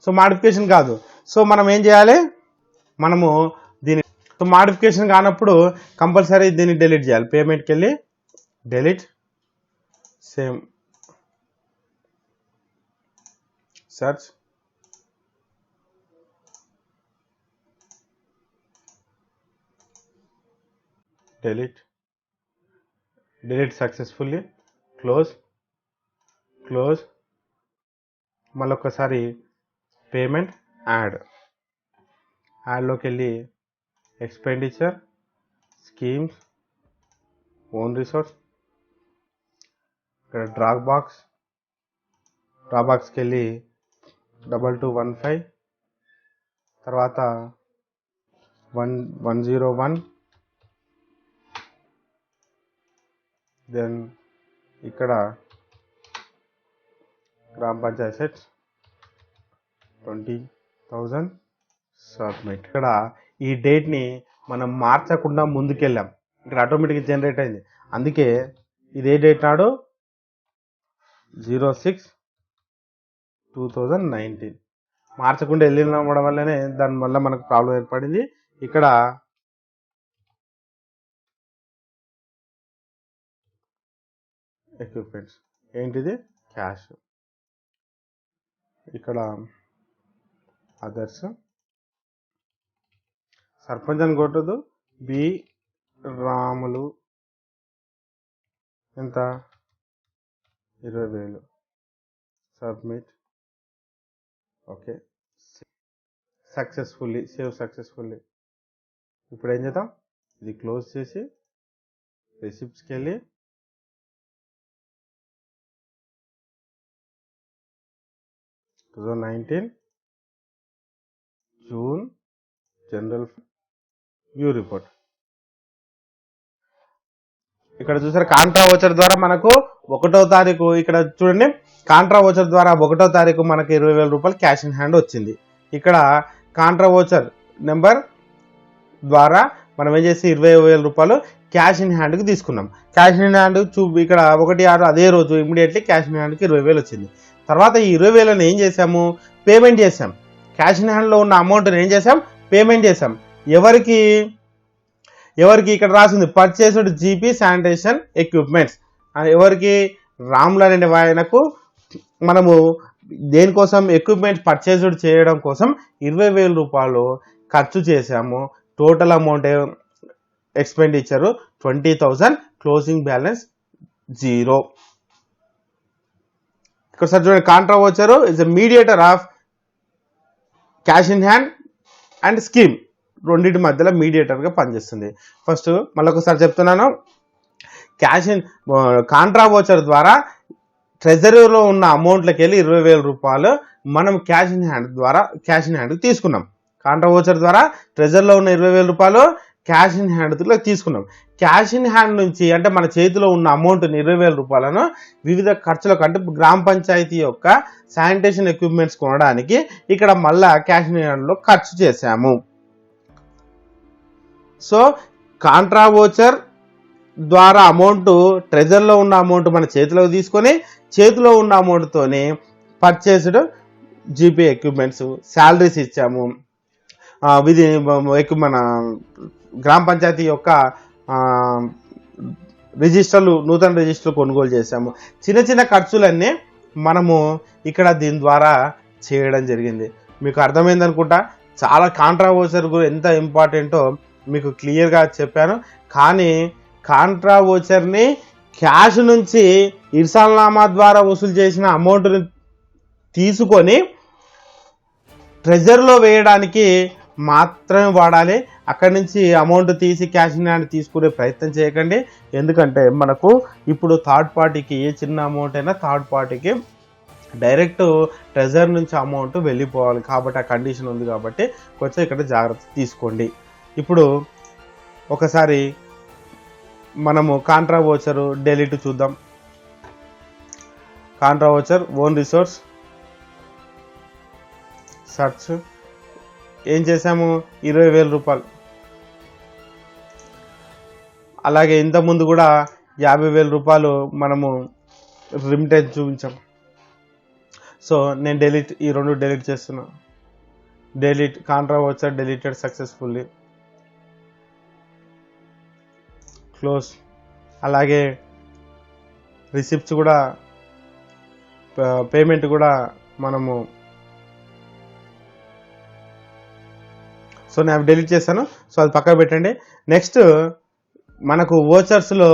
సో మాడిఫికేషన్ కాదు. సో మనం ఏం చేయాలి, మనము దీని మాడిఫికేషన్ కానప్పుడు కంపల్సరీ దీన్ని డిలీట్ చేయాలి. పేమెంట్కి వెళ్ళి delete, same search, delete successfully, close. మళ్ళొకసారి పేమెంట్ యాడ్ లోకి వెళ్ళి ఎక్స్పెండిచర్, స్కీమ్స్, ఓన్ రిసోర్స్, ఇక్కడ డ్రాప్ బాక్స్కి వెళ్ళి 2215, తర్వాత 101, దెన్ ఇక్కడ గ్రామ పంచాయత్ సెట్స్ 20,000 సబ్మిట్. ఇక్కడ ఈ డేట్ని మనం మార్చకుండా ముందుకెళ్ళాం, ఇక్కడ ఆటోమేటిక్గా జనరేట్ అయింది. అందుకే ఇదే డేట్ నాడు 06/2019 మార్చకుండా వెళ్ళినవ్వడం వల్లనే దానివల్ల మనకు ప్రాబ్లం ఏర్పడింది. ఇక్కడ ఎక్విప్మెంట్స్ ఏంటిది, క్యాష్. ఇక్కడ అదర్స్, సర్పంచ్ అని కొట్టదు, బి రాములు ఎంత, 20,000 సబ్మిట్. Okay, save successfully. ఇప్పుడు ఏం చేద్దాం, ఇది క్లోజ్ చేసి రిసిప్ట్స్కి వెళ్ళి జూన్ జనరల్ వ్యూ రిపోర్ట్. ఇక్కడ చూసారు, కాంట్రా వోచర్ ద్వారా మనకు 1వ తారీఖు, ఇక్కడ చూడండి, కాంట్రా వోచర్ ద్వారా 1వ తారీఖు మనకు 20,000 రూపాయలు క్యాష్ ఇన్ హ్యాండ్ వచ్చింది. ఇక్కడ కాంట్రా వోచర్ నెంబర్ ద్వారా మనం ఏం చేసి 20,000 రూపాయలు క్యాష్ ఇన్ హ్యాండ్కి తీసుకున్నాం. క్యాష్ ఇన్ హ్యాండ్ ఇక్కడ 1/6 అదే రోజు ఇమీడియట్లీ క్యాష్ ఇన్ హ్యాండ్కి 20,000 వచ్చింది. తర్వాత ఈ 20,000 ఏం చేసాము, పేమెంట్ చేసాం. క్యాష్ ఇన్ హ్యాండ్లో ఉన్న అమౌంట్ని ఏం చేసాం, పేమెంట్ చేసాం. ఎవరికి ఇక్కడ రాసింది, పర్చేస్డ్ జీపీ శానిటేషన్ ఎక్విప్మెంట్స్. ఎవరికి, రాములు అనే ఆయనకు మనము దేనికోసం, ఎక్విప్మెంట్స్ పర్చేస్డ్ చేయడం కోసం 20,000 రూపాయలు ఖర్చు చేసాము. Total amount expenditure 20,000, closing balance 0. ఇక్కడ సార్ చూడండి, Contra voucher is a mediator of cash in hand and scheme, రెండింటి మధ్యలో మీడియేటర్గా పనిచేస్తుంది. ఫస్ట్ మళ్ళొకసారి చెప్తున్నాను, కాంట్రా వోచర్ ద్వారా ట్రెజరీలో ఉన్న అమౌంట్లకి వెళ్ళి 20,000 రూపాయలు మనం క్యాష్ ఇన్ హ్యాండ్ తీసుకున్నాం. కాంట్రా వోచర్ ద్వారా ట్రెజరీలో ఉన్న 20,000 రూపాయలు క్యాష్ ఇన్ హ్యాండ్ తీసుకున్నాం. క్యాష్ ఇన్ హ్యాండ్ నుంచి అంటే మన చేతిలో ఉన్న అమౌంట్ని 20,000 రూపాయలను వివిధ ఖర్చులకు అంటే గ్రామ పంచాయతీ యొక్క శానిటేషన్ ఎక్విప్మెంట్స్ కొనడానికి ఇక్కడ మళ్ళా క్యాష్ ఇన్ హ్యాండ్లో ఖర్చు చేశాము. సో కాంట్రా వోచర్ ద్వారా అమౌంట్ ట్రెజర్లో ఉన్న అమౌంట్ మన చేతిలోకి తీసుకొని చేతిలో ఉన్న అమౌంట్తోనే పర్చేస్డ్ జీపీ ఎక్విప్మెంట్స్, శాలరీస్ ఇచ్చాము, మన గ్రామ పంచాయతీ యొక్క రిజిస్టర్లు, నూతన రిజిస్టర్లు కొనుగోలు చేశాము. చిన్న చిన్న ఖర్చులన్నీ మనము ఇక్కడ దీని ద్వారా చేయడం జరిగింది. మీకు అర్థమైంది అనుకుంటా. చాలా కాంట్రా వోచర్ ఎంత ఇంపార్టెంటో మీకు క్లియర్గా చెప్పాను. కానీ కాంట్రా వోచర్ని క్యాష్ నుంచి ఇర్సాల్నామా ద్వారా వసూలు చేసిన అమౌంట్ని తీసుకొని ట్రెజర్లో వేయడానికి మాత్రమే వాడాలి. అక్కడి నుంచి అమౌంట్ తీసి క్యాష్ ఇన్ హ్యాండ్ తీసుకునే ప్రయత్నం చేయకండి. ఎందుకంటే మనకు ఇప్పుడు థర్డ్ పార్టీకి ఏ చిన్న అమౌంట్ అయినా థర్డ్ పార్టీకి డైరెక్ట్ ట్రెజర్ నుంచి అమౌంట్ వెళ్ళిపోవాలి కాబట్టి ఆ కండిషన్ ఉంది. కాబట్టి కొంచెం ఇక్కడ జాగ్రత్త తీసుకోండి. ఇప్పుడు ఒకసారి మనము కాంట్రా వోచర్ డెలిట్ చూద్దాం. Contra voucher own resource search ఏం చేసాము, 20,000 రూపాయలు. అలాగే ఇంతకుముందు కూడా 50,000 రూపాయలు మనము రిమిటెన్స్ చూపించాం. సో నేను ఈ రెండు డెలీట్ చేస్తున్నా. Delete Contra voucher deleted successfully. Close. అలాగే రిసిప్ట్స్ కూడా, పేమెంట్ కూడా మనము, సో నేను డెలీట్ చేశాను. సో అది పక్కకు పెట్టండి. నెక్స్ట్ మనకు వోచర్స్లో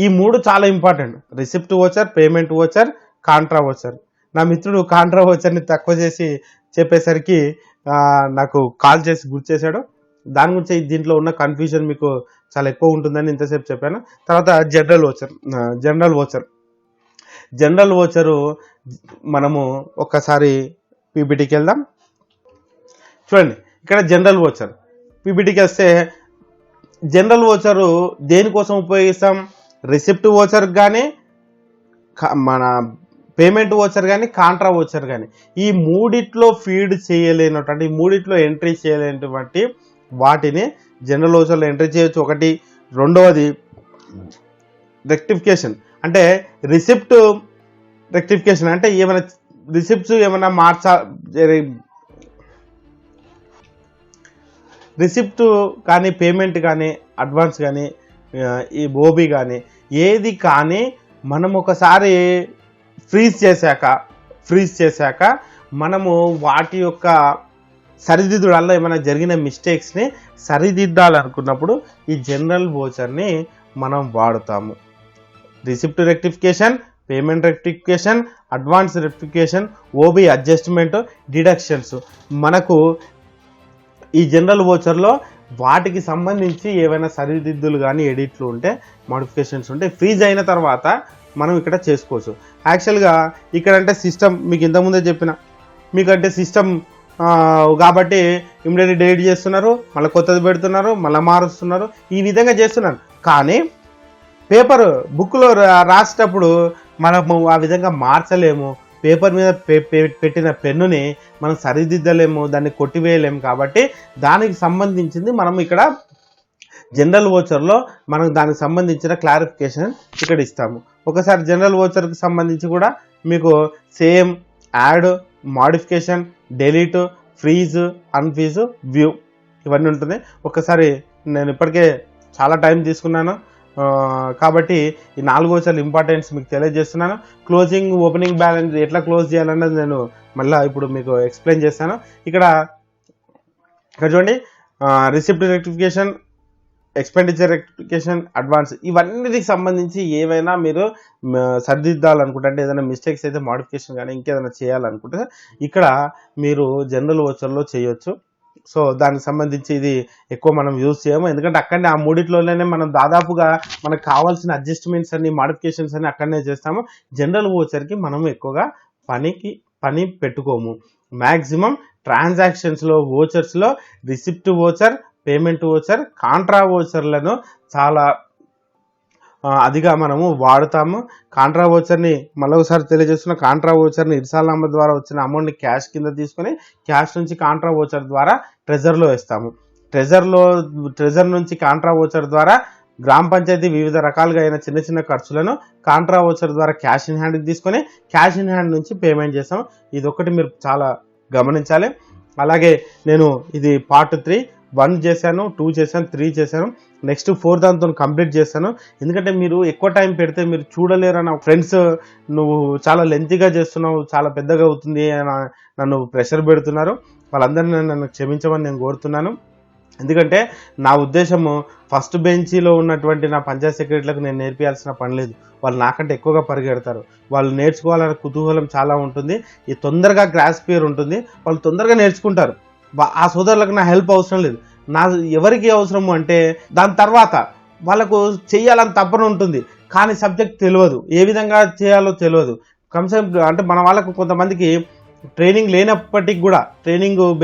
ఈ 3 చాలా important. Receipt voucher, payment voucher, contra voucher. నా మిత్రుడు కాంట్రా వోచర్ని తక్కువ చేసి చెప్పేసరికి నాకు కాల్ చేసి గుర్తు చేశాడు. దాని గురించి దీంట్లో ఉన్న కన్ఫ్యూజన్ మీకు చాలా ఎక్కువ ఉంటుందని ఇంతసేపు చెప్పాను. తర్వాత జనరల్ వోచరు మనము ఒక్కసారి పీపీటీకి వెళ్దాం. చూడండి ఇక్కడ జనరల్ వోచర్ పీపీటీకి వస్తే జనరల్ వోచరు దేనికోసం ఉపయోగిస్తాం? రిసిప్ట్ వోచర్ కానీ, మన పేమెంట్ వోచర్ కానీ, కాంట్రా వోచర్ కానీ, ఈ మూడిట్లో ఫీడ్ చేయలేనటువంటి, ఈ మూడిట్లో ఎంట్రీ చేయలేనటువంటి వాటిని జనరల్ వోచర్లో ఎంట్రీ చేయొచ్చు. ఒకటి. రెండవది రెక్టిఫికేషన్, అంటే రిసిప్ట్ రెక్టిఫికేషన్ అంటే ఏమైనా రిసిప్ట్స్ ఏమైనా రిసిప్ట్ కానీ, పేమెంట్ కానీ, అడ్వాన్స్ కానీ, ఈ ఓబీ కానీ ఏది కానీ మనం ఒకసారి ఫ్రీజ్ చేశాక మనము వాటి యొక్క సరిదిద్దుడాల్లో ఏమైనా జరిగిన మిస్టేక్స్ని సరిదిద్దాలనుకున్నప్పుడు ఈ జనరల్ వోచర్ని మనం వాడుతాము. Receipt rectification, payment rectification, advance rectification, OB adjustment, deductions. మనకు ఈ జనరల్ వోచర్లో వాటికి సంబంధించి ఏవైనా సరిదిద్దులు కానీ, ఎడిట్లు ఉంటే, మోడిఫికేషన్స్ ఉంటే ఫ్రీజ్ అయిన తర్వాత మనం ఇక్కడ చేసుకోవచ్చు. యాక్చువల్గా ఇక్కడ అంటే సిస్టమ్ మీకు ఇంతకుముందే చెప్పిన, మీకంటే సిస్టమ్ కాబట్టి ఇమ్మీడియట్లీ డిలీట్ చేస్తున్నారు, మళ్ళీ కొత్తది పెడుతున్నారు, మళ్ళీ మారుస్తున్నారు, ఈ విధంగా చేస్తున్నారు. కానీ పేపర్ బుక్లో రాసేటప్పుడు మనము ఆ విధంగా మార్చలేము. పేపర్ మీద పెట్టిన పెన్నుని మనం సరిదిద్దలేము, దాన్ని కొట్టివేయలేము. కాబట్టి దానికి సంబంధించింది మనం ఇక్కడ జనరల్ వోచర్లో మనం దానికి సంబంధించిన క్లారిఫికేషన్ ఇక్కడ ఇస్తాము. ఒకసారి జనరల్ వోచర్కి సంబంధించి కూడా మీకు same add, modification, delete, freeze, unfreeze, view ఇవన్నీ ఉంటుంది. ఒకసారి నేను ఇప్పటికే చాలా టైం తీసుకున్నాను కాబట్టి ఈ 4 వోచర్ల ఇంపార్టెన్స్ మీకు తెలియజేస్తున్నాను. క్లోజింగ్, ఓపెనింగ్ బ్యాలెన్స్ ఎట్లా క్లోజ్ చేయాలన్నది నేను మళ్ళీ ఇప్పుడు మీకు ఎక్స్ప్లెయిన్ చేస్తాను. ఇక్కడ చూడండి, receipt rectification, expenditure rectification, advance, ఇవన్నిటికి సంబంధించి ఏవైనా మీరు సరిదిద్దాలనుకుంటే, అంటే ఏదైనా మిస్టేక్స్ అయితే మోడిఫికేషన్ కానీ ఇంకేదైనా చేయాలనుకుంటే ఇక్కడ మీరు జనరల్ వోచర్లో చేయొచ్చు. సో దానికి సంబంధించి ఇది ఎక్కువ మనం యూజ్ చేయము, ఎందుకంటే అక్కడనే ఆ మూడిట్లోనే మనం దాదాపుగా మనకు కావాల్సిన అడ్జస్ట్మెంట్స్ అన్ని, మోడిఫికేషన్స్ అన్ని అక్కడనే చేస్తాము. జనరల్ వోచర్కి మనం ఎక్కువగా పని పెట్టుకోము. మ్యాక్సిమం ట్రాన్సాక్షన్స్లో, వోచర్స్లో receipt voucher, payment voucher, contra ఓచర్లను చాలా అదిగా మనము వాడుతాము. కాంట్రా ఓచర్ని మళ్ళొకసారి తెలియజేస్తున్న, కాంట్రా ఓచర్ని ఇర్సాల్నామా ద్వారా వచ్చిన అమౌంట్ని క్యాష్ కింద తీసుకొని క్యాష్ నుంచి కాంట్రా ఓచర్ ద్వారా ట్రెజర్లో వేస్తాము. ట్రెజర్ నుంచి కాంట్రా ఓచర్ ద్వారా గ్రామ పంచాయతీ వివిధ రకాలుగా అయిన చిన్న చిన్న ఖర్చులను కాంట్రా ఓచర్ ద్వారా క్యాష్ ఇన్ హ్యాండ్కి తీసుకొని క్యాష్ ఇన్ హ్యాండ్ నుంచి పేమెంట్ చేస్తాం. ఇది ఒకటి మీరు చాలా గమనించాలి. అలాగే నేను ఇది పార్ట్ 3 1 చేశాను, 2 చేశాను, 3 చేశాను. నెక్స్ట్ 4 దాంతో కంప్లీట్ చేస్తాను. ఎందుకంటే మీరు ఎక్కువ టైం పెడితే మీరు చూడలేరన్న ఫ్రెండ్స్, నువ్వు చాలా లెంతీగా చేస్తున్నావు, చాలా పెద్దగా అవుతుంది అని నన్ను ప్రెషర్ పెడుతున్నారు. వాళ్ళందరినీ నన్ను క్షమించమని నేను కోరుతున్నాను. ఎందుకంటే నా ఉద్దేశము ఫస్ట్ బెంచీలో ఉన్నటువంటి నా పంచాయత్ సెక్రటరీలకు నేను నేర్పించాల్సిన పని లేదు. వాళ్ళు నాకంటే ఎక్కువగా పరిగెడతారు. వాళ్ళు నేర్చుకోవాలనే కుతూహలం చాలా ఉంటుంది. ఈ తొందరగా గ్రాస్పియర్ ఉంటుంది. వాళ్ళు తొందరగా నేర్చుకుంటారు. ఆ సోదరులకు నా హెల్ప్ అవసరం లేదు. నా ఎవరికి అవసరము అంటే దాని తర్వాత వాళ్ళకు చెయ్యాలని తప్పన ఉంటుంది, కానీ సబ్జెక్ట్ తెలియదు, ఏ విధంగా చేయాలో తెలియదు. కన్సెప్ట్ అంటే మన వాళ్ళకు కొంతమందికి ట్రైనింగ్ లేనప్పటికి కూడా,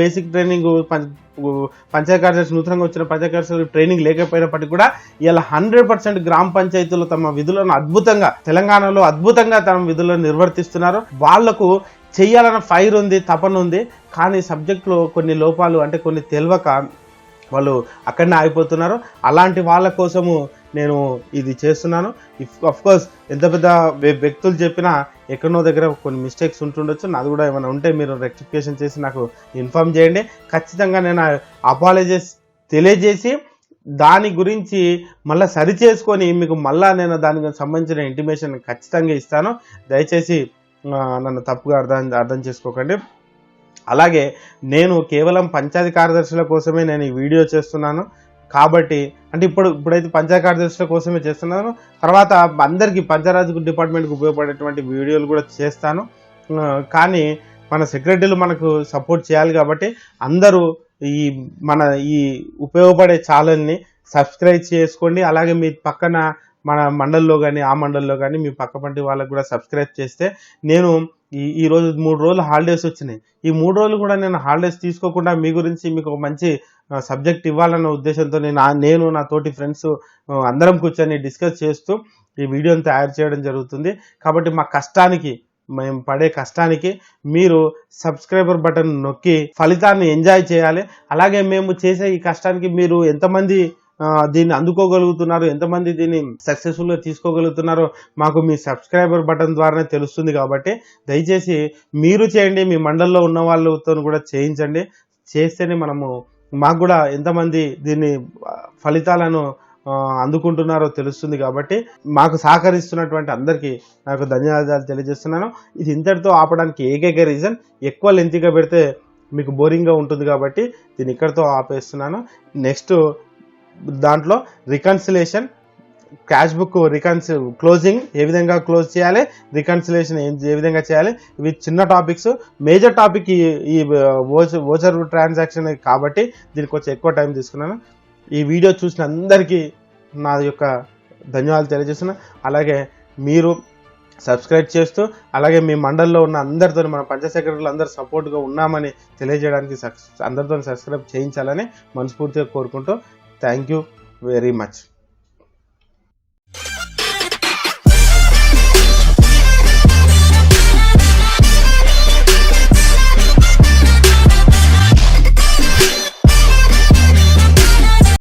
బేసిక్ ట్రైనింగ్ పంచాయత్ కార్యదర్శి నూతనంగా వచ్చిన పంచాయత్ కార్యదర్శి ట్రైనింగ్ లేకపోయినప్పటికీ కూడా ఇలా 100% గ్రామ పంచాయతీలు తమ విధులను అద్భుతంగా, తెలంగాణలో అద్భుతంగా తమ విధులను నిర్వర్తిస్తున్నారు. వాళ్లకు చెయ్యాలన్న ఫైర్ ఉంది, తపన ఉంది, కానీ సబ్జెక్టులో కొన్ని లోపాలు అంటే కొన్ని తెలియక వాళ్ళు అక్కడనే ఆగిపోతున్నారు. అలాంటి వాళ్ళ కోసము నేను ఇది చేస్తున్నాను. కోర్స్ ఎంత పెద్ద వ్యక్తులు చెప్పినా ఎక్కడనో దగ్గర కొన్ని మిస్టేక్స్ ఉంటుండొచ్చు. నాది కూడా ఏమైనా ఉంటే మీరు రెక్టిఫికేషన్ చేసి నాకు ఇన్ఫార్మ్ చేయండి. ఖచ్చితంగా నేను అపాలజీస్ తెలియజేసి దాని గురించి మళ్ళీ సరి చేసుకొని మీకు మళ్ళీ నేను దానికి సంబంధించిన ఇంటిమేషన్ ఖచ్చితంగా ఇస్తాను. దయచేసి నన్ను తప్పుగా అర్థం చేసుకోకండి. అలాగే నేను కేవలం పంచాయతీ కార్యదర్శుల కోసమే నేను ఈ వీడియో చేస్తున్నాను కాబట్టి, అంటే ఇప్పుడైతే పంచాయతీ కార్యదర్శుల కోసమే చేస్తున్నాను. తర్వాత అందరికీ పంచాయతీ డిపార్ట్మెంట్కి ఉపయోగపడేటువంటి వీడియోలు కూడా చేస్తాను. కానీ మన సెక్రటరీలు మనకు సపోర్ట్ చేయాలి కాబట్టి అందరూ ఈ ఉపయోగపడే ఛానల్ని సబ్స్క్రైబ్ చేసుకోండి. అలాగే మీ పక్కన మన మండల్లో కానీ ఆ మండల్లో కానీ మీ పక్క పంటి వాళ్ళకు కూడా సబ్స్క్రైబ్ చేస్తే, నేను ఈరోజు 3 రోజులు హాలిడేస్ వచ్చినాయి. ఈ 3 రోజులు కూడా నేను హాలిడేస్ తీసుకోకుండా మీ గురించి మీకు ఒక మంచి సబ్జెక్ట్ ఇవ్వాలన్న ఉద్దేశంతో నేను నా తోటి ఫ్రెండ్స్ అందరం కూర్చొని డిస్కస్ చేస్తూ ఈ వీడియోని తయారు చేయడం జరుగుతుంది. కాబట్టి మా కష్టానికి, మేము పడే కష్టానికి మీరు సబ్స్క్రైబర్ బటన్ నొక్కి ఫలితాన్ని ఎంజాయ్ చేయాలి. అలాగే మేము చేసే ఈ కష్టానికి మీరు ఎంతమంది దీన్ని అందుకోగలుగుతున్నారు, ఎంతమంది దీన్ని సక్సెస్ఫుల్గా తీసుకోగలుగుతున్నారో మాకు మీ సబ్స్క్రైబర్ బటన్ ద్వారానే తెలుస్తుంది. కాబట్టి దయచేసి మీరు చేయండి, మీ మండలంలో ఉన్న వాళ్ళతో కూడా చేయించండి. చేస్తేనే మాకు కూడా ఎంతమంది దీన్ని ఫలితాలను అందుకుంటున్నారో తెలుస్తుంది. కాబట్టి మాకు సహకరిస్తున్నటువంటి అందరికీ నాకు ధన్యవాదాలు తెలియజేస్తున్నాను. ఇది ఇంతటితో ఆపడానికి ఏకైక రీజన్, ఎక్కువ లెంతీగా పెడితే మీకు బోరింగ్గా ఉంటుంది కాబట్టి దీన్ని ఇక్కడితో ఆపేస్తున్నాను. నెక్స్ట్ దాంట్లో రికన్సిలేషన్, క్యాష్ బుక్ క్లోజింగ్ ఏ విధంగా క్లోజ్ చేయాలి, రికన్సిలేషన్ ఏ విధంగా చేయాలి, ఇవి చిన్న టాపిక్స్. మేజర్ టాపిక్ ఈ వోచర్ ట్రాన్సాక్షన్ కాబట్టి దీనికి కొంచెం ఎక్కువ టైం తీసుకున్నాను. ఈ వీడియో చూసిన అందరికీ నా యొక్క ధన్యవాదాలు తెలియజేస్తున్నా. అలాగే మీరు సబ్స్క్రైబ్ చేస్తూ, అలాగే మీ మండల్లో ఉన్న అందరితో, మన పంచాయత్ సెక్రటరీలు అందరూ సపోర్ట్గా ఉన్నామని తెలియజేయడానికి అందరితో సబ్స్క్రైబ్ చేయించాలని మనస్ఫూర్తిగా కోరుకుంటూ, థ్యాంక్ యూ వెరీ మచ్.